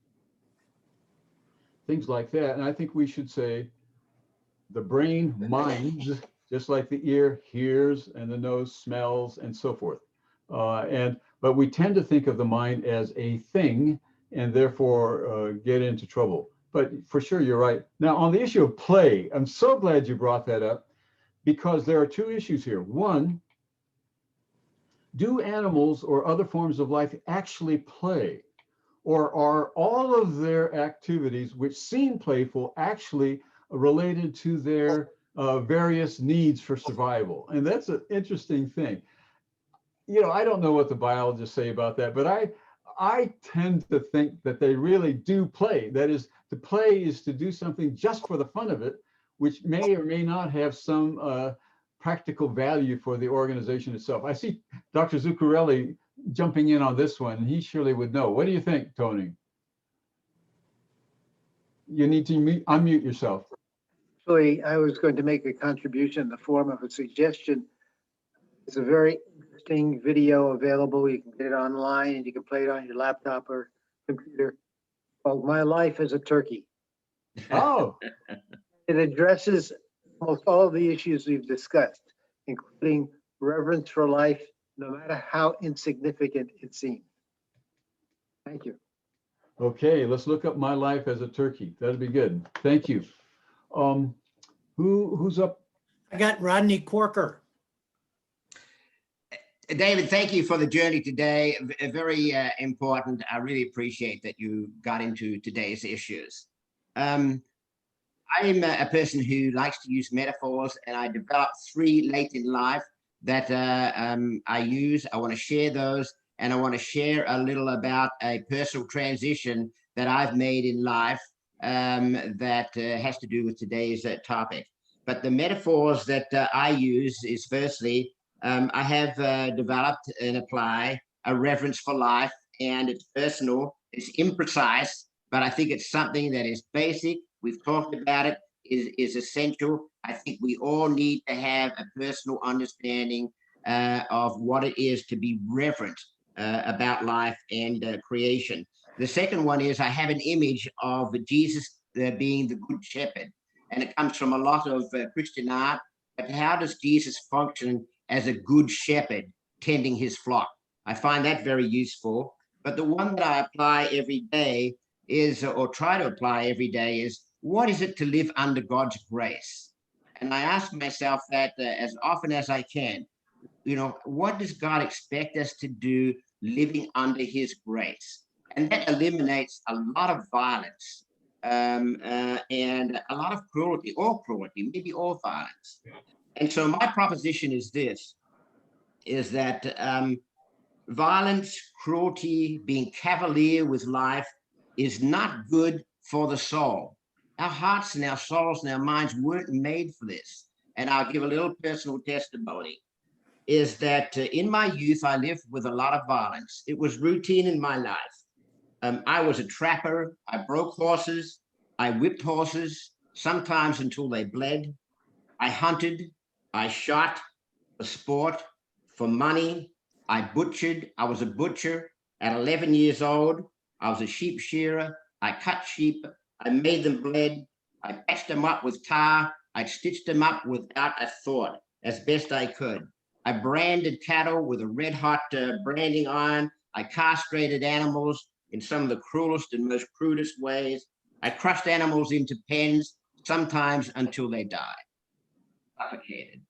things like that. And I think we should say the brain minds, just like the ear hears and the nose smells and so forth. But we tend to think of the mind as a thing and therefore get into trouble. But for sure, you're right. Now, on the issue of play, I'm so glad you brought that up because there are two issues here. One, do animals or other forms of life actually play? Or are all of their activities, which seem playful, actually related to their various needs for survival? And that's an interesting thing. You know, I don't know what the biologists say about that, but I tend to think that they really do play. That is, to play is to do something just for the fun of it, which may or may not have some practical value for the organization itself. I see Dr. Zuccarelli jumping in on this one, and he surely would know. What do you think, Tony? You need to unmute yourself. Actually, I was going to make a contribution in the form of a suggestion. It's a very interesting video available. You can get it online and you can play it on your laptop or computer called My Life as a Turkey. Oh. It addresses almost all of the issues we've discussed, including reverence for life, no matter how insignificant it seems. Thank you. Okay, let's look up My Life as a Turkey. That'd be good. Thank you. Who's up? I got Rodney Corker. David, thank you for the journey today. Very important. I really appreciate that you got into today's issues. I'm a person who likes to use metaphors, and I developed 3 late in life that I use. I want to share those, and I want to share a little about a personal transition that I've made in life that has to do with today's topic. But the metaphors that I use is, firstly, I have developed and apply a reverence for life, and it's personal, it's imprecise, but I think it's something that is basic. We've talked about it, is essential. I think we all need to have a personal understanding of what it is to be reverent about life and creation. The second one is I have an image of Jesus being the good shepherd, and it comes from a lot of Christian art. But how does Jesus function as a good shepherd tending his flock? I find that very useful. But the one that I apply every day is, or try to apply every day, is what is it to live under God's grace? And I ask myself that as often as I can. You know, what does God expect us to do living under his grace? And that eliminates a lot of violence and a lot of cruelty, or cruelty, maybe all violence. And so my proposition is this, is that violence, cruelty, being cavalier with life is not good for the soul. Our hearts and our souls and our minds weren't made for this. And I'll give a little personal testimony. is that in my youth, I lived with a lot of violence. It was routine in my life. I was a trapper. I broke horses. I whipped horses, sometimes until they bled. I hunted. I shot for sport, for money. I butchered. I was a butcher. At 11 years old, I was a sheep shearer. I cut sheep. I made them bled. I patched them up with tar. I stitched them up without a thought, as best I could. I branded cattle with a red hot branding iron. I castrated animals in some of the cruelest and most crudest ways. I crushed animals into pens, sometimes until they died, suffocated.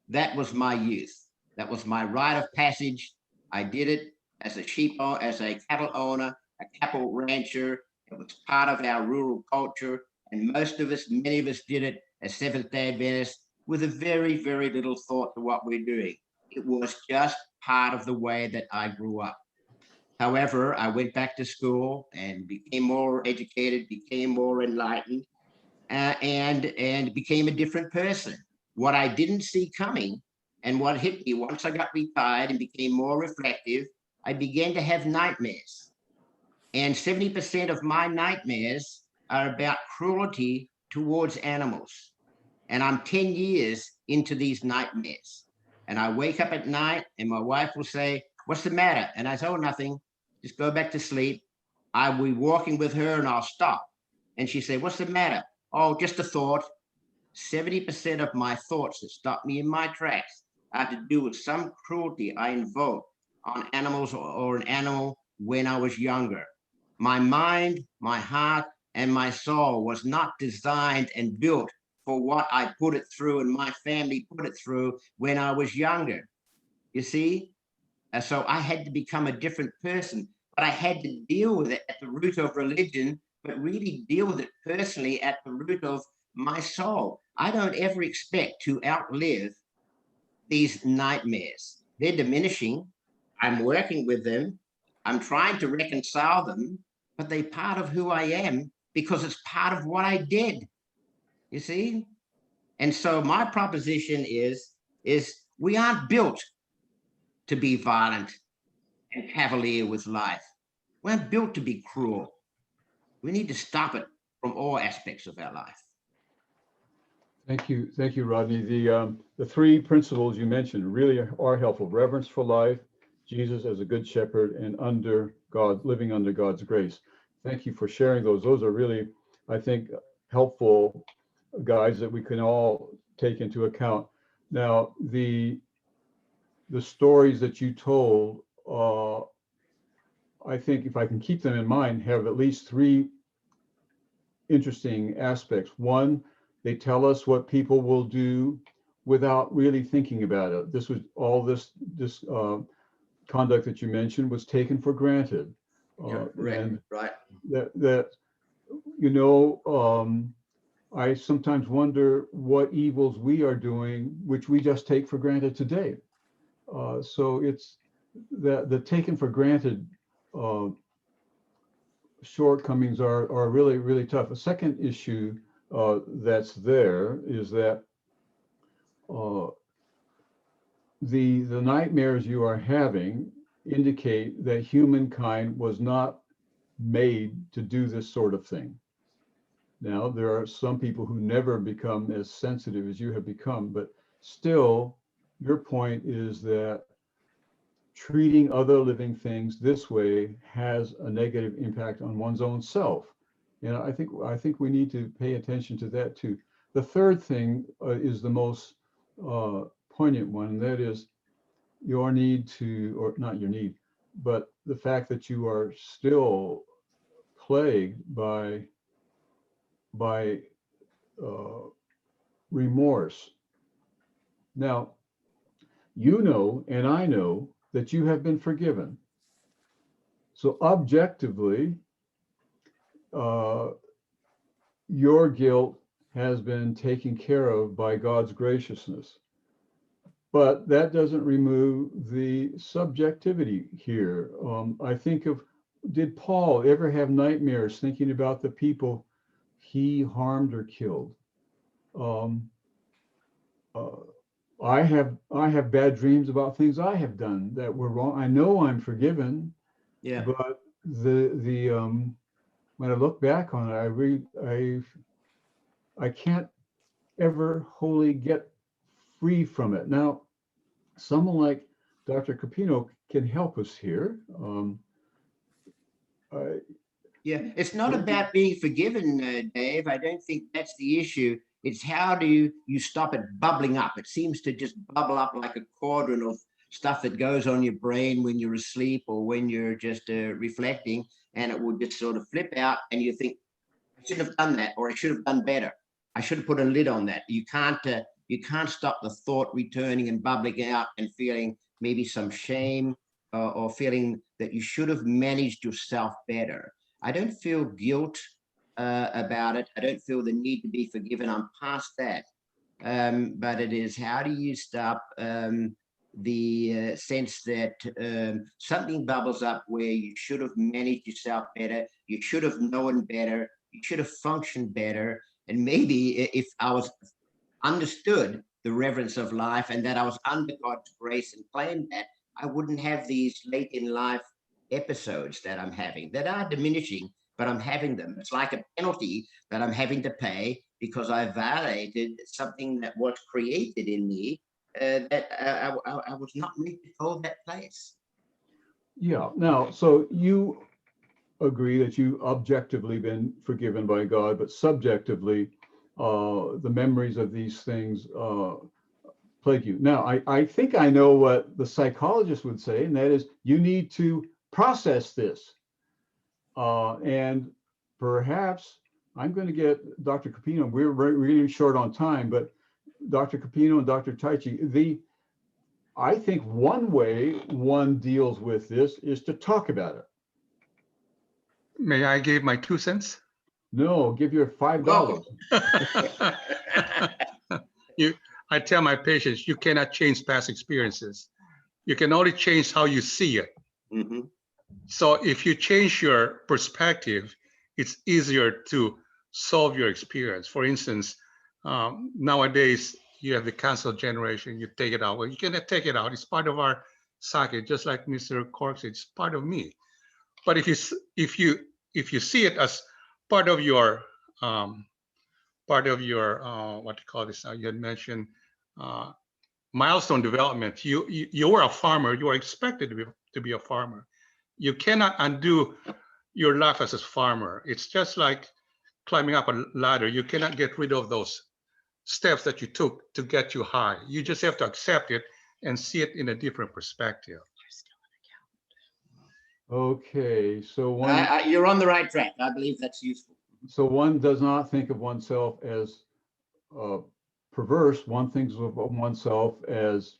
That was my youth. That was my rite of passage. I did it as a cattle owner, a cattle rancher. It was part of our rural culture. And most of us, many of us did it as Seventh-day Adventists with a very, very little thought to what we're doing. It was just part of the way that I grew up. However, I went back to school and became more educated, became more enlightened, and became a different person. What I didn't see coming and what hit me once I got retired and became more reflective, I began to have nightmares. And 70% of my nightmares are about cruelty towards animals. And I'm 10 years into these nightmares. And I wake up at night and my wife will say, "What's the matter?" And I say, "Oh, nothing, just go back to sleep." I'll be walking with her and I'll stop. And she say, "What's the matter?" "Oh, just a thought." 70% of my thoughts that stop me in my tracks are to do with some cruelty I invoked on animals or an animal when I was younger. My mind, my heart, and my soul was not designed and built for what I put it through and my family put it through when I was younger. You see? So I had to become a different person, but I had to deal with it at the root of religion, but really deal with it personally at the root of my soul. I don't ever expect to outlive these nightmares. They're diminishing. I'm working with them. I'm trying to reconcile them, but they're part of who I am because it's part of what I did. You see? And so my proposition is we aren't built to be violent and cavalier with life. We aren't built to be cruel. We need to stop it from all aspects of our life. Thank you, Rodney. The three principles you mentioned really are helpful: reverence for life, Jesus as a good shepherd, and living under God's grace. Thank you for sharing those. Those are really, I think, helpful guides that we can all take into account. Now, the stories that you told, I think if I can keep them in mind, have at least three interesting aspects. One, they tell us what people will do without really thinking about it. This conduct that you mentioned was taken for granted. Right. That I sometimes wonder what evils we are doing, which we just take for granted today. So it's the taken for granted shortcomings are really, really tough. A second issue that's there is that the nightmares you are having indicate that humankind was not made to do this sort of thing. Now, there are some people who never become as sensitive as you have become, but still, your point is that treating other living things this way has a negative impact on one's own self. And I think we need to pay attention to that too. The third thing is the most poignant one, and that is your need to, or not your need, but the fact that you are still plagued by remorse. Now, you know, and I know that you have been forgiven. So objectively, your guilt has been taken care of by God's graciousness. But that doesn't remove the subjectivity here. I think of, did Paul ever have nightmares thinking about the people he harmed or killed? I have bad dreams about things I have done that were wrong. I know I'm forgiven, Yeah. but when I look back on it, I can't ever wholly get free from it. Now, someone like Dr. Capino can help us here. Yeah, it's not about being forgiven, Dave. I don't think that's the issue. It's how do you stop it bubbling up? It seems to just bubble up like a cauldron of stuff that goes on your brain when you're asleep or when you're just reflecting, and it will just sort of flip out, and you think, I shouldn't have done that, or I should have done better. I should have put a lid on that. You can't stop the thought returning and bubbling out and feeling maybe some shame or feeling that you should have managed yourself better. I don't feel guilt about it. I don't feel the need to be forgiven. I'm past that. But it is, how do you stop the sense that something bubbles up where you should have managed yourself better, you should have known better, you should have functioned better. And maybe if I was understood the reverence of life and that I was under God's grace and claimed that, I wouldn't have these late in life episodes that I'm having that are diminishing, but I'm having them. It's like a penalty that I'm having to pay because I violated something that was created in me that I was not meant to hold that place. Yeah. Now, so you agree that you objectively been forgiven by God, but subjectively, the memories of these things plague you. Now, I think I know what the psychologist would say, and that is you need to process this. And perhaps I'm going to get Dr. Capino, we're really short on time, but Dr. Capino and Dr. Taichi, I think one way one deals with this is to talk about it. May I give my 2 cents? No, give your $5. I tell my patients, you cannot change past experiences. You can only change how you see it. Mm-hmm. So if you change your perspective, it's easier to solve your experience. For instance, nowadays you have the cancel generation, you take it out. Well, you cannot take it out. It's part of our psyche, just like Mr. Cork said, it's part of me. But if you see it as part of your what do you call this? You had mentioned milestone development. You were a farmer. You are expected to be a farmer. You cannot undo your life as a farmer. It's just like climbing up a ladder. You cannot get rid of those steps that you took to get you high. You just have to accept it and see it in a different perspective. Okay, so you're on the right track. I believe that's useful. So one does not think of oneself as perverse. One thinks of oneself as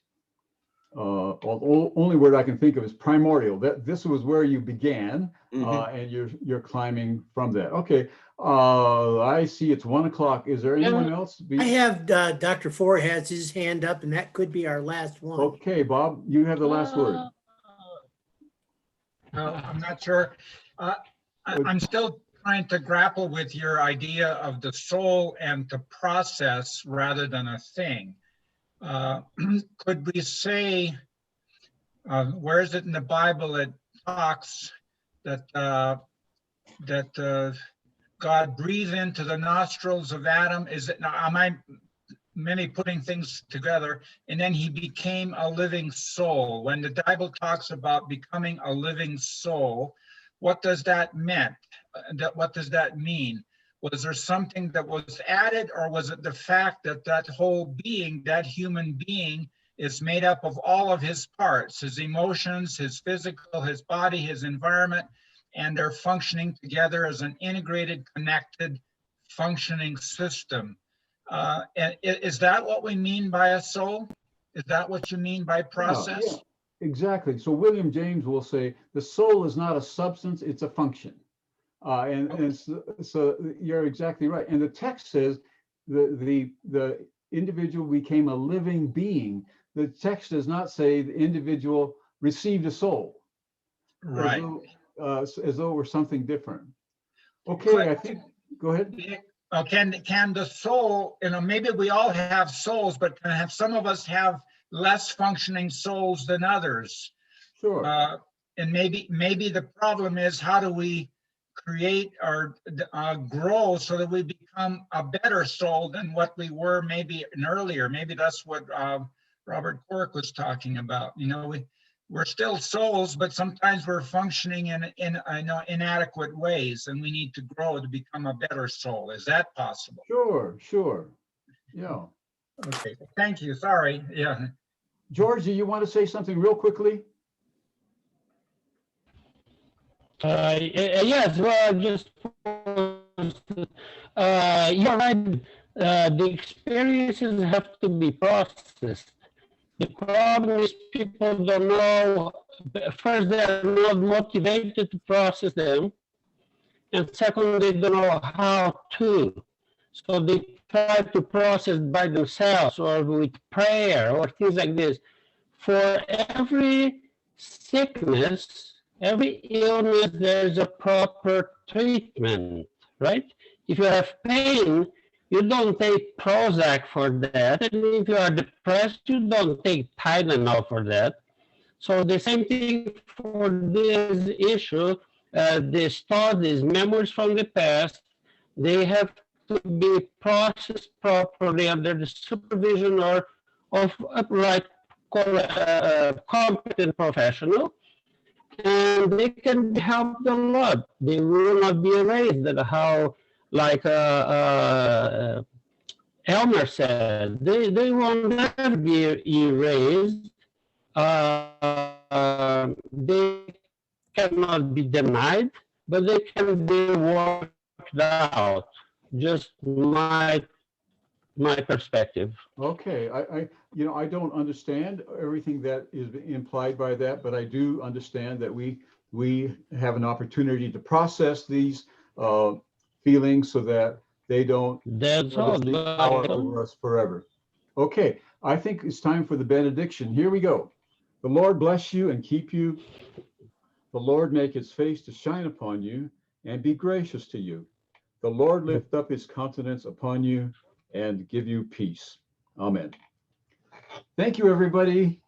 only word I can think of is primordial. That this was where you began, and you're climbing from that. Okay, I see it's 1 o'clock. Is there anyone else? I have Dr. Ford has his hand up, and that could be our last one. Okay, Bob, you have the last word. I'm not sure. I'm still trying to grapple with your idea of the soul and the process rather than a thing. Could we say, where is it in the Bible it talks that God breathed into the nostrils of Adam? Is it, now, am I maybe putting things together? And then he became a living soul. When the Bible talks about becoming a living soul, what does that mean? What does that mean? Was there something that was added, or was it the fact that that whole being, that human being, is made up of all of his parts, his emotions, his physical, his body, his environment, and they're functioning together as an integrated, connected, functioning system? And is that what we mean by a soul? Is that what you mean by process? Yeah, exactly. So William James will say the soul is not a substance, it's a function. So you're exactly right. And the text says the individual became a living being. The text does not say the individual received a soul. Right. As though it were something different. Okay, I think, go ahead. can the soul, maybe we all have souls, but can have some of us have less functioning souls than others? Sure. And maybe the problem is, how do we create or grow so that we become a better soul than what we were maybe earlier? Maybe that's what Robert Cork was talking about. We're still souls, but sometimes we're functioning in inadequate ways, and we need to grow to become a better soul. Is that possible? Sure. Yeah. Okay, thank you. Sorry. Yeah. George, do you want to say something real quickly? Yes, well, just you're right. The experiences have to be processed. The problem is people don't know. First, they're not motivated to process them, and second, they don't know how to. So they try to process by themselves or with prayer or things like this. For every sickness, every illness, there's a proper treatment, right? If you have pain, you don't take Prozac for that. And if you are depressed, you don't take Tylenol for that. So the same thing for this issue, the studies, memories from the past, they have to be processed properly under the supervision of upright, competent professional, and they can be helped a lot. They will not be erased. How, like Elmer said, they will never be erased. They cannot be denied, but they can be worked out. Just my perspective. Okay, I don't understand everything that is implied by that, but I do understand that we have an opportunity to process these feelings so that they don't power over us forever. Okay, I think it's time for the benediction. Here we go. The Lord bless you and keep you. The Lord make his face to shine upon you and be gracious to you. The Lord lift up his countenance upon you and give you peace. Amen. Thank you, everybody.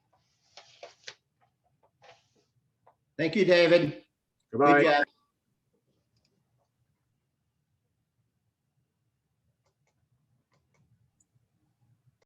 Thank you, David. Goodbye. Good job.